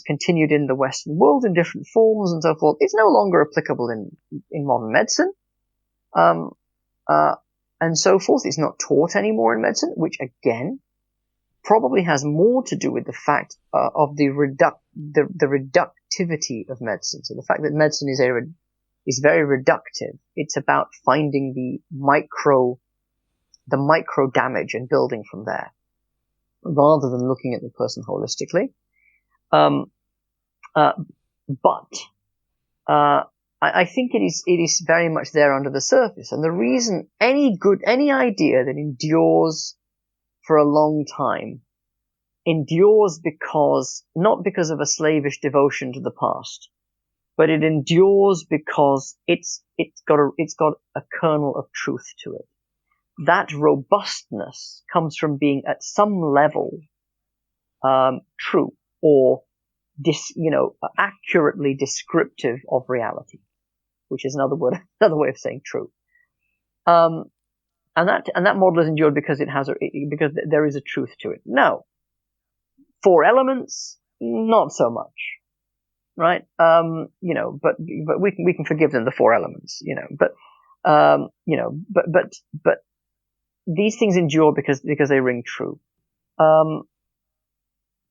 continued in the Western world in different forms and so forth. It's no longer applicable in modern medicine, and so forth. It's not taught anymore in medicine, which again probably has more to do with the fact of the reductivity of medicine. So the fact that medicine is very reductive. It's about finding the micro damage and building from there, rather than looking at the person holistically. I think it is very much there under the surface. And the reason any idea that endures for a long time endures not because of a slavish devotion to the past, but it endures because it's got a kernel of truth to it. That robustness comes from being at some level, true, or accurately descriptive of reality, which is another way of saying true. And that model is endured because because there is a truth to it. Now, 4 elements, not so much, right? But we can forgive them the 4 elements, but these things endure because they ring true.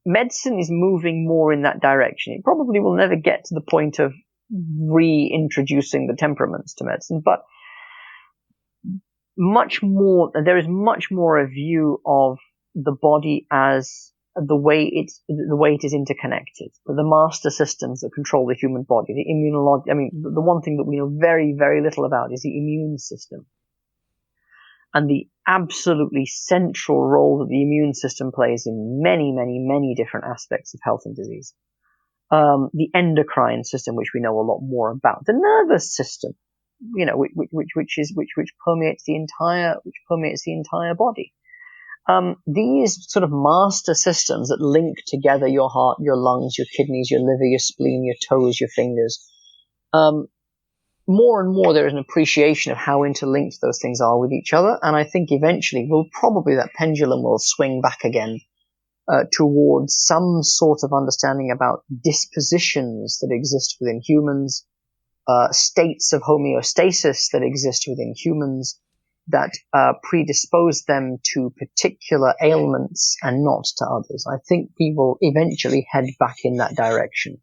Medicine is moving more in that direction. It probably will never get to the point of reintroducing the temperaments to medicine, but there is much more a view of the body as the way it is interconnected, the master systems that control the human body, the immunology. I mean, the one thing that we know very, very little about is the immune system, and the absolutely central role that the immune system plays in many, many, many different aspects of health and disease. the endocrine system, which we know a lot more about, the nervous system, which permeates the entire body. These sort of master systems that link together your heart, your lungs, your kidneys, your liver, your spleen, your toes, your fingers. More and more there is an appreciation of how interlinked those things are with each other, and I think eventually that pendulum will swing back again towards some sort of understanding about dispositions that exist within humans, states of homeostasis that exist within humans that predispose them to particular ailments and not to others. I think we will eventually head back in that direction.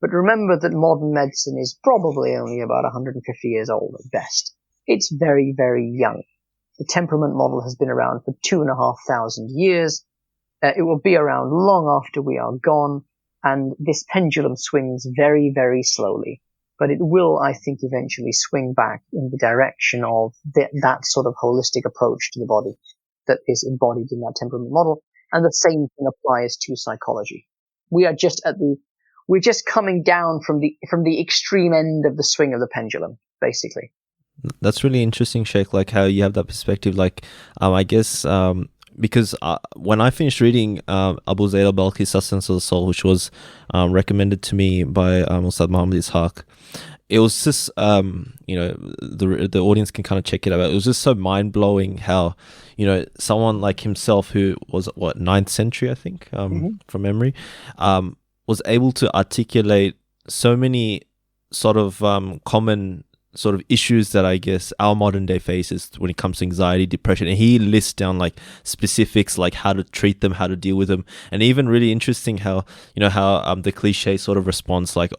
But remember that modern medicine is probably only about 150 years old at best. It's very, very young. The temperament model has been around for 2,500 years. It will be around long after we are gone, and this pendulum swings very, very slowly. But it will, I think, eventually swing back in the direction of that sort of holistic approach to the body that is embodied in that temperament model. And the same thing applies to psychology. We're just coming down from the extreme end of the swing of the pendulum, basically. That's really interesting, Sheikh, like how you have that perspective. Like, I guess, because when I finished reading Abu Zayd al-Balkhi's Sustenance of the Soul, which was recommended to me by Ustad Muhammad Ishaq, it was just, the audience can kind of check it out. It was just so mind-blowing how, someone like himself who was, 9th century, I think, from memory, was able to articulate so many sort of common sort of issues that I guess our modern day faces when it comes to anxiety, depression, and he lists down like specifics, like how to treat them, how to deal with them. And even really interesting how the cliche sort of response, like,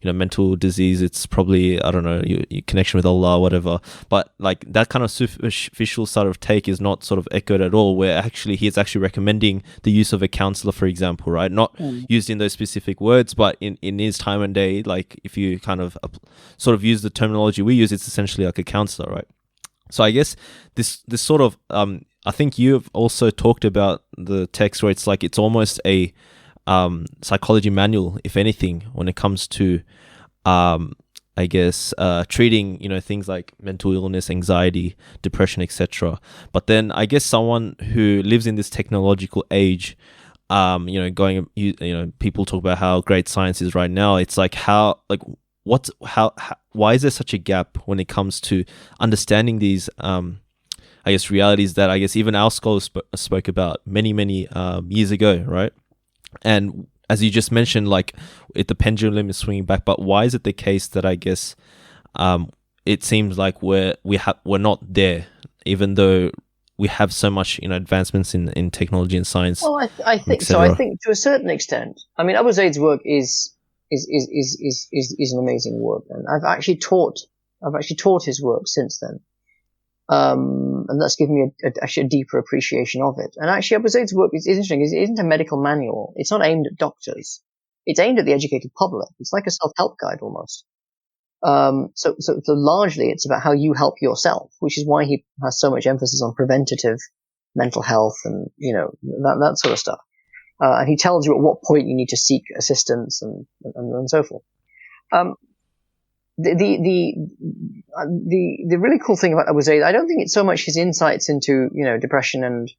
mental disease, it's probably, I don't know, your connection with Allah, whatever, but like that kind of superficial sort of take is not sort of echoed at all, where actually he is actually recommending the use of a counselor, for example, right? Not used in those specific words, but in his time and day, like if you kind of sort of use the terminology we use, it's essentially like a counselor, right? So I guess this sort of I think you've also talked about the text where it's like it's almost a psychology manual, if anything, when it comes to I guess treating things like mental illness, anxiety, depression, etc. But then I guess someone who lives in this technological age, people talk about how great science is right now. It's like why is there such a gap when it comes to understanding these I guess realities that I guess even our scholars spoke about many years ago, right? And as you just mentioned, like the pendulum is swinging back, but why is it the case that I guess it seems like we're not there, even though we have so much advancements in technology and science? Well, I think so. I think to a certain extent, I mean, Abu Zayd's work is an amazing work, and I've actually taught his work since then, and that's given me actually a deeper appreciation of it. And actually, Abu Zayd's work is interesting. It isn't a medical manual. It's not aimed at doctors. It's aimed at the educated public. It's like a self-help guide almost. So largely, it's about how you help yourself, which is why he has so much emphasis on preventative mental health and that sort of stuff. And he tells you at what point you need to seek assistance and so forth. The really cool thing about Abu Zayd, I don't think it's so much his insights into depression and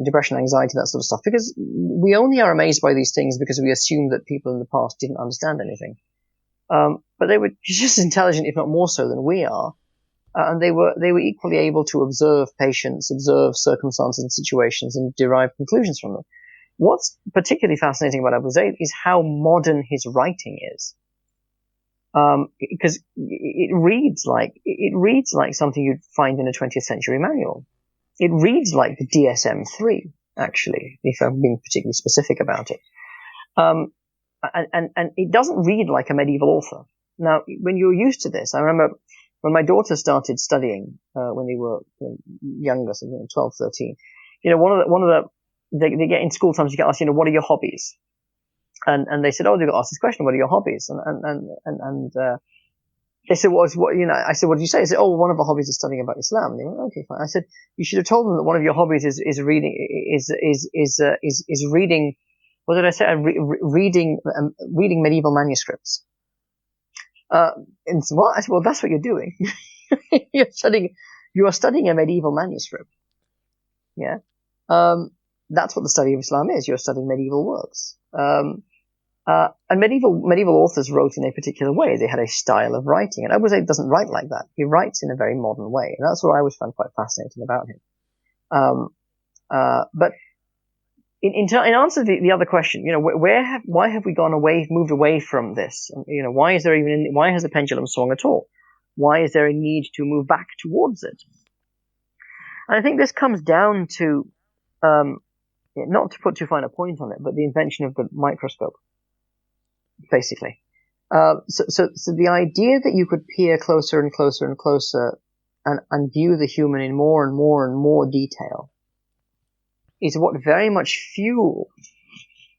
depression, anxiety, that sort of stuff, because we only are amazed by these things because we assume that people in the past didn't understand anything. But they were just as intelligent, if not more so, than we are. And they were equally able to observe patients, observe circumstances and situations, and derive conclusions from them. What's particularly fascinating about Abu Zayd is how modern his writing is, because it reads like something you'd find in a 20th century manual. It reads like the DSM-3, actually, if I'm being particularly specific about it. And it doesn't read like a medieval author. Now, when you're used to this, I remember when my daughter started studying, when they were younger, so 12, 13, they get in school times, you get asked, what are your hobbies? And they said, they got asked this question, what are your hobbies? And they said, I said, what did you say? They said, one of our hobbies is studying about Islam. And they went, okay, fine. I said, you should have told them that one of your hobbies is reading what did I say? Reading medieval manuscripts. And what? I said, well, that's what you're doing. You are studying a medieval manuscript. Yeah. That's what the study of Islam is. You're studying medieval works. And medieval authors wrote in a particular way. They had a style of writing. And Abu Zayd doesn't write like that. He writes in a very modern way. And that's what I always found quite fascinating about him. But in answer to the other question, why have we moved away from this? Why has the pendulum swung at all? Why is there a need to move back towards it? And I think this comes down to, not to put too fine a point on it, but the invention of the microscope, basically. So the idea that you could peer closer and closer and closer and view the human in more and more and more detail is what very much fueled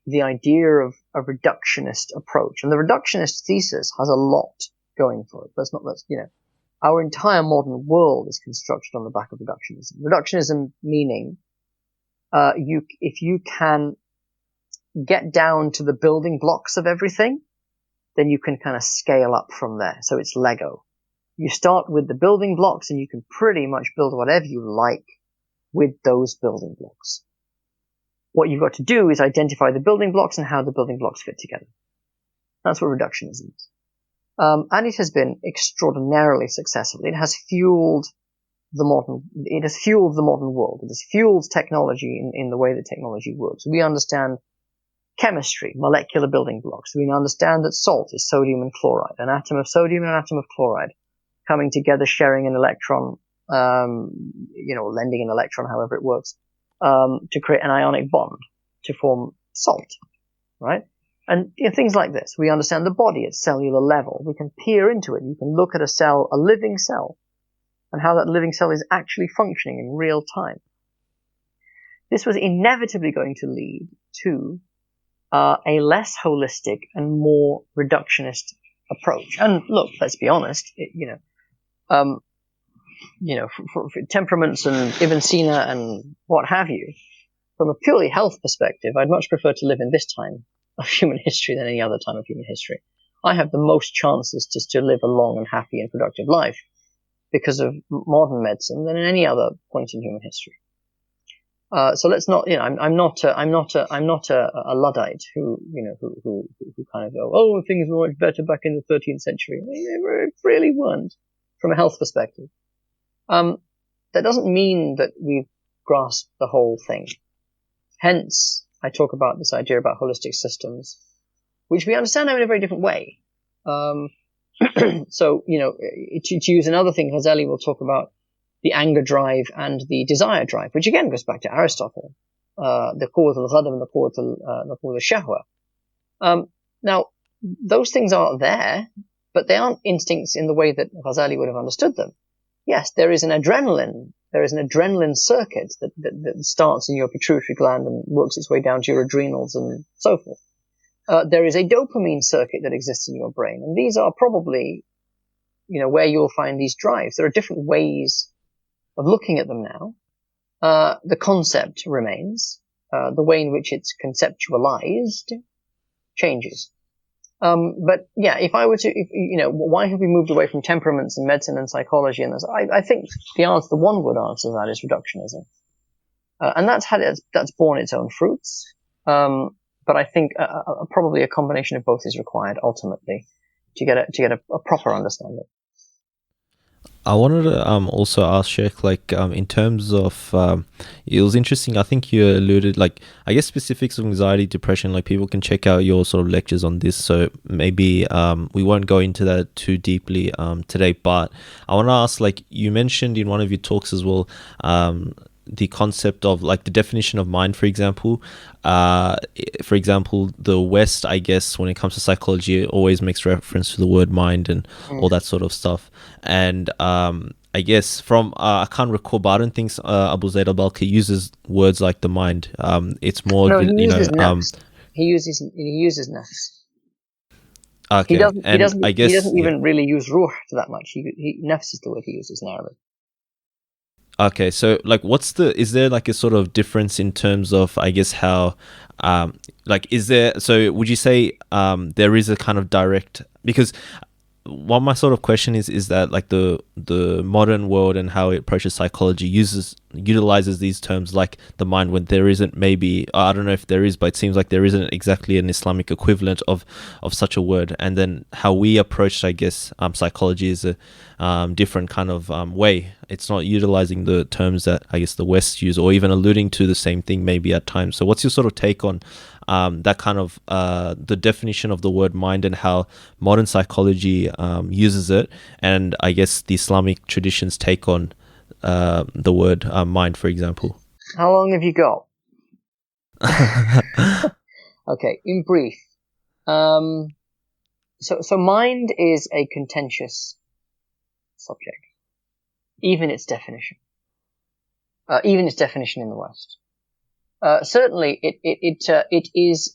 the idea of a reductionist approach. And the reductionist thesis has a lot going for it. Our entire modern world is constructed on the back of reductionism. Reductionism meaning, if you can get down to the building blocks of everything, then you can kind of scale up from there. So it's Lego. You start with the building blocks and you can pretty much build whatever you like with those building blocks. What you've got to do is identify the building blocks and how the building blocks fit together. That's what reductionism is. And it has been extraordinarily successful. It has fueled the modern world. It has fueled technology in the way that technology works. We understand chemistry, molecular building blocks. We understand that salt is sodium and chloride, an atom of sodium and an atom of chloride coming together, sharing an electron, lending an electron, however it works, to create an ionic bond to form salt, right? And things like this. We understand the body at cellular level. We can peer into it. You can look at a living cell, and how that living cell is actually functioning in real time. This was inevitably going to lead to a less holistic and more reductionist approach. And look, let's be honest, for temperaments and Ibn Sina and what have you, from a purely health perspective, I'd much prefer to live in this time of human history than any other time of human history. I have the most chances to live a long and happy and productive life because of modern medicine than in any other point in human history. So let's not, I'm not a Luddite who kind of go, oh, things were much better back in the 13th century. They really weren't from a health perspective. That doesn't mean that we've grasped the whole thing. Hence, I talk about this idea about holistic systems, which we understand in a very different way. So, to use another thing, Ghazali will talk about the anger drive and the desire drive, which again goes back to Aristotle, the quwwat al-ghadab and the quwwat al-shahwa. Now, those things are there, but they aren't instincts in the way that Ghazali would have understood them. Yes, there is an adrenaline circuit that starts in your pituitary gland and works its way down to your adrenals and so forth. There is a dopamine circuit that exists in your brain, and these are probably, where you'll find these drives. There are different ways of looking at them now. The concept remains. The way in which it's conceptualized changes. But yeah, if I were to, why have we moved away from temperaments and medicine and psychology and this? I think the one word answer to that is reductionism. And that's borne its own fruits. But I think probably a combination of both is required ultimately to get a proper understanding. I wanted to also ask Sheikh, in terms of, it was interesting, I think you alluded, I guess specifics of anxiety, depression, people can check out your sort of lectures on this, so maybe we won't go into that too deeply today, but I want to ask, you mentioned in one of your talks as well, the concept of the definition of mind, for example. For example, the West, I guess, when it comes to psychology, it always makes reference to the word mind and all that sort of stuff. And I guess from I can't recall, but I don't think Abu Zayd al-Balkhi uses words like the mind. It's more he uses nafs. Okay. He doesn't even really use ruh that much. Nafs is the word he uses narrowly. Okay, so like is there like a sort of difference in terms of, I guess, how would you say there is a kind of direct, because one my sort of question is that like the modern world and how it approaches psychology utilizes these terms like the mind, when there isn't, maybe I don't know if there is, but it seems like there isn't exactly an Islamic equivalent of such a word. And then how we approach, I guess, psychology is a different kind of way. It's not utilizing the terms that I guess the West use, or even alluding to the same thing maybe at times. So what's your sort of take on that kind of the definition of the word mind, and how modern psychology uses it, and I guess the Islamic traditions take on the word mind, for example? How long have you got? Okay, in brief. So mind is a contentious subject, even its definition in the West. Certainly, it is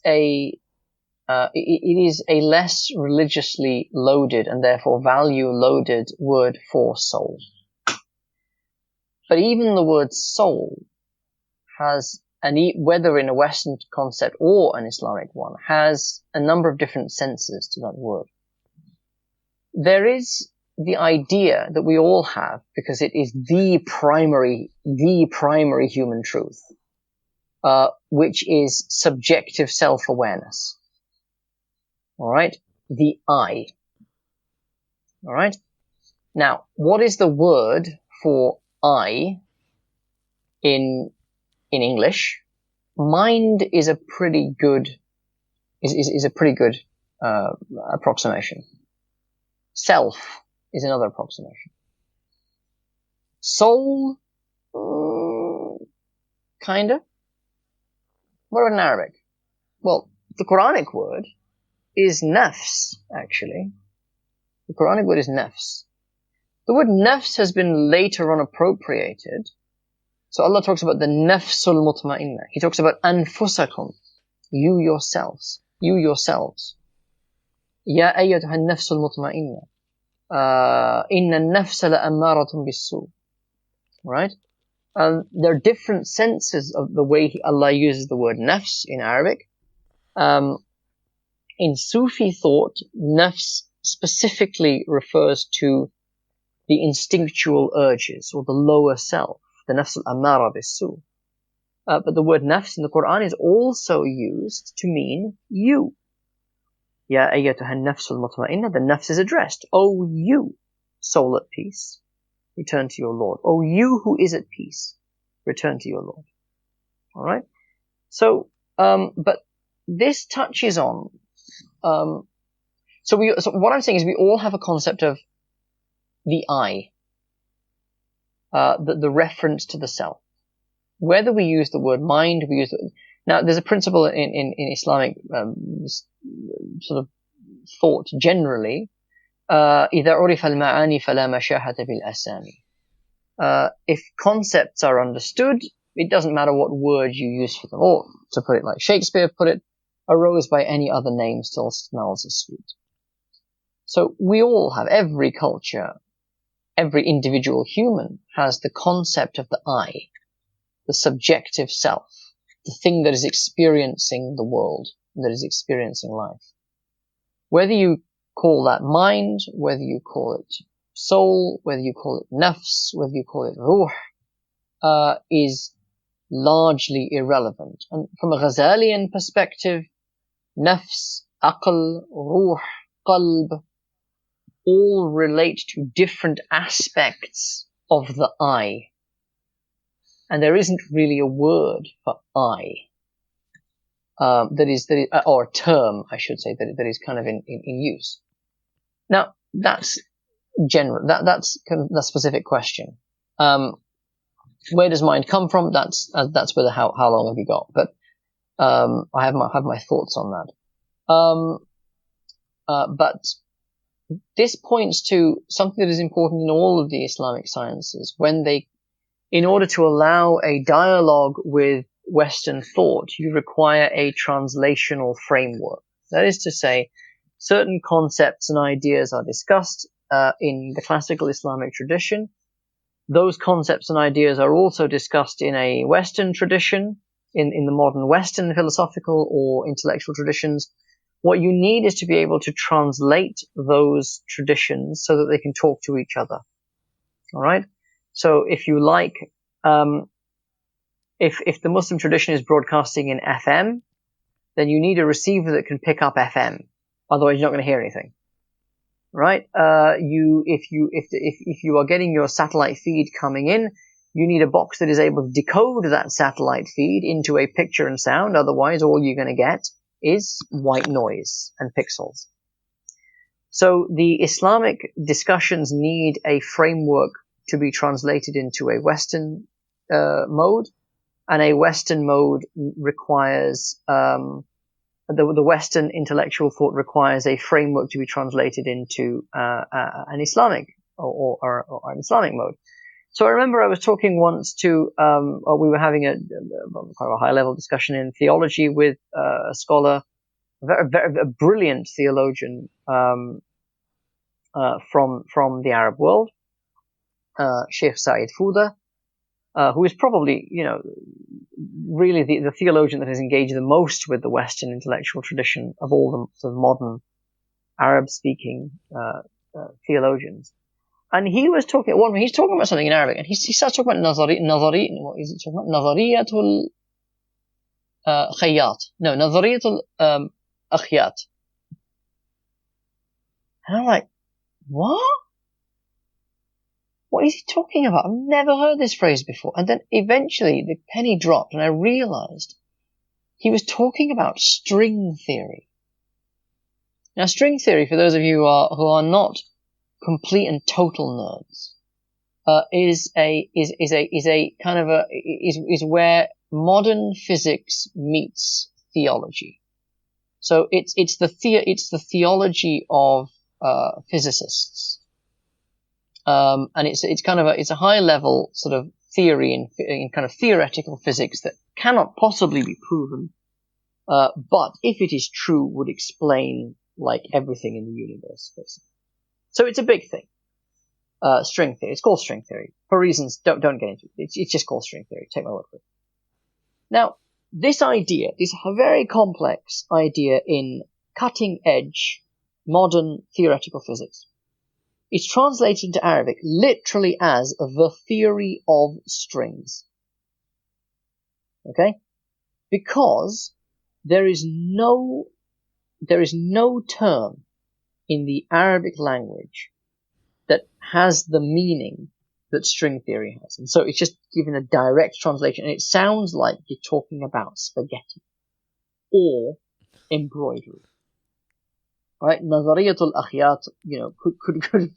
a less religiously loaded and therefore value loaded word for soul. But even the word soul has whether in a Western concept or an Islamic one, has a number of different senses to that word. There is the idea that we all have, because it is the primary human truth, which is subjective self-awareness. All right? The I. All right? Now, what is the word for I in English? Mind is a pretty good approximation. Self is another approximation. Soul, kinda. What about in Arabic? Well, the Quranic word is nafs, actually. The Quranic word is nafs. The word nafs has been later on appropriated. So Allah talks about the nafsul mutma'inna. He talks about anfusakum, you yourselves. Ya ayyatuha nafsul mutma'inna. Inna nafsa la'ammaratun bis-su. Right? There are different senses of the way Allah uses the word nafs in Arabic. In Sufi thought, nafs specifically refers to the instinctual urges, or the lower self, the nafs al-ammara bis-su. But the word nafs in the Quran is also used to mean you. Ya ayyatuha nafsul mutma'inna, the nafs is addressed. Oh, you, soul at peace, return to your Lord. Oh, you who is at peace, return to your Lord. Alright? So, but this touches on, so what I'm saying is we all have a concept of the I, the reference to the self. Whether we use the word mind, now there's a principle in Islamic sort of thought generally, إذا عرف المعاني فلا مشاحة بالأسامي. If concepts are understood, it doesn't matter what word you use for them. Or, to put it like Shakespeare put it, a rose by any other name still smells as sweet. So we all have, every culture, every individual human has the concept of the I, the subjective self, the thing that is experiencing the world, that is experiencing life. Whether you call that mind, whether you call it soul, whether you call it nafs, whether you call it ruh, is largely irrelevant. And from a Ghazalian perspective, nafs, aql, ruh, qalb, all relate to different aspects of the I. And there isn't really a word for I, that is, or a term, I should say, that is kind of in use. Now, that's general, that's kind of the specific question. Where does mind come from? That's whether how long have you got? But, I have my thoughts on that. But this points to something that is important in all of the Islamic sciences. In order to allow a dialogue with Western thought, you require a translational framework. That is to say, certain concepts and ideas are discussed in the classical Islamic tradition, Those concepts and ideas are also discussed in a Western tradition, in the modern Western philosophical or intellectual traditions. What you need is to be able to translate those traditions so that they can talk to each other. All right? So if you like, if the Muslim tradition is broadcasting in FM, then you need a receiver that can pick up FM. Otherwise, you're not going to hear anything. Right? If you are getting your satellite feed coming in, you need a box that is able to decode that satellite feed into a picture and sound. Otherwise, all you're going to get is white noise and pixels. So the Islamic discussions need a framework to be translated into a Western mode, and a Western mode requires the Western intellectual thought requires a framework to be translated into an Islamic or an Islamic mode. So I remember I was talking once to, we were having a kind of a high-level discussion in theology with a scholar, a brilliant theologian from the Arab world, Shaykh Said Fouda, who is probably, really the theologian that has engaged the most with the Western intellectual tradition of all the sort of modern Arab-speaking theologians. And he was talking, he's talking about something in Arabic, and he starts talking about what is it talking about? Nazariyatul Khayyat. No, Nazariyatul Akhyat. And I'm like, what? What is he talking about? I've never heard this phrase before. And then eventually the penny dropped and I realized he was talking about string theory. Now, string theory, for those of you who are not complete and total nerds, is where modern physics meets theology. So it's the theology of physicists. And it's a high level sort of theory in kind of theoretical physics that cannot possibly be proven, but if it is true would explain like everything in the universe, basically. So it's a big thing. String theory. It's called string theory for reasons. Don't get into it. It's just called string theory. Take my word for it. Now, this idea, this very complex idea in cutting edge modern theoretical physics, it's translated into Arabic literally as the theory of strings. Okay? Because there is no term in the Arabic language that has the meaning that string theory has. And so it's just given a direct translation, and it sounds like you're talking about spaghetti or embroidery. Right? Nazariyatul Akhyat, could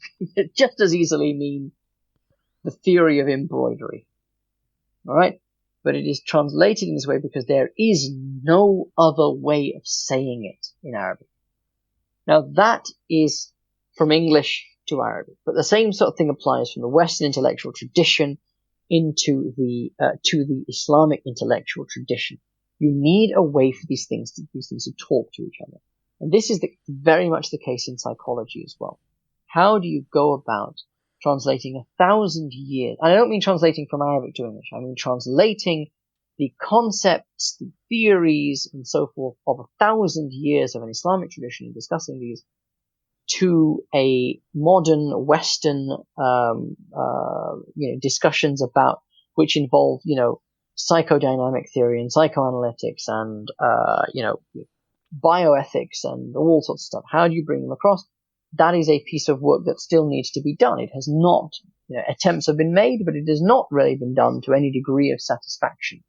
just as easily mean the theory of embroidery. Alright? But it is translated in this way because there is no other way of saying it in Arabic. Now that is from English to Arabic, but the same sort of thing applies from the Western intellectual tradition into to the Islamic intellectual tradition. You need a way for these things to talk to each other. And this is very much the case in psychology as well. How do you go about translating 1,000 years? And I don't mean translating from Arabic to English. I mean translating the concepts, the theories, and so forth of 1,000 years of an Islamic tradition and discussing these to a modern Western, discussions about which involve, psychodynamic theory and psychoanalytics and, bioethics and all sorts of stuff. How do you bring them across? That is a piece of work that still needs to be done. It has not, attempts have been made, but it has not really been done to any degree of satisfaction,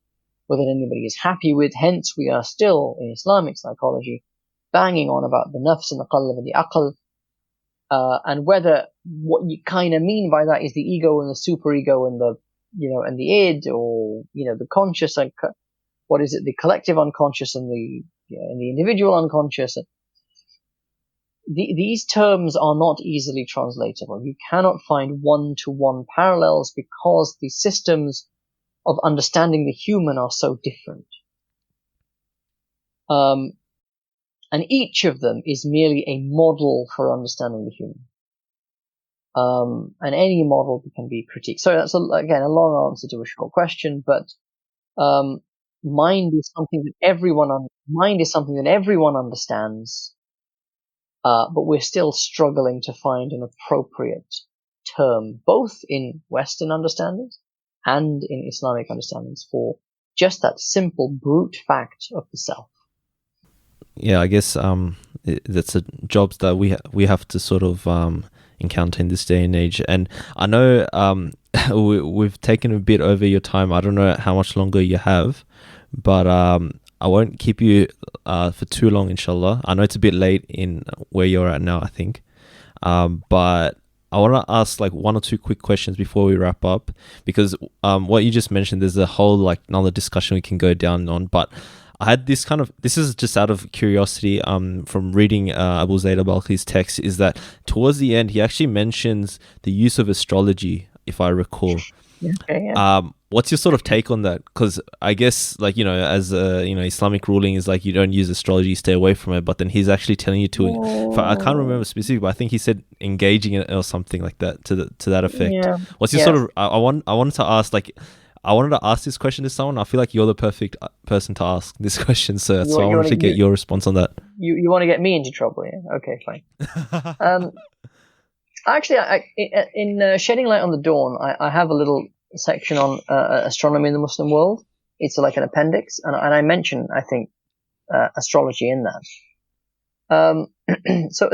whether anybody is happy with. Hence, we are still in Islamic psychology banging on about the nafs and the qalb and the aql, and whether what you kind of mean by that is the ego and the superego and the, and the id, or, the conscious, and what is it, the collective unconscious and the individual unconscious. These terms are not easily translatable. You cannot find one-to-one parallels because the systems of understanding the human are so different. And each of them is merely a model for understanding the human. and any model can be critiqued. So that's again a long answer to a short question, but mind is something that everyone understands, but we're still struggling to find an appropriate term, both in Western understandings and in Islamic understandings, for just that simple brute fact of the self. Yeah, I guess that's a jobs that we have to sort of encounter in this day and age. And I know we've taken a bit over your time. I don't know how much longer you have, but I won't keep you for too long, inshallah. I know it's a bit late in where you're at now, I think. But I want to ask like one or two quick questions before we wrap up, because what you just mentioned, there's a whole like another discussion we can go down on. But I had this is just out of curiosity from reading Abu Zayd al-Balkhi's text, is that towards the end he actually mentions the use of astrology, if I recall. Okay, yeah. What's your sort of take on that? Because I guess, like, as Islamic ruling is like you don't use astrology, stay away from it. But then he's actually telling you to. I can't remember specifically, but I think he said engaging in it or something like that to that effect. Yeah. What's your sort of? I wanted to ask I wanted to ask this question to someone. I feel like you're the perfect person to ask this question, so I wanted to get your response on that. You want to get me into trouble, yeah? Okay, fine. Actually, in Shedding Light on the Dawn, I have a little section on astronomy in the Muslim world. It's like an appendix, and I mention, I think, astrology in that. So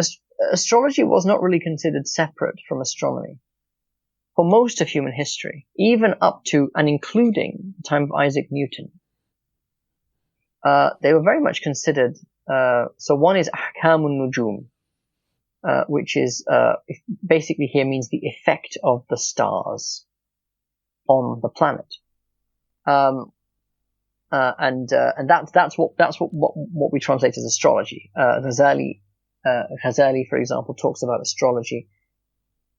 astrology was not really considered separate from astronomy for most of human history, even up to and including the time of Isaac Newton. They were very much considered. So one is ahkamun nujum, which is basically here means the effect of the stars on the planet, and that's what we translate as astrology. Ghazali, for example, talks about astrology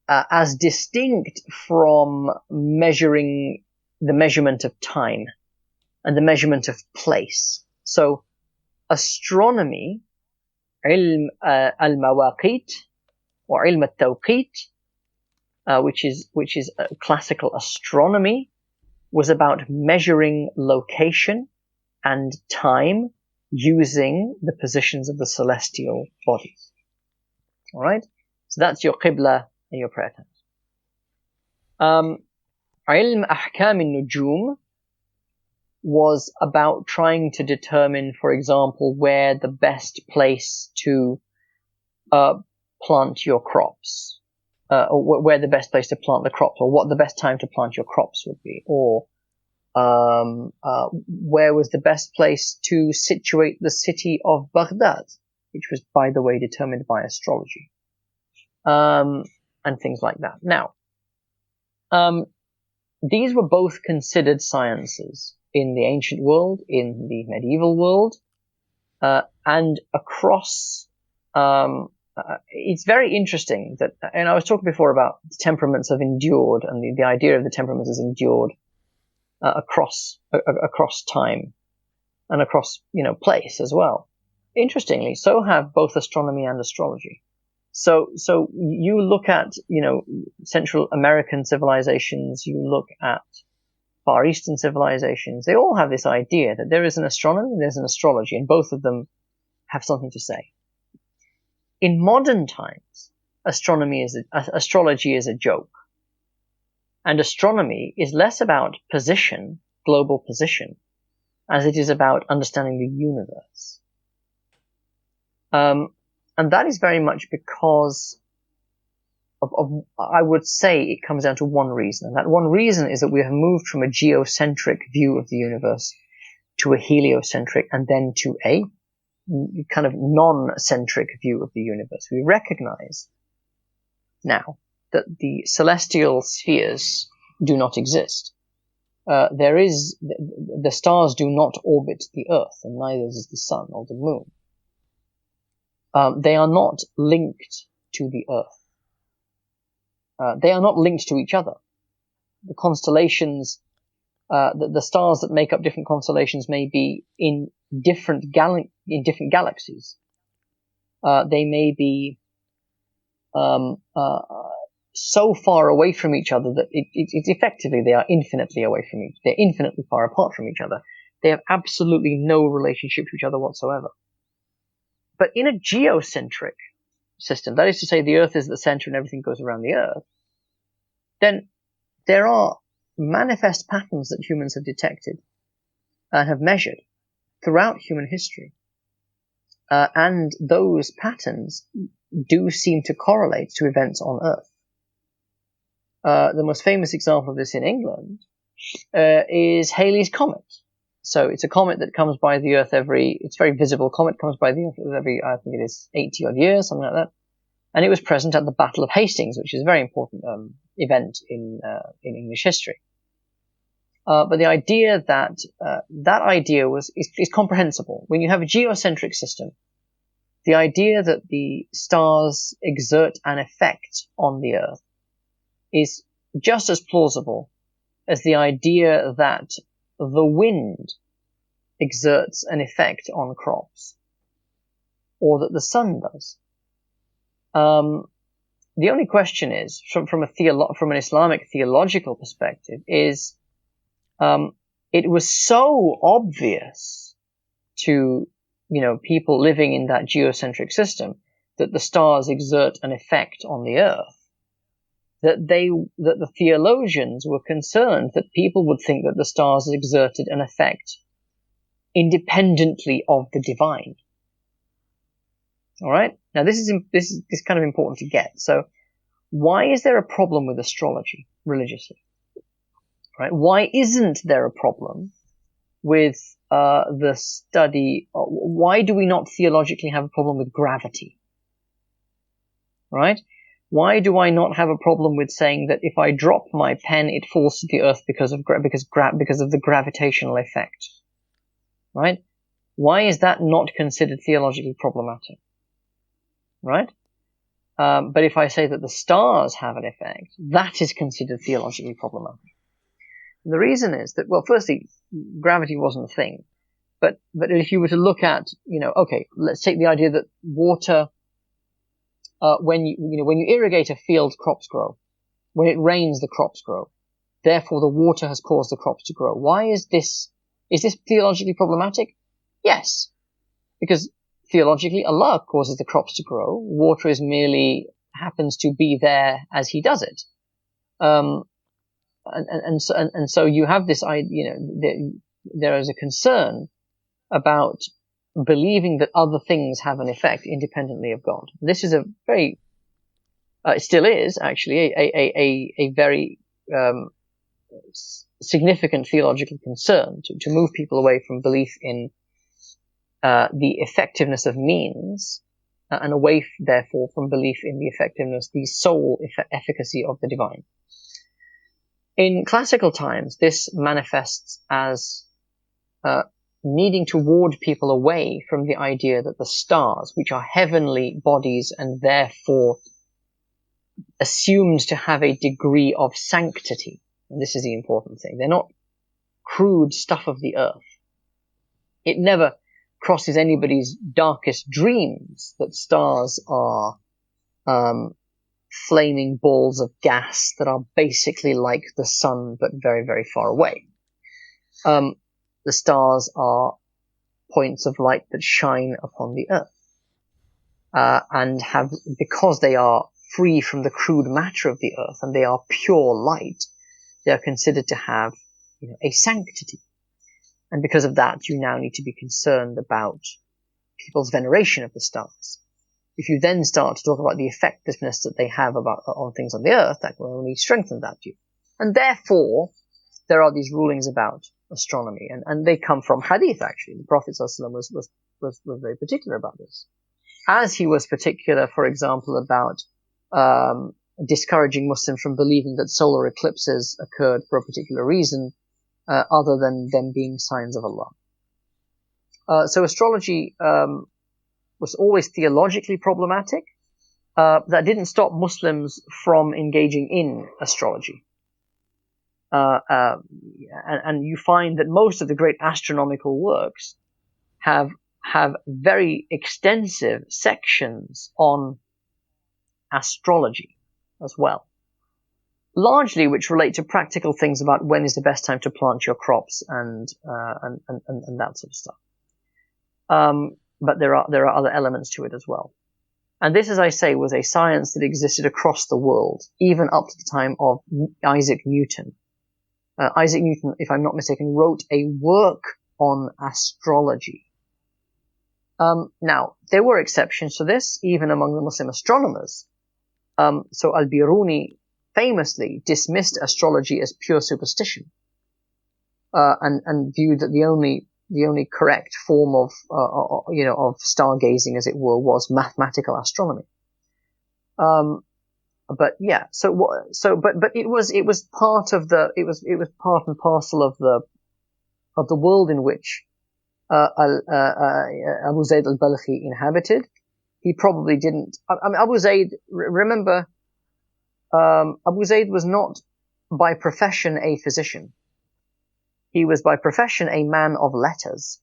as distinct from the measurement of time and the measurement of place. So astronomy, ilm al-mawaqit or ilm al-tawqit, which is classical astronomy, was about measuring location and time using the positions of the celestial bodies. All right, so that's your qibla and your prayer times. Ilm ahkam al-nujum was about trying to determine, for example, where the best place to plant your crops, or where the best place to plant the crops, or what the best time to plant your crops would be, or where was the best place to situate the city of Baghdad, which was, by the way, determined by astrology, and things like that. Now, these were both considered sciences in the ancient world, in the medieval world, and across. It's very interesting that, and I was talking before about the temperaments have endured, and the idea of the temperaments has endured across time and across place as well. Interestingly, so have both astronomy and astrology. So you look at Central American civilizations, you look at Far Eastern civilizations, they all have this idea that there is an astronomy and there's an astrology, and both of them have something to say. In modern times, astrology is a joke. And astronomy is less about position, global position, as it is about understanding the universe. And that is very much because of, I would say it comes down to one reason. And that one reason is that we have moved from a geocentric view of the universe to a heliocentric and then to a kind of non-centric view of the universe. We recognize now that the celestial spheres do not exist. The stars do not orbit the Earth, and neither does the sun or the moon. They are not linked to the Earth. They are not linked to each other. The constellations, the stars that make up different constellations may be in different galaxies. They may be so far away from each other that it's effectively they are infinitely away from they're infinitely far apart from each other. They have absolutely no relationship to each other whatsoever. But in a geocentric system, that is to say the Earth is the center and everything goes around the Earth, then there are manifest patterns that humans have detected and have measured throughout human history. And those patterns do seem to correlate to events on Earth. The most famous example of this in England is Halley's Comet. So it's a comet that comes by the Earth it's a very visible comet, comes by the Earth every, I think it is 80 odd years, something like that. And it was present at the Battle of Hastings, which is a very important event in English history. But the idea that idea is comprehensible. When you have a geocentric system, the idea that the stars exert an effect on the Earth is just as plausible as the idea that the wind exerts an effect on crops, or that the sun does. The only question is, from an Islamic theological perspective, is it was so obvious to people living in that geocentric system that the stars exert an effect on the Earth, that the theologians were concerned that people would think that the stars exerted an effect independently of the divine. All right. Now this is kind of important to get. So, why is there a problem with astrology religiously? Right? Why isn't there a problem with the study? Why do we not theologically have a problem with gravity? Right? Why do I not have a problem with saying that if I drop my pen, it falls to the earth because of the gravitational effect? Right? Why is that not considered theologically problematic? Right? But if I say that the stars have an effect, that is considered theologically problematic. And the reason is that, well, firstly, gravity wasn't a thing. But if you were to look at, okay, let's take the idea that water, when you irrigate a field, crops grow. When it rains, the crops grow. Therefore, the water has caused the crops to grow. Why is this theologically problematic? Yes. Because theologically, Allah causes the crops to grow. Water merely happens to be there as He does it. And so you have this idea, there is a concern about believing that other things have an effect independently of God. This is a very, it still is actually a very significant theological concern to move people away from belief in the effectiveness of means and away, therefore, from belief in the effectiveness, the sole efficacy of the divine. In classical times, this manifests as needing to ward people away from the idea that the stars, which are heavenly bodies and therefore assumed to have a degree of sanctity, and this is the important thing, they're not crude stuff of the earth. It never crosses anybody's darkest dreams that stars are flaming balls of gas that are basically like the sun but very, very far away. The stars are points of light that shine upon the earth, and because they are free from the crude matter of the earth and they are pure light, they are considered to have a sanctity. And because of that, you now need to be concerned about people's veneration of the stars. If you then start to talk about the effectiveness that they have on things on the earth, that will only strengthen that view. And therefore, there are these rulings about astronomy, and they come from hadith, actually. The Prophet ﷺ was very particular about this. As he was particular, for example, about discouraging Muslims from believing that solar eclipses occurred for a particular reason, other than them being signs of Allah. So astrology was always theologically problematic. That didn't stop Muslims from engaging in astrology. And you find that most of the great astronomical works have very extensive sections on astrology as well. largely which relate to practical things about when is the best time to plant your crops and that sort of stuff. But there are other elements to it as well. And this, as I say, was a science that existed across the world, even up to the time of Isaac Newton. Isaac Newton, if I'm not mistaken, wrote a work on astrology. Now, there were exceptions to this, even among the Muslim astronomers. So al-Biruni famously dismissed astrology as pure superstition, and viewed that the only correct form of stargazing, as it were, was mathematical astronomy. But it was part of it was part and parcel of the world in which Abu Zayd al-Balkhi inhabited. He probably didn't. I mean, Abu Zayd. Remember, Abu Zayd was not by profession a physician. He was by profession a man of letters.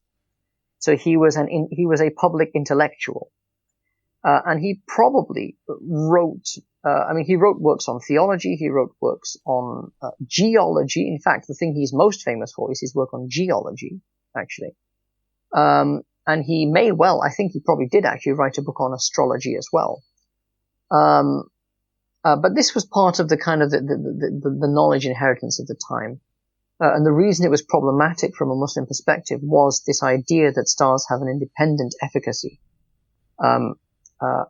So he was a public intellectual, and he probably wrote. He wrote works on theology. He wrote works on geology. In fact, the thing he's most famous for is his work on geology, actually. And he may well, I think he probably did actually write a book on astrology as well. But this was part of the kind of the knowledge inheritance of the time. And the reason it was problematic from a Muslim perspective was this idea that stars have an independent efficacy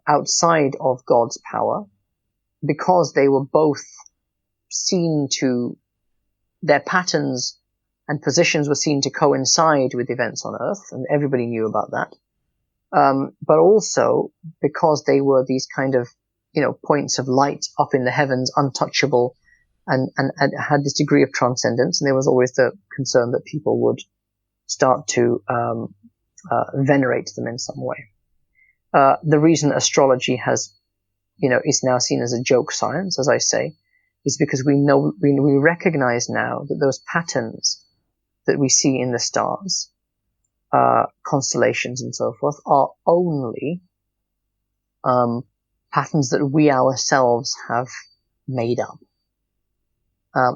outside of God's power, because they were both seen to, their patterns and positions were seen to coincide with events on Earth, and everybody knew about that. But also because they were these kind of, points of light up in the heavens, untouchable, and had this degree of transcendence. And there was always the concern that people would start to venerate them in some way. The reason astrology has, is now seen as a joke science, as I say, is because we recognize now that those patterns that we see in the stars, constellations and so forth, are only patterns that we ourselves have made up.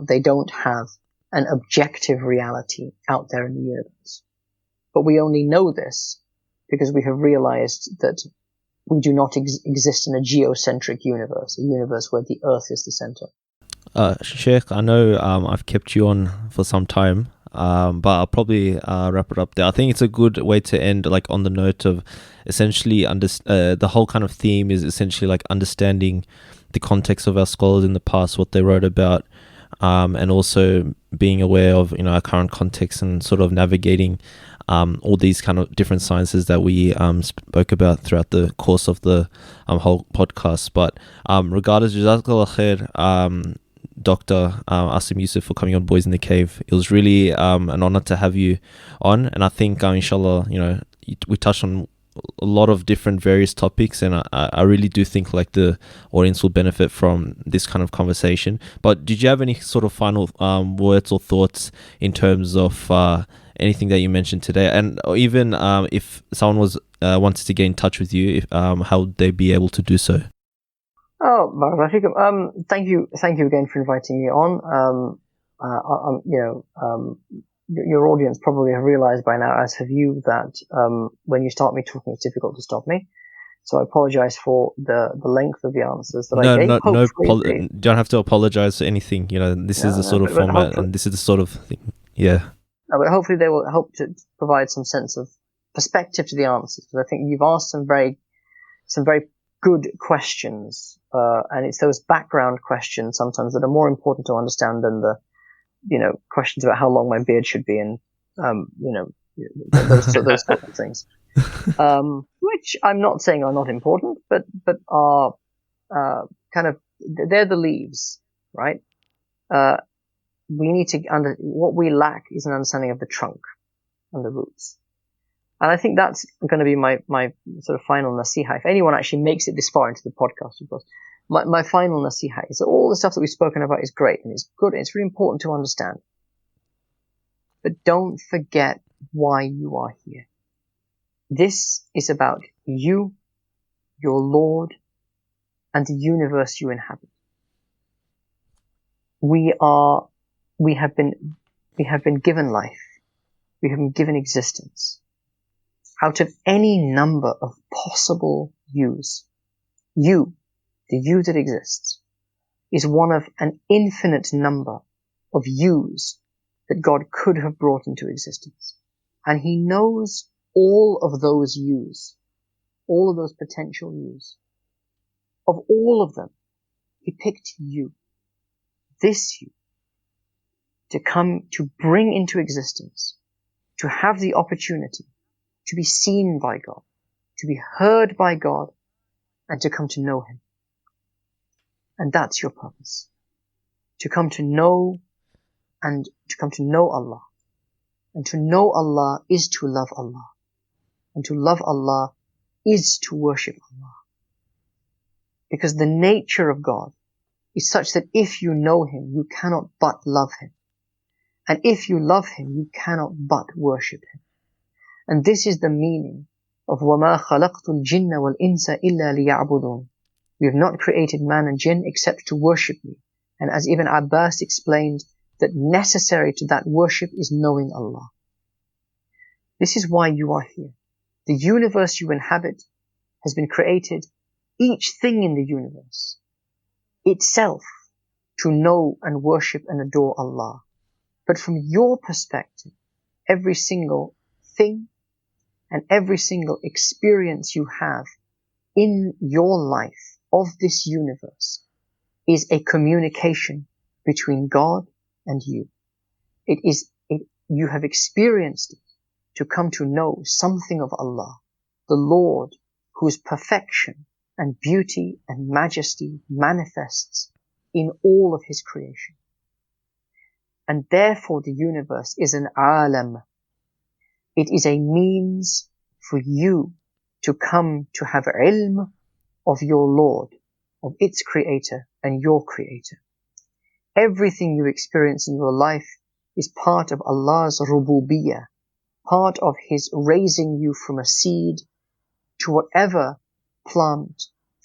They don't have an objective reality out there in the universe. But we only know this because we have realized that we do not exist in a geocentric universe, a universe where the Earth is the center. Sheikh, I know I've kept you on for some time, but I'll probably wrap it up there. I think it's a good way to end, like on the note of essentially the whole kind of theme is essentially like understanding the context of our scholars in the past, what they wrote about, and also being aware of our current context and sort of navigating all these kind of different sciences that we spoke about throughout the course of the whole podcast. But regardless, Jazakallah khair, Dr. Asim Yusuf, for coming on Boys in the Cave. It was really an honor to have you on, and I think inshallah, we touched on a lot of different various topics, and I really do think like the audience will benefit from this kind of conversation. But did you have any sort of final words or thoughts in terms of anything that you mentioned today, and even if someone was wanted to get in touch with you, how would they be able to do so? Oh, Barakallahu thank you again for inviting me on. Your audience probably have realized by now, as have you, that when you start me talking, it's difficult to stop me. So I apologize for the length of the answers that I gave. You don't have to apologize for anything. This is the sort of format, and this is the sort of thing. Yeah. But hopefully they will help to provide some sense of perspective to the answers, because I think you've asked some very good questions, and it's those background questions sometimes that are more important to understand than the questions about how long my beard should be, and those sorts of things, which I'm not saying are not important, but are kind of, they're the leaves, right? We need to what we lack is an understanding of the trunk and the roots. And I think that's going to be my sort of final nasiha. If anyone actually makes it this far into the podcast, of course, my final nasiha is that all the stuff that we've spoken about is great and it's good and it's really important to understand. But don't forget why you are here. This is about you, your Lord, and the universe you inhabit. we have been given life. We have been given existence. Out of any number of possible yous, you, the you that exists, is one of an infinite number of yous that God could have brought into existence. And He knows all of those yous, all of those potential yous. Of all of them, He picked you, this you, to come to bring into existence, to have the opportunity to be seen by God, to be heard by God, and to come to know Him. And that's your purpose. To come to know Allah. And to know Allah is to love Allah. And to love Allah is to worship Allah. Because the nature of God is such that if you know Him, you cannot but love Him. And if you love Him, you cannot but worship Him. And this is the meaning of وَمَا خَلَقْتُ الْجِنَّ وَالْإِنسَ إِلَّا لِيَعْبُدُونَ. We have not created man and jinn except to worship me. And as Ibn Abbas explained, that necessary to that worship is knowing Allah. This is why you are here. The universe you inhabit has been created, each thing in the universe itself, to know and worship and adore Allah. But from your perspective, every single thing and every single experience you have in your life of this universe is a communication between God and you. You have experienced it to come to know something of Allah, the Lord whose perfection and beauty and majesty manifests in all of His creation. And therefore the universe is an alam. It is a means for you to come to have ilm of your Lord, of its creator and your creator. Everything you experience in your life is part of Allah's rububiyyah, part of His raising you from a seed to whatever plant,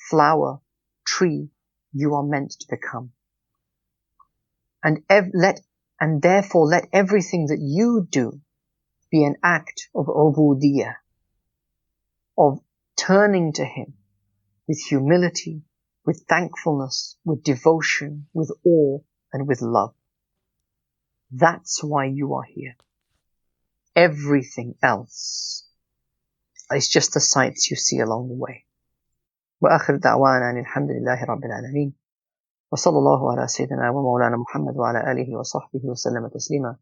flower, tree you are meant to become. And therefore let everything that you do be an act of ubudiyyah, of turning to Him with humility, with thankfulness, with devotion, with awe, and with love. That's why you are here. Everything else is just the sights you see along the way. وآخر دعوانا أن الحمد لله رب العالمين وصلى الله على سيدنا ومولانا محمد وعلى آله وصحبه وسلم تسليما